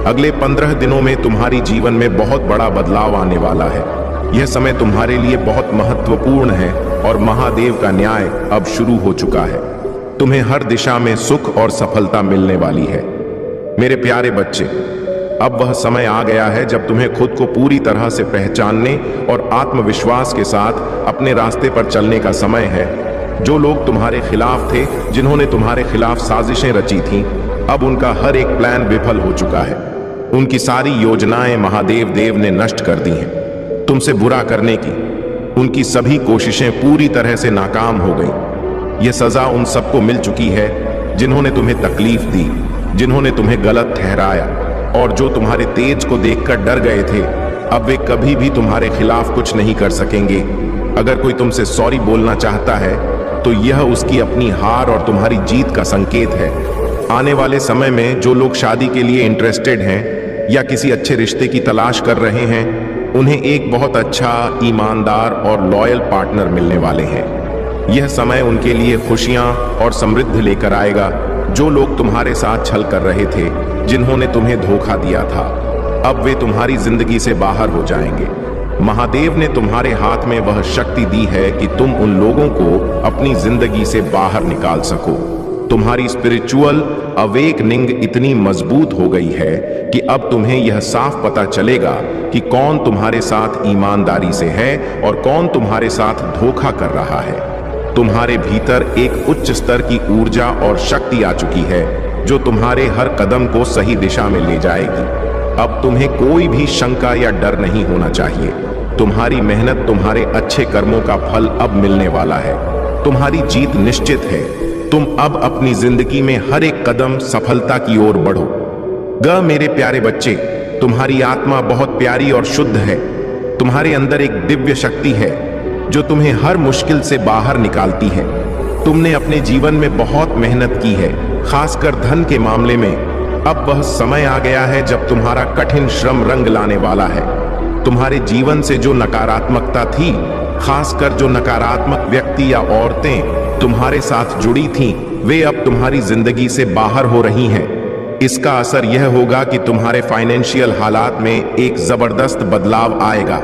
अगले 15 दिनों में तुम्हारी जीवन में बहुत बड़ा बदलाव आने वाला है। यह समय तुम्हारे लिए बहुत महत्वपूर्ण है और महादेव का न्याय अब शुरू हो चुका है। तुम्हें हर दिशा में सुख और सफलता मिलने वाली है। मेरे प्यारे बच्चे, अब वह समय आ गया है जब तुम्हें खुद को पूरी तरह से पहचानने और आत्मविश्वास के साथ अपने रास्ते पर चलने का समय है। जो लोग तुम्हारे खिलाफ थे, जिन्होंने तुम्हारे खिलाफ साजिशें रची थीं, अब उनका हर एक प्लान विफल हो चुका है। उनकी सारी योजनाएं महादेव देव ने नष्ट कर दी हैं। तुमसे बुरा करने की उनकी सभी कोशिशें पूरी तरह से नाकाम हो गई। यह सजा उन सबको मिल चुकी है जिन्होंने तुम्हें तकलीफ दी, जिन्होंने तुम्हें गलत ठहराया और जो तुम्हारे तेज को देखकर डर गए थे। अब वे कभी भी तुम्हारे खिलाफ कुछ नहीं कर सकेंगे। अगर कोई तुमसे सॉरी बोलना चाहता है तो यह उसकी अपनी हार और तुम्हारी जीत का संकेत है। आने वाले समय में जो लोग शादी के लिए इंटरेस्टेड हैं या किसी अच्छे रिश्ते की तलाश कर रहे हैं, उन्हें एक बहुत अच्छा, ईमानदार और लॉयल पार्टनर मिलने वाले हैं। यह समय उनके लिए खुशियां और समृद्धि लेकर आएगा, जो लोग तुम्हारे साथ छल कर रहे थे, जिन्होंने तुम्हें धोखा दिया था, अब वे तुम्हारी जिंदगी से बाहर हो जाएंगे। महादेव ने तुम्हारे हाथ में वह शक्ति दी है कि तुम उन लोगों को अपनी जिंदगी से बाहर निकाल सको। तुम्हारी स्पिरिचुअल अवेकनिंग इतनी मजबूत हो गई है कि अब तुम्हें यह साफ पता चलेगा कि कौन तुम्हारे साथ ईमानदारी से है और कौन तुम्हारे साथ धोखा कर रहा है। तुम्हारे भीतर एक उच्च स्तर की ऊर्जा और शक्ति आ चुकी है जो तुम्हारे हर कदम को सही दिशा में ले जाएगी। अब तुम्हें कोई भी शंका या डर नहीं होना चाहिए। तुम्हारी मेहनत, तुम्हारे अच्छे कर्मों का फल अब मिलने वाला है। तुम्हारी जीत निश्चित है। तुम अब अपनी जिंदगी में हर एक कदम सफलता की ओर बढ़ो। मेरे प्यारे बच्चे, तुम्हारी आत्मा बहुत प्यारी और शुद्ध है। तुम्हारे अंदर एक दिव्य शक्ति है जो तुम्हें हर मुश्किल से बाहर निकालती है। तुमने अपने जीवन में बहुत मेहनत की है, खासकर धन के मामले में। अब वह समय आ गया है जब तुम्हारा कठिन श्रम रंग लाने वाला है। तुम्हारे जीवन से जो नकारात्मकता थी, खासकर जो नकारात्मक व्यक्ति या औरतें तुम्हारे साथ जुड़ी थीं, वे अब तुम्हारी जिंदगी से बाहर हो रही हैं। इसका असर यह होगा कि तुम्हारे फाइनेंशियल हालात में एक जबरदस्त बदलाव आएगा।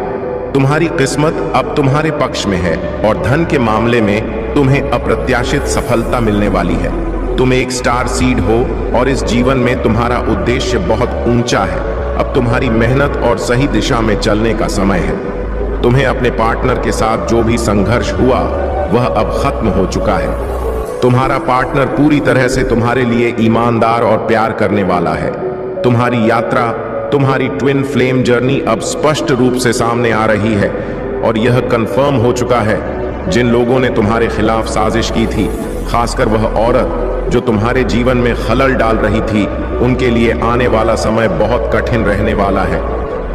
तुम्हारी किस्मत अब तुम्हारे पक्ष में है और धन के मामले में तुम्हें अप्रत्याशित सफलता मिलने वाली है। तुम एक स्टार सीड हो और इस जीवन में तुम्हारा उद्देश्य बहुत ऊंचा है। अब तुम्हारी मेहनत और सही दिशा में चलने का समय है। तुम्हें अपने पार्टनर के साथ जो भी संघर्ष हुआ वह अब खत्म हो चुका है। तुम्हारा पार्टनर पूरी तरह से तुम्हारे लिए ईमानदार और प्यार करने वाला है। तुम्हारी यात्रा, तुम्हारी ट्विन फ्लेम जर्नी अब स्पष्ट रूप से सामने आ रही है और यह कंफर्म हो चुका है। जिन लोगों ने तुम्हारे खिलाफ साजिश की थी, खासकर वह औरत जो तुम्हारे जीवन में खलल डाल रही थी, उनके लिए आने वाला समय बहुत कठिन रहने वाला है।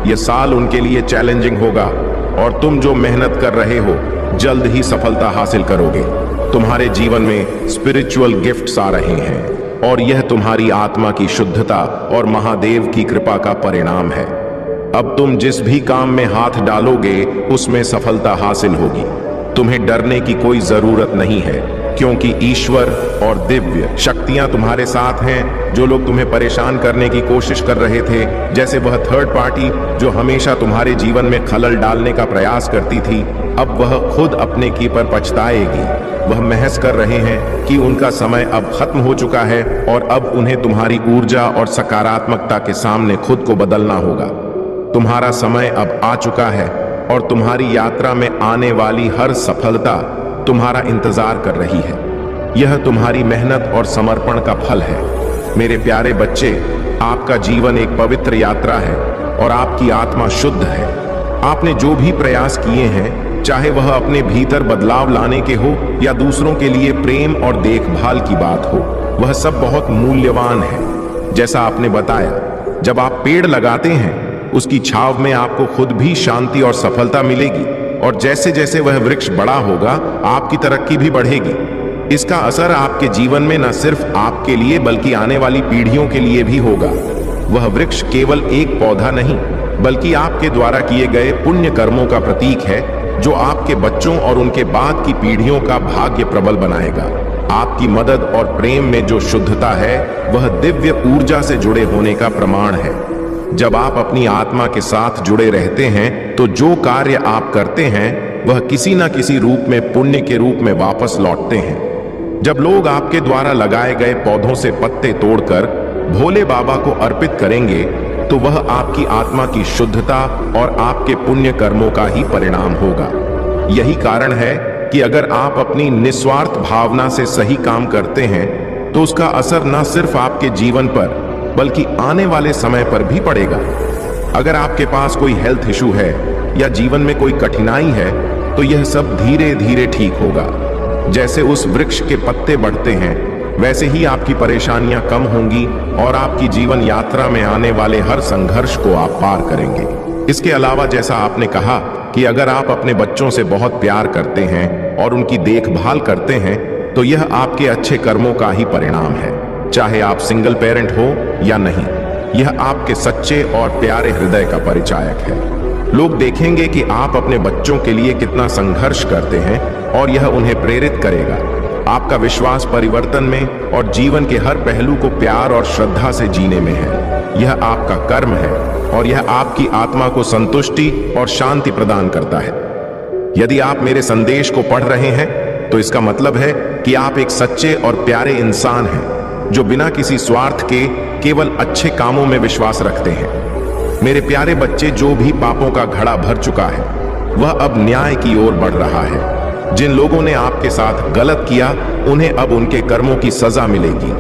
यह साल उनके लिए चैलेंजिंग होगा और तुम जो मेहनत कर रहे हो जल्द ही सफलता हासिल करोगे। तुम्हारे जीवन में स्पिरिचुअल गिफ्ट्स आ रहे हैं और यह तुम्हारी आत्मा की शुद्धता और महादेव की कृपा का परिणाम है। अब तुम जिस भी काम में हाथ डालोगे उसमें सफलता हासिल होगी। तुम्हें डरने की कोई जरूरत नहीं है, क्योंकि ईश्वर और दिव्य शक्तियां तुम्हारे साथ हैं। जो लोग तुम्हें परेशान करने की कोशिश कर रहे थे, जैसे वह थर्ड पार्टी जो हमेशा तुम्हारे जीवन में खलल डालने का प्रयास करती थी, अब वह खुद अपने की पर पछताएगी। वह महस कर रहे हैं कि उनका समय अब खत्म हो चुका है और अब उन्हें तुम्हारी ऊर्जा और सकारात्मकता के सामने खुद को बदलना होगा। तुम्हारा समय अब आ चुका है और तुम्हारी यात्रा में आने वाली हर सफलता तुम्हारा इंतजार कर रही है। यह तुम्हारी मेहनत और समर्पण का फल है। मेरे प्यारे बच्चे, आपका जीवन एक पवित्र यात्रा है और आपकी आत्मा शुद्ध है। आपने जो भी प्रयास किए हैं, चाहे वह अपने भीतर बदलाव लाने के हो या दूसरों के लिए प्रेम और देखभाल की बात हो, वह सब बहुत मूल्यवान है। जैसा आपने बताया, जब आप पेड़ लगाते हैं, उसकी छांव में आपको खुद भी शांति और सफलता मिलेगी और जैसे जैसे वह वृक्ष बड़ा होगा, आपकी तरक्की भी बढ़ेगी। इसका असर आपके जीवन में न सिर्फ आपके लिए बल्कि आने वाली पीढ़ियों के लिए भी होगा। वह वृक्ष केवल एक पौधा नहीं, बल्कि आपके द्वारा किए गए पुण्य कर्मों का प्रतीक है, जो आपके बच्चों और उनके बाद की पीढ़ियों का भाग्य प्रबल बनाएगा। आपकी मदद और प्रेम में जो शुद्धता है, वह दिव्य ऊर्जा से जुड़े होने का प्रमाण है। जब आप अपनी आत्मा के साथ जुड़े रहते हैं, तो जो कार्य आप करते हैं वह किसी न किसी रूप में पुण्य के रूप में वापस लौटते हैं। जब लोग आपके द्वारा लगाए गए पौधों से पत्ते तोड़कर भोले बाबा को अर्पित करेंगे, तो वह आपकी आत्मा की शुद्धता और आपके पुण्य कर्मों का ही परिणाम होगा। यही कारण है कि अगर आप अपनी निस्वार्थ भावना से सही काम करते हैं, तो उसका असर न सिर्फ आपके जीवन पर बल्कि आने वाले समय पर भी पड़ेगा। अगर आपके पास कोई हेल्थ इशू है या जीवन में कोई कठिनाई है, तो यह सब धीरे धीरे ठीक होगा। जैसे उस वृक्ष के पत्ते बढ़ते हैं, वैसे ही आपकी परेशानियां कम होंगी और आपकी जीवन यात्रा में आने वाले हर संघर्ष को आप पार करेंगे। इसके अलावा, जैसा आपने कहा कि अगर आप अपने बच्चों से बहुत प्यार करते हैं और उनकी देखभाल करते हैं, तो यह आपके अच्छे कर्मों का ही परिणाम है। चाहे आप सिंगल पेरेंट हो या नहीं, यह आपके सच्चे और प्यारे हृदय का परिचायक है। लोग देखेंगे कि आप अपने बच्चों के लिए कितना संघर्ष करते हैं और यह उन्हें प्रेरित करेगा। आपका विश्वास परिवर्तन में और जीवन के हर पहलू को प्यार और श्रद्धा से जीने में है। यह आपका कर्म है और यह आपकी आत्मा को संतुष्टि और शांति प्रदान करता है। यदि आप मेरे संदेश को पढ़ रहे हैं तो इसका मतलब है कि आप एक सच्चे और प्यारे इंसान हैं जो बिना किसी स्वार्थ के केवल अच्छे कामों में विश्वास रखते हैं। मेरे प्यारे बच्चे, जो भी पापों का घड़ा भर चुका है वह अब न्याय की ओर बढ़ रहा है। जिन लोगों ने आपके साथ गलत किया उन्हें अब उनके कर्मों की सजा मिलेगी।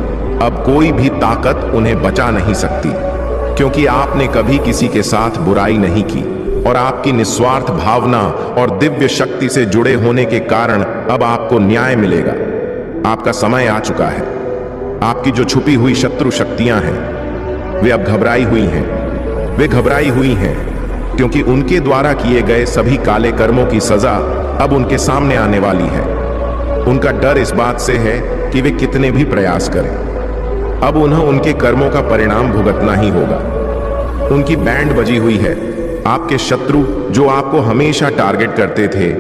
अब कोई भी ताकत उन्हें बचा नहीं सकती, क्योंकि आपने कभी किसी के साथ बुराई नहीं की और आपकी निस्वार्थ भावना और दिव्य शक्ति से जुड़े होने के कारण अब आपको न्याय मिलेगा। आपका समय आ चुका है। आपकी जो छुपी हुई शत्रु शक्तियां हैं वे अब घबराई हुई हैं। वे घबराई हुई हैं क्योंकि उनके द्वारा किए गए सभी काले कर्मों की सजा अब उनके सामने आने वाली है। उनका डर इस बात से है कि वे कितने भी प्रयास करें, अब उन्हें उनके कर्मों का परिणाम भुगतना ही होगा। उनकी बैंड बजी हुई है। आपके शत्रु जो आपको हमेशा टारगेट करते थे,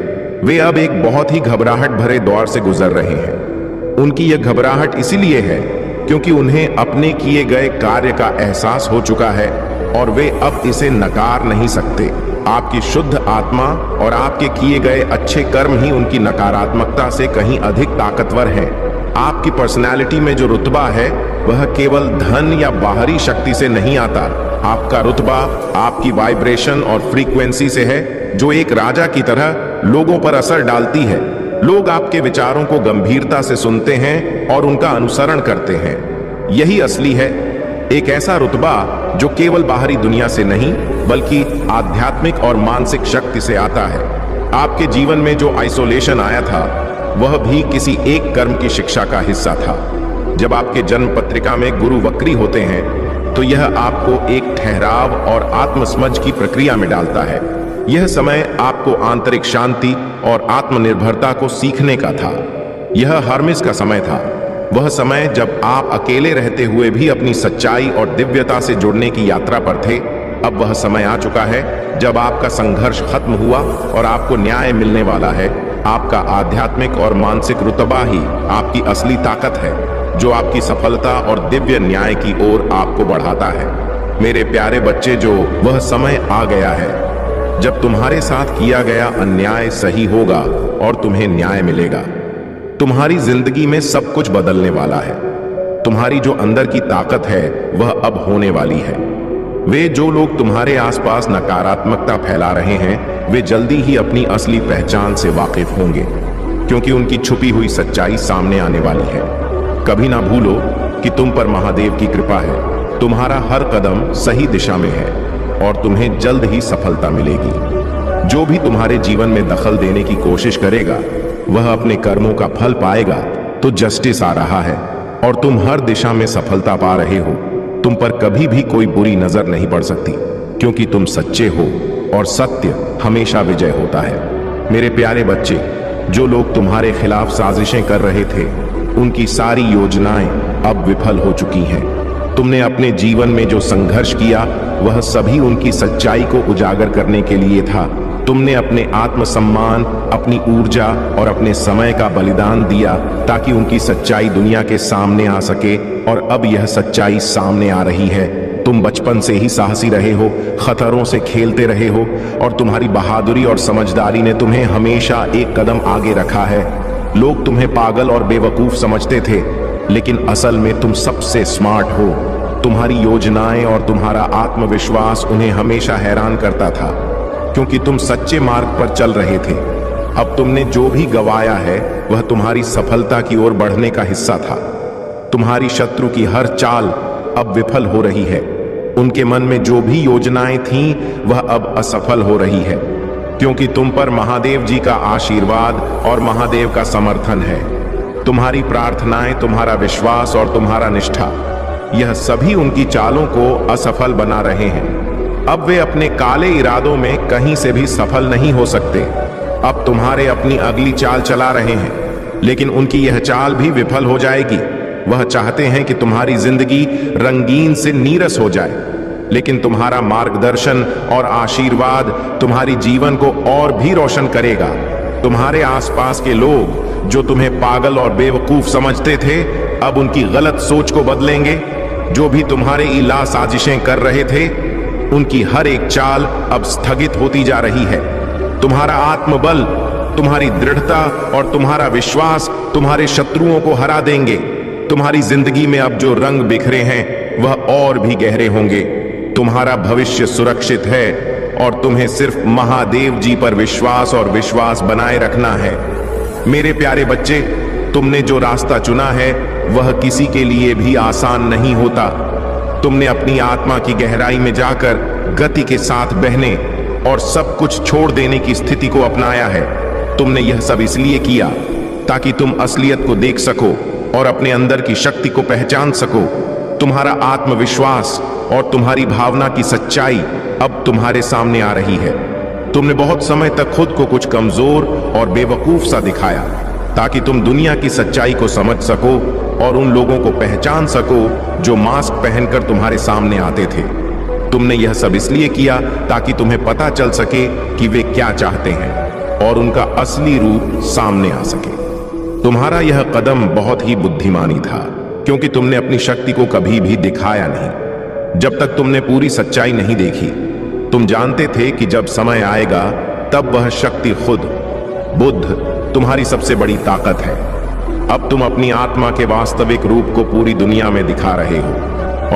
वे अब एक बहुत ही घबराहट भरे दौर से गुजर रहे हैं। उनकी यह घबराहट इसीलिए है क्योंकि उन्हें अपने किए गए कार्य का एहसास हो चुका है और वे अब इसे नकार नहीं सकते। आपकी शुद्ध आत्मा और आपके किए गए अच्छे कर्म ही उनकी नकारात्मकता से कहीं अधिक ताकतवर हैं। आपकी पर्सनैलिटी में जो रुतबा है वह केवल धन या बाहरी शक्ति से नहीं आता। आपका रुतबा आपकी वाइब्रेशन और फ्रीक्वेंसी से है, जो एक राजा की तरह लोगों पर असर डालती है। लोग आपके विचारों को गंभीरता से सुनते हैं और उनका अनुसरण करते हैं। यही असली है, एक ऐसा रुतबा जो केवल बाहरी दुनिया से नहीं बल्कि आध्यात्मिक और मानसिक शक्ति से आता है। आपके जीवन में जो आइसोलेशन आया था वह भी किसी एक कर्म की शिक्षा का हिस्सा था। जब आपके जन्म पत्रिका में गुरु वक्री होते हैं तो यह आपको एक ठहराव और आत्मसमझ की प्रक्रिया में डालता है। यह समय आपको आंतरिक शांति और आत्मनिर्भरता को सीखने का था। यह हर्मिस का समय था, वह समय जब आप अकेले रहते हुए भी अपनी सच्चाई और दिव्यता से जुड़ने की यात्रा पर थे। अब वह समय आ चुका है जब आपका संघर्ष खत्म हुआ और आपको न्याय मिलने वाला है। आपका आध्यात्मिक और मानसिक रुतबा ही आपकी असली ताकत है, जो आपकी सफलता और दिव्य न्याय की ओर आपको बढ़ाता है। मेरे प्यारे बच्चे, जो वह समय आ गया है जब तुम्हारे साथ किया गया अन्याय सही होगा और तुम्हें न्याय मिलेगा। तुम्हारी जिंदगी में सब कुछ बदलने वाला है। तुम्हारी जो अंदर की ताकत है वह अब होने वाली है। वे जो लोग तुम्हारे आसपास नकारात्मकता फैला रहे हैं वे जल्दी ही अपनी असली पहचान से वाकिफ होंगे, क्योंकि उनकी छुपी हुई सच्चाई सामने आने वाली है। कभी ना भूलो कि तुम पर महादेव की कृपा है। तुम्हारा हर कदम सही दिशा में है और तुम्हें जल्द ही सफलता मिलेगी। जो भी तुम्हारे जीवन में दखल देने की कोशिश करेगा वह अपने कर्मों का फल पाएगा। तो जस्टिस आ रहा है और तुम हर दिशा में सफलता पा रहे हो। तुम पर कभी भी कोई बुरी नजर नहीं पड़ सकती, क्योंकि तुम सच्चे हो और सत्य हमेशा विजय होता है। मेरे प्यारे बच्चे, जो लोग तुम्हारे खिलाफ साजिशें कर रहे थे उनकी सारी योजनाएं अब विफल हो चुकी हैं। तुमने अपने जीवन में जो संघर्ष किया वह सभी उनकी सच्चाई को उजागर करने के लिए था। तुमने अपने आत्मसम्मान, अपनी ऊर्जा और अपने समय का बलिदान दिया ताकि उनकी सच्चाई दुनिया के सामने आ सके, और अब यह सच्चाई सामने आ रही है। तुम बचपन से ही साहसी रहे हो, खतरों से खेलते रहे हो और तुम्हारी बहादुरी और समझदारी ने तुम्हें हमेशा एक कदम आगे रखा है। लोग तुम्हें पागल और बेवकूफ समझते थे, लेकिन असल में तुम सबसे स्मार्ट हो। तुम्हारी योजनाएं और तुम्हारा आत्मविश्वास उन्हें हमेशा हैरान करता था, क्योंकि तुम सच्चे मार्ग पर चल रहे थे। अब तुमने जो भी गंवाया है वह तुम्हारी सफलता की ओर बढ़ने का हिस्सा था। तुम्हारी शत्रु की हर चाल अब विफल हो रही है। उनके मन में जो भी योजनाएं थीं वह अब असफल हो रही है, क्योंकि तुम पर महादेव जी का आशीर्वाद और महादेव का समर्थन है। तुम्हारी प्रार्थनाएं, तुम्हारा विश्वास और तुम्हारा निष्ठा, यह सभी उनकी चालों को असफल बना रहे हैं। अब वे अपने काले इरादों में कहीं से भी सफल नहीं हो सकते। अब तुम्हारे अपनी अगली चाल चला रहे हैं, लेकिन उनकी यह चाल भी विफल हो जाएगी। वह चाहते हैं कि तुम्हारी जिंदगी रंगीन से नीरस हो जाए, लेकिन तुम्हारा मार्गदर्शन और आशीर्वाद तुम्हारी जीवन को और भी रोशन करेगा। तुम्हारे आसपास के लोग जो तुम्हें पागल और बेवकूफ समझते थे अब उनकी गलत सोच को बदलेंगे। जो भी तुम्हारे इला साजिशें कर रहे थे उनकी हर एक चाल अब स्थगित होती जा रही है। तुम्हारा आत्मबल, तुम्हारी दृढ़ता और तुम्हारा विश्वास तुम्हारे शत्रुओं को हरा देंगे। तुम्हारी जिंदगी में अब जो रंग बिखरे हैं वह और भी गहरे होंगे। तुम्हारा भविष्य सुरक्षित है और तुम्हें सिर्फ महादेव जी पर विश्वास और विश्वास बनाए रखना है। मेरे प्यारे बच्चे, तुमने जो रास्ता चुना है वह किसी के लिए भी आसान नहीं होता। तुमने अपनी आत्मा की गहराई में जाकर गति के साथ बहने और सब कुछ छोड़ देने की स्थिति को अपनाया है। तुमने यह सब इसलिए किया ताकि तुम असलियत को देख सको और अपने अंदर की शक्ति को पहचान सको। तुम्हारा आत्मविश्वास और तुम्हारी भावना की सच्चाई अब तुम्हारे सामने आ रही है। तुमने बहुत समय तक खुद को कुछ कमजोर और बेवकूफ सा दिखाया ताकि तुम दुनिया की सच्चाई को समझ सको और उन लोगों को पहचान सको जो मास्क पहनकर तुम्हारे सामने आते थे। तुमने यह सब इसलिए किया ताकि तुम्हें पता चल सके कि वे क्या चाहते हैं और उनका असली रूप सामने आ सके। तुम्हारा यह कदम बहुत ही बुद्धिमानी था क्योंकि तुमने अपनी शक्ति को कभी भी दिखाया नहीं जब तक तुमने पूरी सच्चाई नहीं देखी। तुम जानते थे कि जब समय आएगा तब वह शक्ति खुद, बुद्ध, तुम्हारी सबसे बड़ी ताकत है। अब तुम अपनी आत्मा के वास्तविक रूप को पूरी दुनिया में दिखा रहे हो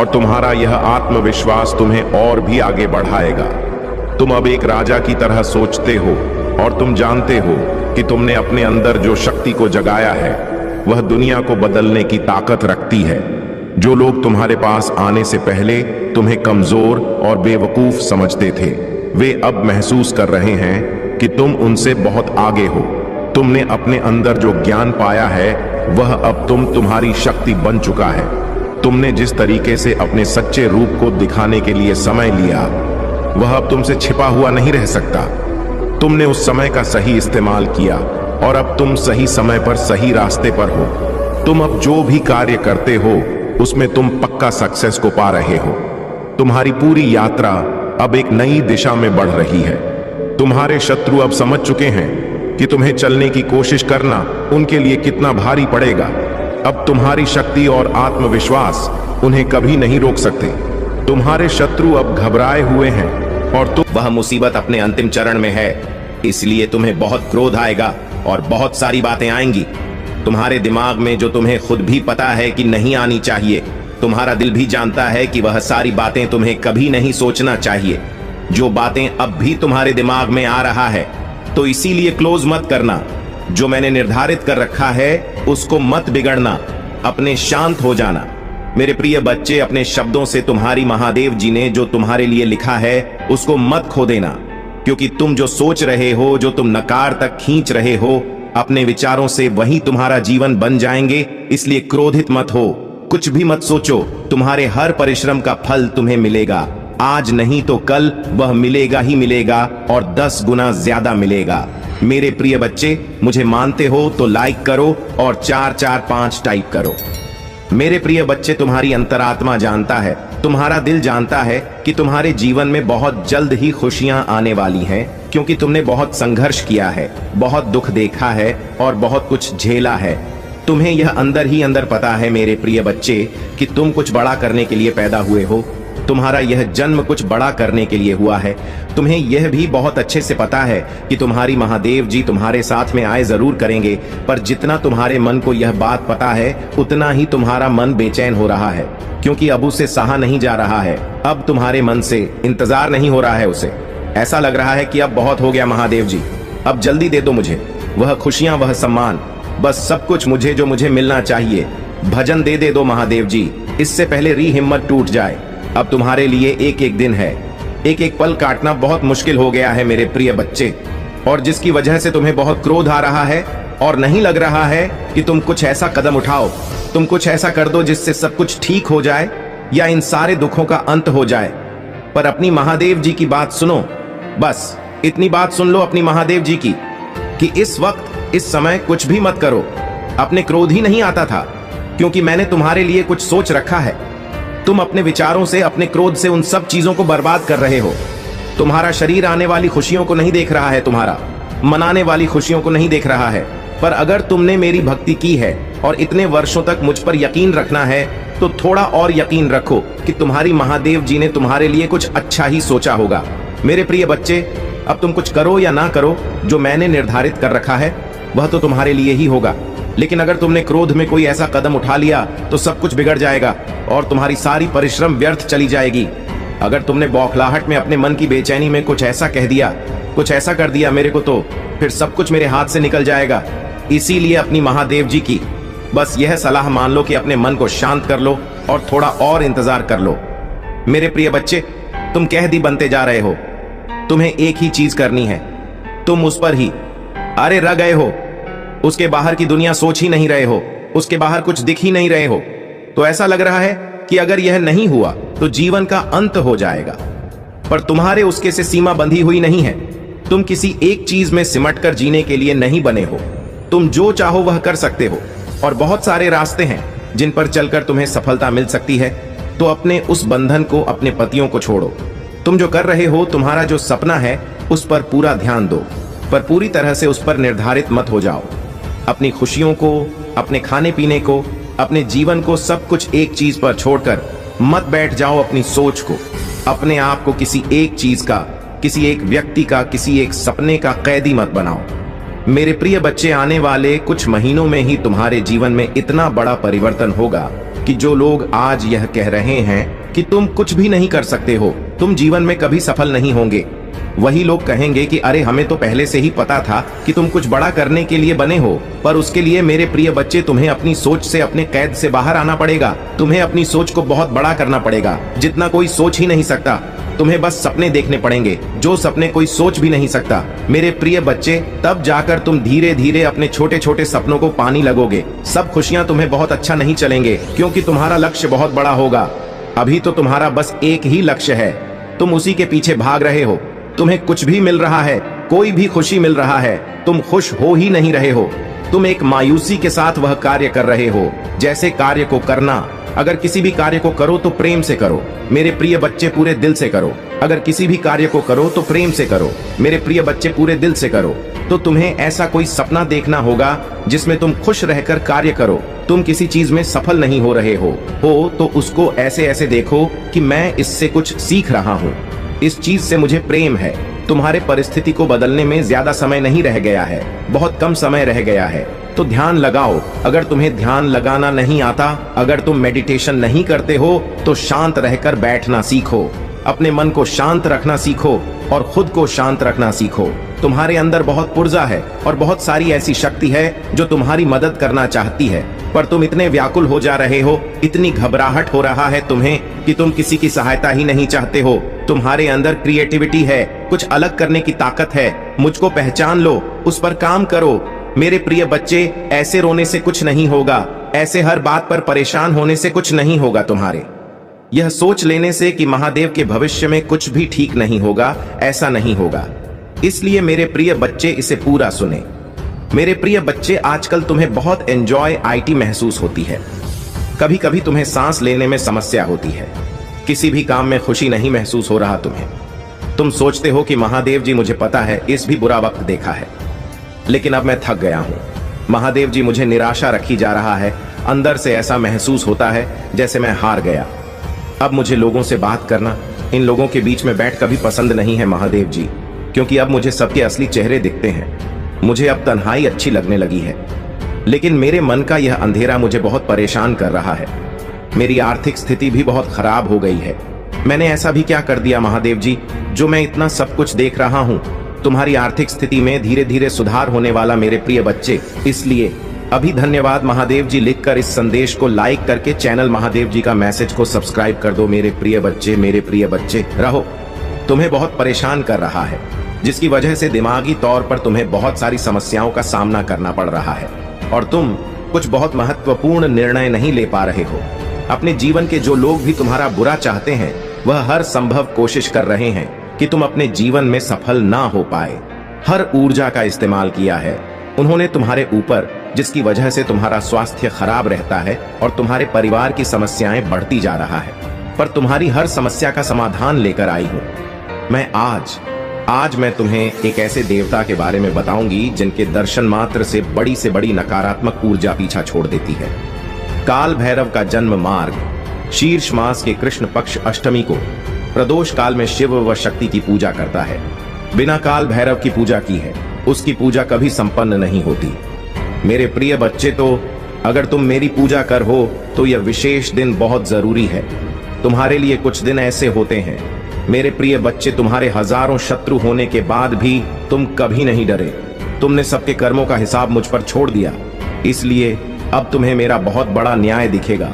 और तुम्हारा यह आत्मविश्वास तुम्हें और भी आगे बढ़ाएगा। तुम अब एक राजा की तरह सोचते हो और तुम जानते हो कि तुमने अपने अंदर जो शक्ति को जगाया है वह दुनिया को बदलने की ताकत रखती है। जो लोग तुम्हारे पास आने से पहले तुम्हें कमजोर और बेवकूफ समझते थे वे अब महसूस कर रहे हैं कि तुम उनसे बहुत आगे हो। तुमने अपने अंदर जो ज्ञान पाया है वह अब तुम्हारी शक्ति बन चुका है। तुमने जिस तरीके से अपने सच्चे रूप को दिखाने के लिए समय लिया वह अब तुमसे छिपा हुआ नहीं रह सकता। तुमने उस समय का सही इस्तेमाल किया और अब तुम सही समय पर सही रास्ते पर हो। तुम अब जो भी कार्य करते हो उसमें तुम पक्का सक्सेस को पा रहे हो। तुम्हारी पूरी यात्रा अब एक नई दिशा में बढ़ रही है। तुम्हारे शत्रु अब समझ चुके हैं कि तुम्हें चलने की कोशिश करना उनके लिए कितना भारी पड़ेगा। अब तुम्हारी शक्ति और आत्मविश्वास उन्हें कभी नहीं रोक सकते। तुम्हारे शत्रु अब घबराए हुए हैं और वह मुसीबत अपने अंतिम चरण में है, इसलिए तुम्हें बहुत क्रोध आएगा और बहुत सारी बातें आएंगी तुम्हारे दिमाग में जो तुम्हें खुद भी पता है कि नहीं आनी चाहिए। तुम्हारा दिल भी जानता है कि वह सारी बातें तुम्हें कभी नहीं सोचना चाहिए। जो बातें अब भी तुम्हारे दिमाग में आ रहा है तो इसीलिए क्लोज मत करना। जो मैंने निर्धारित कर रखा है उसको मत बिगड़ना। अपने शांत हो जाना। मेरे प्रिय बच्चे, अपने शब्दों से तुम्हारी महादेव जी ने जो तुम्हारे लिए लिखा है उसको मत खो देना, क्योंकि तुम जो सोच रहे हो, जो तुम नकार तक खींच रहे हो, अपने विचारों से वही तुम्हारा जीवन बन जाएंगे। इसलिए क्रोधित मत हो, कुछ भी मत सोचो। तुम्हारे हर परिश्रम का फल तुम्हें मिलेगा। आज नहीं तो कल वह मिलेगा ही मिलेगा और 10 गुना ज्यादा मिलेगा। मेरे प्रिय बच्चे, मुझे मानते हो तो लाइक करो और 445 टाइप करो। मेरे प्रिय बच्चे, तुम्हारी अंतरात्मा जानता है, तुम्हारा दिल जानता है कि तुम्हारे जीवन में बहुत जल्द ही खुशियां आने वाली हैं, क्योंकि तुमने बहुत संघर्ष किया है, बहुत दुख देखा है और बहुत कुछ झेला है। तुम्हें यह अंदर ही अंदर पता है मेरे प्रिय बच्चे कि तुम कुछ बड़ा करने के लिए पैदा हुए हो। तुम्हारा यह जन्म कुछ बड़ा करने के लिए हुआ है। तुम्हें यह भी बहुत अच्छे से पता है कि तुम्हारी महादेव जी तुम्हारे साथ में आए जरूर करेंगे, पर जितना तुम्हारे मन को यह बात पता है उतना ही तुम्हारा मन बेचैन हो रहा है, क्योंकि अब उसे सहा नहीं जा रहा है। अब तुम्हारे मन से इंतजार नहीं हो रहा है उसे। ऐसा लग रहा है कि अब बहुत हो गया महादेव जी, अब जल्दी दे दो मुझे वह खुशियां, वह सम्मान, बस सब कुछ मुझे जो मुझे मिलना चाहिए। भजन दे दो महादेव जी, इससे पहले री हिम्मत टूट जाए। अब तुम्हारे लिए एक एक दिन है, एक एक पल काटना बहुत मुश्किल हो गया है मेरे प्रिय बच्चे, और जिसकी वजह से तुम्हें बहुत क्रोध आ रहा है और नहीं लग रहा है कि तुम कुछ ऐसा कदम उठाओ, तुम कुछ ऐसा कर दो जिससे सब कुछ ठीक हो जाए या इन सारे दुखों का अंत हो जाए। पर अपनी महादेव जी की बात सुनो, बस इतनी बात सुन लो अपनी महादेव जी की कि इस वक्त इस समय कुछ भी मत करो। अपने क्रोध ही नहीं आता था, क्योंकि मैंने तुम्हारे लिए कुछ सोच रखा है। तुम अपने विचारों से, अपने क्रोध से उन सब चीजों को बर्बाद कर रहे हो। तुम्हारा शरीर आने वाली खुशियों को नहीं देख रहा है, तुम्हारा मनाने वाली खुशियों को नहीं देख रहा है। पर अगर तुमने मेरी भक्ति की है और इतने वर्षों तक मुझ पर यकीन रखना है तो थोड़ा और यकीन रखो कि तुम्हारी महादेव जी ने तुम्हारे लिए कुछ अच्छा ही सोचा होगा। मेरे प्रिय बच्चे, अब तुम कुछ करो या ना करो, जो मैंने निर्धारित कर रखा है वह तो तुम्हारे लिए ही होगा। लेकिन अगर तुमने क्रोध में कोई ऐसा कदम उठा लिया तो सब कुछ बिगड़ जाएगा और तुम्हारी सारी परिश्रम व्यर्थ चली जाएगी। अगर तुमने बौखलाहट में अपने मन की बेचैनी में कुछ ऐसा कह दिया, कुछ ऐसा कर दिया मेरे को, तो फिर सब कुछ मेरे हाथ से निकल जाएगा। इसीलिए अपनी महादेव जी की बस यह सलाह मान लो कि अपने मन को शांत कर लो और थोड़ा और इंतजार कर लो। मेरे प्रिय बच्चे, तुम कैदी बनते जा रहे हो। तुम्हें एक ही चीज करनी है, तुम उस पर ही अरे रह गए हो। उसके बाहर की दुनिया सोच ही नहीं रहे हो, उसके बाहर कुछ दिख ही नहीं रहे हो। तो ऐसा लग रहा है कि अगर यह नहीं हुआ तो जीवन का अंत हो जाएगा। पर तुम्हारे उसके से सीमा बंधी हुई नहीं है। तुम किसी एक चीज में सिमटकर जीने के लिए नहीं बने हो। तुम जो चाहो वह कर सकते हो और बहुत सारे रास्ते हैं जिन पर चलकर तुम्हें सफलता मिल सकती है। तो अपने उस बंधन को, अपने पतियों को छोड़ो। तुम जो कर रहे हो, तुम्हारा जो सपना है उस पर पूरा ध्यान दो, पर पूरी तरह से उस पर निर्धारित मत हो जाओ। अपनी खुशियों को, अपने खाने पीने को, अपने जीवन को, सब कुछ एक चीज पर छोड़कर मत बैठ जाओ अपनी सोच को, अपने आप को किसी एक चीज का, किसी एक व्यक्ति का, किसी एक सपने का कैदी मत बनाओ। मेरे प्रिय बच्चे, आने वाले कुछ महीनों में ही तुम्हारे जीवन में इतना बड़ा परिवर्तन होगा कि जो लोग आज यह कह रहे हैं कि तुम कुछ भी नहीं कर सकते हो, तुम जीवन में कभी सफल नहीं होंगे, वही लोग कहेंगे कि अरे हमें तो पहले से ही पता था कि तुम कुछ बड़ा करने के लिए बने हो। पर उसके लिए मेरे प्रिय बच्चे, तुम्हें अपनी सोच से, अपने कैद से बाहर आना पड़ेगा। तुम्हें अपनी सोच को बहुत बड़ा करना पड़ेगा, जितना कोई सोच ही नहीं सकता। तुम्हें बस सपने देखने पड़ेंगे, जो सपने कोई सोच भी नहीं सकता। मेरे प्रिय बच्चे, तब जाकर तुम धीरे धीरे अपने छोटे छोटे सपनों को पानी लगोगे। सब खुशियां तुम्हें बहुत अच्छा नहीं चलेंगे, क्योंकि तुम्हारा लक्ष्य बहुत बड़ा होगा। अभी तो तुम्हारा बस एक ही लक्ष्य है, तुम उसी के पीछे भाग रहे हो। तुम्हें कुछ भी मिल रहा है, कोई भी खुशी मिल रहा है, तुम खुश हो ही नहीं रहे हो। तुम एक मायूसी के साथ वह कार्य कर रहे हो। जैसे कार्य को करना, अगर किसी भी कार्य को करो तो प्रेम से करो। मेरे प्रिय बच्चे, पूरे दिल से करो। अगर किसी भी कार्य को करो तो प्रेम से करो। मेरे प्रिय बच्चे, पूरे दिल से करो। तो तुम्हें ऐसा कोई सपना देखना होगा जिसमें तुम खुश रहकर कार्य करो। तुम किसी चीज में सफल नहीं हो रहे हो तो उसको ऐसे ऐसे देखो कि मैं इससे कुछ सीख रहा हूँ, इस चीज से मुझे प्रेम है। तुम्हारे परिस्थिति को बदलने में ज्यादा समय नहीं रह गया है, बहुत कम समय रह गया है। तो ध्यान लगाओ। अगर तुम्हें ध्यान लगाना नहीं आता, अगर तुम मेडिटेशन नहीं करते हो, तो शांत रहकर बैठना सीखो। अपने मन को शांत रखना सीखो और खुद को शांत रखना सीखो। तुम्हारे अंदर बहुत पुर्जा है और बहुत सारी ऐसी शक्ति है जो तुम्हारी मदद करना चाहती है, पर तुम इतने व्याकुल हो जा रहे हो, इतनी घबराहट हो रहा है तुम्हें कि तुम किसी की सहायता ही नहीं चाहते हो। तुम्हारे अंदर क्रिएटिविटी है, कुछ अलग करने की ताकत है। मुझको पहचान लो, उस पर काम करो। मेरे प्रिय बच्चे, ऐसे रोने से कुछ नहीं होगा, ऐसे हर बात पर परेशान होने से कुछ नहीं होगा। तुम्हारे यह सोच लेने से कि महादेव के भविष्य में कुछ भी ठीक नहीं होगा, ऐसा नहीं होगा। इसलिए मेरे प्रिय बच्चे, इसे पूरा सुने। मेरे प्रिय बच्चे, आजकल तुम्हें बहुत एंजॉयटी महसूस होती है। कभी कभी तुम्हें सांस लेने में समस्या होती है, किसी भी काम में खुशी नहीं महसूस हो रहा तुम्हें। तुम सोचते हो कि महादेव जी, मुझे पता है इस भी बुरा वक्त देखा है, लेकिन अब मैं थक गया हूं। महादेव जी, मुझे निराशा रखी जा रहा है। अंदर से ऐसा महसूस होता है जैसे मैं हार गया। अब मुझे लोगों से बात करना, इन लोगों के बीच में बैठ कभी पसंद नहीं है महादेव जी, क्योंकि अब मुझे सबके असली चेहरे दिखते हैं। मुझे अब तन्हाई अच्छी लगने लगी है, लेकिन मेरे मन का यह अंधेरा मुझे बहुत परेशान कर रहा है। मेरी आर्थिक स्थिति भी बहुत खराब हो गई है। मैंने ऐसा भी क्या कर दिया महादेव जी, जो मैं इतना सब कुछ देख रहा हूं? तुम्हारी आर्थिक स्थिति में धीरे धीरे सुधार होने वाला मेरे प्रिय बच्चे। इसलिए अभी धन्यवाद महादेव जी लिखकर इस संदेश को लाइक करके चैनल महादेव जी का मैसेज को सब्सक्राइब कर दो। मेरे प्रिय बच्चे, मेरे प्रिय बच्चे रहो। तुम्हें बहुत परेशान कर रहा है, जिसकी वजह से दिमागी तौर पर तुम्हें बहुत सारी समस्याओं का सामना करना पड़ रहा है और तुम कुछ बहुत महत्वपूर्ण निर्णय नहीं ले पा रहे हो। अपने जीवन के जो लोग भी तुम्हारा बुरा चाहते हैं, वह हर संभव कोशिश कर रहे हैं कि तुम अपने जीवन में सफल ना हो पाए। हर ऊर्जा का इस्तेमाल किया है उन्होंने तुम्हारे ऊपर, जिसकी वजह से तुम्हारा स्वास्थ्य खराब रहता है और तुम्हारे परिवार की समस्याएं बढ़ती जा रहा है। पर तुम्हारी हर समस्या का समाधान लेकर आई हूं। मैं आज आज मैं तुम्हें एक ऐसे देवता के बारे में बताऊंगी जिनके दर्शन मात्र से बड़ी नकारात्मक ऊर्जा पीछा छोड़ देती है। काल भैरव का जन्म मार्ग शीर्ष मास के कृष्ण पक्ष अष्टमी को प्रदोष काल में शिव व शक्ति की पूजा करता है। बिना काल भैरव की पूजा की है उसकी पूजा कभी संपन्न नहीं होती। मेरे प्रिय बच्चे, तो अगर तुम मेरी पूजा कर हो तो यह विशेष दिन बहुत जरूरी है। तुम्हारे लिए कुछ दिन ऐसे होते हैं मेरे प्रिय बच्चे, तुम्हारे हजारों शत्रु होने के बाद भी तुम कभी नहीं डरे। तुमने सबके कर्मों का हिसाब मुझ पर छोड़ दिया, इसलिए अब तुम्हें मेरा बहुत बड़ा न्याय दिखेगा।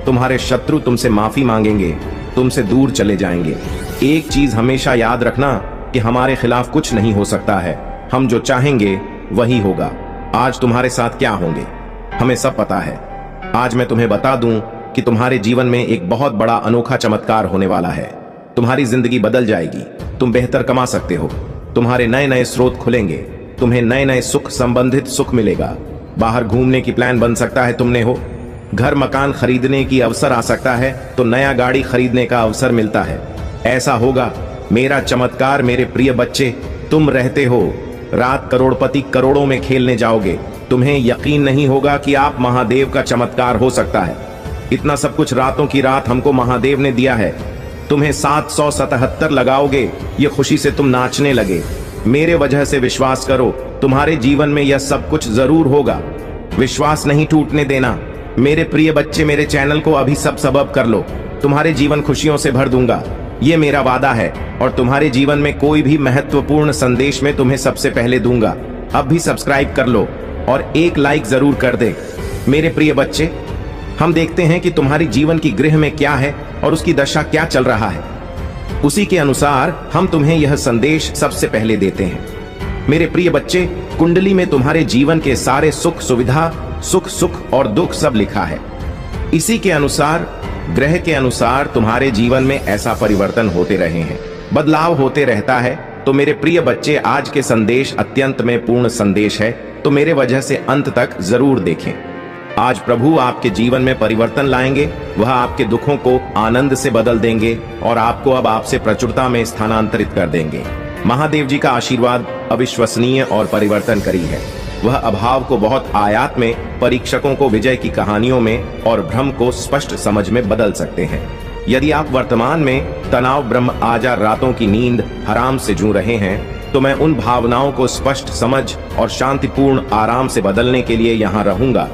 तुम्हारे शत्रु तुमसे माफी मांगेंगे, तुमसे दूर चले जाएंगे। एक चीज हमेशा याद रखना कि हमारे खिलाफ कुछ नहीं हो सकता है। हम जो चाहेंगे वही होगा। आज तुम्हारे साथ क्या होंगे हमें सब पता है। आज मैं तुम्हें बता दूं कि तुम्हारे जीवन में एक बहुत बड़ा अनोखा चमत्कार होने वाला है। तुम्हारी जिंदगी बदल जाएगी। तुम बेहतर कमा सकते हो। तुम्हारे नए नए स्रोत खुलेंगे। तुम्हें नए नए सुख संबंधित सुख मिलेगा। बाहर घूमने की प्लान बन सकता है तुमने हो। घर मकान खरीदने की अवसर आ सकता है तो नया गाड़ी खरीदने का अवसर मिलता है। ऐसा होगा मेरा चमत्कार मेरे प्रिय बच्चे। तुम रहते हो रात करोड़पति करोड़ों में खेलने जाओगे। तुम्हें यकीन नहीं होगा कि आप महादेव का चमत्कार हो सकता है। इतना सब कुछ रातों की रात हमको महादेव ने दिया है। तुम्हें 777 लगाओगे, ये खुशी से तुम नाचने लगे। मेरे वजह से विश्वास करो, तुम्हारे जीवन में यह सब कुछ जरूर होगा। विश्वास नहीं टूटने देना। मेरे प्रिय बच्चे, मेरे चैनल को अभी सब सबब कर लो। तुम्हारे जीवन खुशियों से भर दूंगा, ये मेरा वादा है। और तुम्हारे जीवन में कोई भी महत्वपूर्ण संदेश में तुम्हें सबसे पहले दूंगा। अब भी सब्सक्राइब कर लो और एक लाइक जरूर कर दे। मेरे प्रिय बच्चे, हम देखते हैं कि तुम्हारी जीवन की गृह में क्या है और उसकी दशा क्या चल रहा है। उसी के अनुसार हम तुम्हें यह संदेश सबसे पहले देते हैं। मेरे प्रिय बच्चे, कुंडली में तुम्हारे जीवन के सारे सुख सुविधा, सुख और दुख सब लिखा है। इसी के अनुसार ग्रह के अनुसार तुम्हारे जीवन में ऐसा परिवर्तन होते रहे हैं, बदलाव होते रहता है। तो मेरे प्रिय बच्चे, आज के संदेश अत्यंत में पूर्ण संदेश है, तो मेरे वजह से अंत तक जरूर देखें। आज प्रभु आपके जीवन में परिवर्तन लाएंगे। वह आपके दुखों को आनंद से बदल देंगे और आपको अब आपसे प्रचुरता में स्थानांतरित कर देंगे। महादेव जी का आशीर्वाद अविश्वसनीय और परिवर्तनकारी है। वह अभाव को बहुत आयात में, परीक्षकों को विजय की कहानियों में और भ्रम को स्पष्ट समझ में बदल सकते हैं। यदि आप वर्तमान में तनाव, ब्रह्म आजार, रातों की नींद हराम से जूझ रहे हैं, तो मैं उन भावनाओं को स्पष्ट समझ और शांतिपूर्ण आराम से बदलने के लिए यहाँ रहूंगा।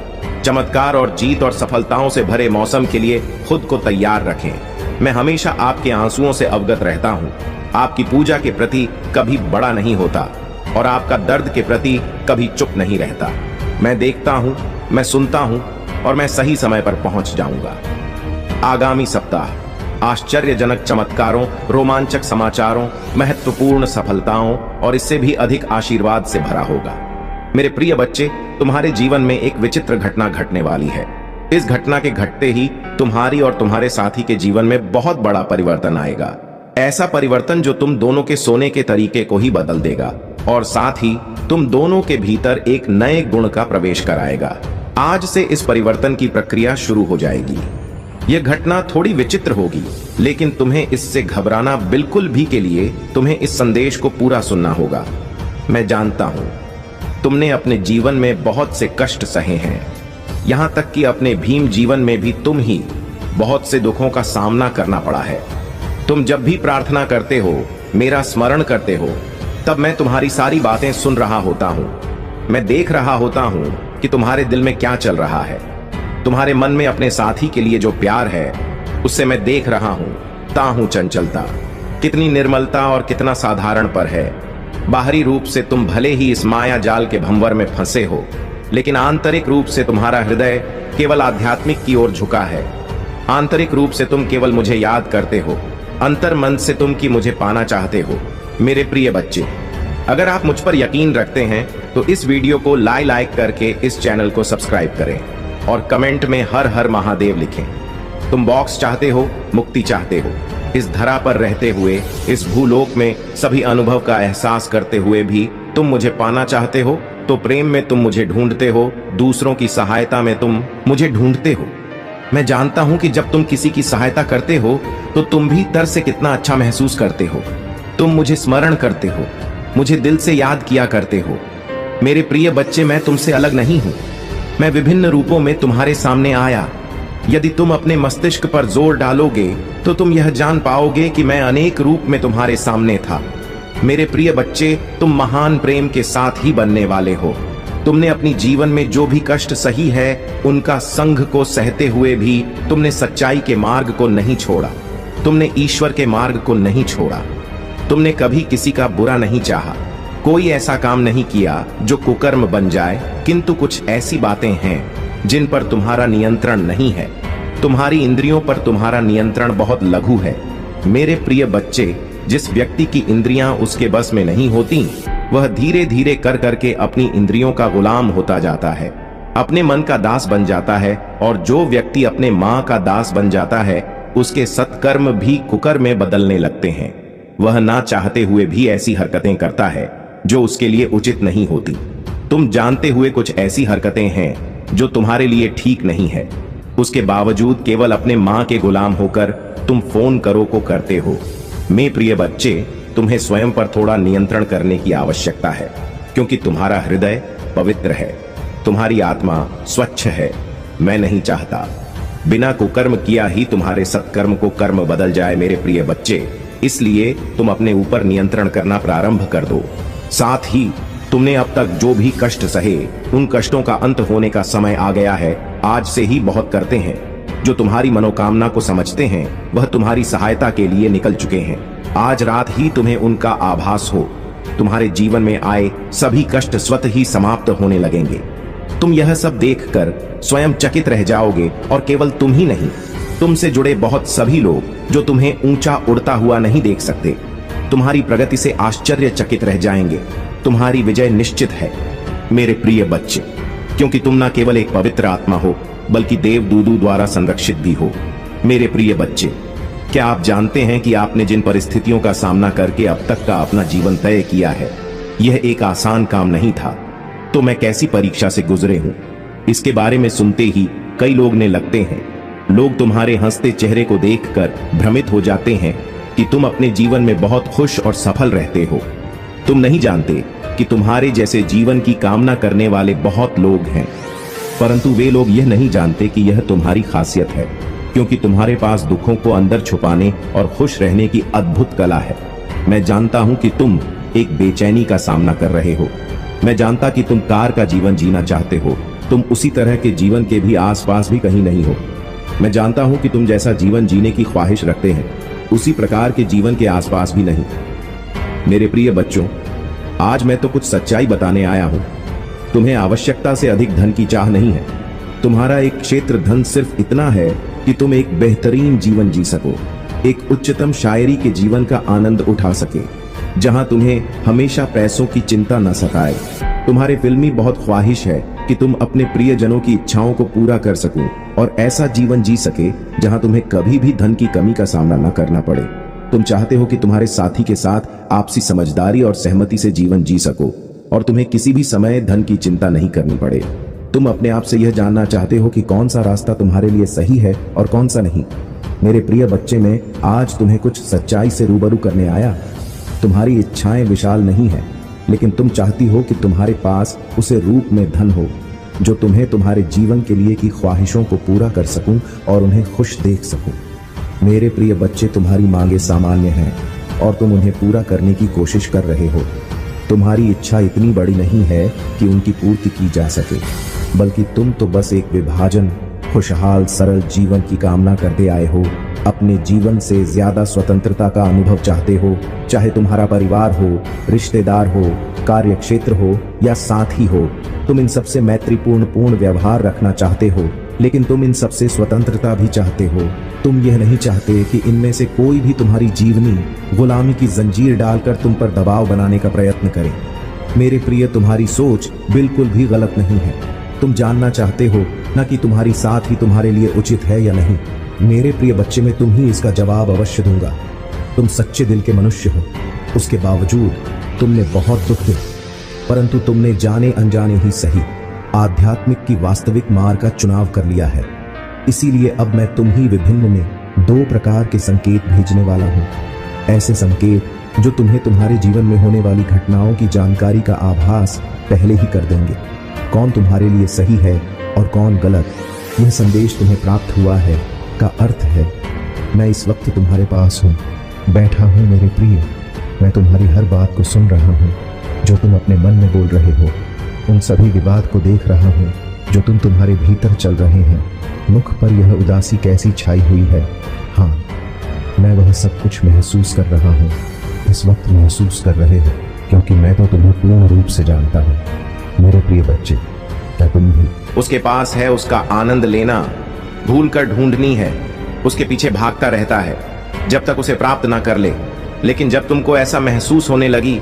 चमत्कार और जीत और सफलताओं से भरे मौसम के लिए खुद को तैयार रखें। मैं हमेशा आपके आंसुओं से अवगत रहता हूँ। आपकी पूजा के प्रति कभी बड़ा नहीं होता और आपका दर्द के प्रति कभी चुप नहीं रहता। मैं देखता हूँ, मैं सुनता हूँ और मैं सही समय पर पहुंच जाऊंगा। आगामी सप्ताह आश्चर्यजनक चमत्कारों, रोमांचक समाचारों, महत्वपूर्ण सफलताओं और इससे भी अधिक आशीर्वाद से भरा होगा। मेरे प्रिय बच्चे, तुम्हारे जीवन में एक विचित्र घटना घटने वाली है। इस घटना के घटते ही तुम्हारी और तुम्हारे साथी के जीवन में बहुत बड़ा परिवर्तन आएगा। ऐसा परिवर्तन जो तुम दोनों के सोने के तरीके को ही बदल देगा और साथ ही तुम दोनों के भीतर एक नए गुण का प्रवेश कराएगा। आज से इस परिवर्तन की प्रक्रिया शुरू हो जाएगी। यह घटना थोड़ी विचित्र होगी, लेकिन तुम्हें इससे घबराना बिल्कुल भी के लिए तुम्हें इस संदेश को पूरा सुनना होगा। मैं जानता हूं तुमने अपने जीवन में बहुत से कष्ट सहे हैं। यहां तक कि अपने भीम जीवन में भी तुम ही बहुत से दुखों का सामना करना पड़ा है। तुम जब भी प्रार्थना करते हो, मेरा स्मरण करते हो, तब मैं तुम्हारी सारी बातें सुन रहा होता हूं। मैं देख रहा होता हूं कि तुम्हारे दिल में क्या चल रहा है। तुम्हारे मन में अपने साथी के लिए जो प्यार है, उससे मैं देख रहा हूं ताहू चंचलता, कितनी निर्मलता और कितना साधारण पर है। बाहरी रूप से तुम भले ही इस माया जाल के भंवर में फंसे हो, लेकिन आंतरिक रूप से तुम्हारा हृदय केवल आध्यात्मिक की ओर झुका है। आंतरिक रूप से तुम केवल मुझे याद करते हो, अंतर मन से तुम की मुझे पाना चाहते हो। मेरे प्रिय बच्चे, अगर आप मुझ पर यकीन रखते हैं तो इस वीडियो को लाइक करके इस चैनल को सब्सक्राइब करें और कमेंट में हर हर महादेव लिखें। तुम बॉक्स चाहते हो, मुक्ति चाहते हो। इस धरा पर रहते हुए, इस भूलोक में सभी अनुभव का एहसास करते हुए भी तुम मुझे पाना चाहते हो, तो प्रेम में तुम मुझे ढूंढते हो, दूसरों की सहायता में तुम मुझे ढूंढते हो। मैं जानता हूं कि जब तुम किसी की सहायता करते हो तो तुम भी भीतर से कितना अच्छा महसूस करते हो। तुम मुझे स्मरण करते हो, मुझे दिल से याद किया करते हो। मेरे प्रिय बच्चे, मैं तुमसे अलग नहीं हूं। मैं विभिन्न रूपों में तुम्हारे सामने आया। यदि तुम अपने मस्तिष्क पर जोर डालोगे तो तुम यह जान पाओगे कि मैं अनेक रूप में तुम्हारे सामने था। मेरे प्रिय बच्चे, तुम महान प्रेम के साथ ही बनने वाले हो। तुमने अपनी जीवन में जो भी कष्ट सही है, उनका संघ को सहते हुए भी तुमने सच्चाई के मार्ग को नहीं छोड़ा। तुमने ईश्वर के मार्ग को नहीं छोड़ा। तुमने कभी किसी का बुरा नहीं चाहा। कोई ऐसा काम नहीं किया जो कुकर्म बन जाए, किंतु कुछ ऐसी बातें हैं जिन पर तुम्हारा नियंत्रण नहीं है। तुम्हारी इंद्रियों पर तुम्हारा नियंत्रण बहुत लघु है। मेरे प्रिय बच्चे, जिस व्यक्ति की इंद्रियां उसके बस में नहीं होती, वह धीरे धीरे कर करके अपनी इंद्रियों का गुलाम होता जाता है, अपने मन का दास बन जाता है। और जो व्यक्ति अपने मां का दास बन जाता है, उसके सत्कर्म भी कुकर्म में बदलने लगते हैं। वह ना चाहते हुए भी ऐसी हरकतें करता है जो उसके लिए उचित नहीं होती। तुम जानते हुए कुछ ऐसी हरकतें हैं जो तुम्हारे लिए ठीक नहीं है, उसके बावजूद केवल अपने मां के गुलाम होकर तुम फोन करो को करते हो। मेरे प्रिय बच्चे, तुम्हें स्वयं पर थोड़ा नियंत्रण करने की आवश्यकता है, क्योंकि तुम्हारा हृदय पवित्र है, तुम्हारी आत्मा स्वच्छ है। मैं नहीं चाहता बिना कुकर्म किया ही तुम्हारे सत्कर्म को कर्म बदल जाए मेरे प्रिय बच्चे। इसलिए तुम अपने ऊपर नियंत्रण करना प्रारंभ कर दो। साथ ही तुमने अब तक जो भी कष्ट सहे, उन कष्टों का अंत होने का समय आ गया है। आज से ही बहुत करते हैं जो तुम्हारी मनोकामना को समझते हैं, वह तुम्हारी सहायता के लिए निकल चुके हैं। आज रात ही तुम्हें उनका आभास हो। तुम्हारे जीवन में आए सभी कष्ट स्वतः ही समाप्त होने लगेंगे। तुम यह सब देखकर स्वयं चकित रह जाओगे, और केवल तुम ही नहीं, तुमसे जुड़े बहुत सभी लोग जो तुम्हें ऊंचा उड़ता हुआ नहीं देख सकते, तुम्हारी प्रगति से आश्चर्यचकित रह जाएंगे। तुम्हारी विजय निश्चित है मेरे प्रिय बच्चे, क्योंकि तुम न केवल एक पवित्र आत्मा हो, बल्कि देवदूतों द्वारा संरक्षित भी हो। मेरे प्रिय बच्चे, क्या आप जानते हैं कि आपने जिन परिस्थितियों का सामना करके अब तक का अपना जीवन तय किया है, यह एक आसान काम नहीं था। तो मैं कैसी परीक्षा से गुजरे हूं, इसके बारे में सुनते ही कई लोग ने लगते हैं। लोग तुम्हारे हंसते चेहरे को देखकर भ्रमित हो जाते हैं कि तुम अपने जीवन में बहुत खुश और सफल रहते हो। तुम नहीं जानते कि तुम्हारे जैसे जीवन की कामना करने वाले बहुत लोग हैं, परंतु वे लोग यह नहीं जानते कि यह तुम्हारी खासियत है, क्योंकि तुम्हारे पास दुखों को अंदर छुपाने और खुश रहने की अद्भुत कला है। मैं जानता हूं कि तुम एक बेचैनी का सामना कर रहे हो। मैं जानता कि तुम कार का जीवन जीना चाहते हो। तुम उसी तरह के जीवन के भी आसपास भी कहीं नहीं हो। मैं जानता हूं कि तुम जैसा जीवन जीने की ख्वाहिश रखते हैं, उसी प्रकार के जीवन के आसपास भी नहीं। मेरे प्रिय बच्चों, आज मैं तो कुछ सच्चाई बताने आया हूं। तुम्हें आवश्यकता से अधिक धन की चाह नहीं है। तुम्हारा एक क्षेत्र धन सिर्फ इतना है कि तुम एक बेहतरीन जीवन जी सको, एक उच्चतम शायरी के जीवन का आनंद उठा सके, जहां तुम्हें हमेशा पैसों की चिंता न सताए। तुम्हारे फिल्मी बहुत ख्वाहिश है कि तुम अपने प्रियजनों की इच्छाओं को पूरा कर सको और ऐसा जीवन जी सके जहां तुम्हें कभी भी धन की कमी का सामना न करना पड़े। तुम चाहते हो कि तुम्हारे साथी के साथ आपसी समझदारी और सहमति से जीवन जी सको और तुम्हें किसी भी समय धन की चिंता नहीं करनी पड़े। तुम अपने आप से यह जानना चाहते हो कि कौन सा रास्ता तुम्हारे लिए सही है और कौन सा नहीं। मेरे प्रिय बच्चे, में आज तुम्हें कुछ सच्चाई से रूबरू करने आया। तुम्हारी इच्छाएं विशाल नहीं है, लेकिन तुम चाहती हो कि तुम्हारे पास उसे रूप में धन हो जो तुम्हें तुम्हारे जीवन के लिए की ख्वाहिशों को पूरा कर सकूं और उन्हें खुश देख सकूं। मेरे प्रिय बच्चे, तुम्हारी मांगे सामान्य हैं और तुम उन्हें पूरा करने की कोशिश कर रहे हो। तुम्हारी इच्छा इतनी बड़ी नहीं है कि उनकी पूर्ति की जा सके, बल्कि तुम तो बस एक विभाजन, खुशहाल सरल जीवन की कामना करते आए हो। अपने जीवन से ज्यादा स्वतंत्रता का अनुभव चाहते हो, चाहे तुम्हारा परिवार हो, रिश्तेदार हो, कार्य क्षेत्र हो या साथी हो। तुम इन सबसे मैत्रीपूर्ण व्यवहार रखना चाहते हो, लेकिन तुम इन सबसे स्वतंत्रता भी चाहते हो। तुम यह नहीं चाहते कि इनमें से कोई भी तुम्हारी जीवनी गुलामी की जंजीर डालकर तुम पर दबाव बनाने का प्रयत्न करे। मेरे प्रिय, तुम्हारी सोच बिल्कुल भी गलत नहीं है। तुम जानना चाहते हो न कि तुम्हारी साथ ही तुम्हारे लिए उचित है या नहीं। मेरे प्रिय बच्चे, में तुम ही इसका जवाब अवश्य दूंगा। तुम सच्चे दिल के मनुष्य हो, उसके बावजूद तुमने बहुत दुख दिए, परंतु तुमने जाने अनजाने ही सही आध्यात्मिक की वास्तविक मार्ग का चुनाव कर लिया है। इसीलिए अब मैं तुम ही विभिन्न में 2 प्रकार के संकेत भेजने वाला हूं। ऐसे संकेत जो तुम्हें तुम्हारे जीवन में होने वाली घटनाओं की जानकारी का आभास पहले ही कर देंगे। कौन तुम्हारे लिए सही है और कौन गलत, यह संदेश तुम्हें प्राप्त हुआ है का अर्थ है मैं इस वक्त तुम्हारे पास हूँ, बैठा हूँ मेरे प्रिय। मैं तुम्हारी हर बात को सुन रहा हूँ जो तुम अपने मन में बोल रहे हो। उन सभी विवाद को देख रहा हूँ जो तुम्हारे भीतर चल रहे हैं। मुख पर यह उदासी कैसी छाई हुई है। हाँ, मैं वह सब कुछ महसूस कर रहा हूँ। इस वक्त महसूस कर रहे हो क्योंकि मैं तो तुम्हें पूर्ण रूप से जानता हूँ मेरे प्रिय बच्चे। क्या तुम भी? उसके पास है, उसका आनंद लेना, भूल कर ढूंढनी है, उसके पीछे भागता रहता है जब तक उसे प्राप्त ना कर ले। लेकिन जब तुमको ऐसा महसूस होने लगी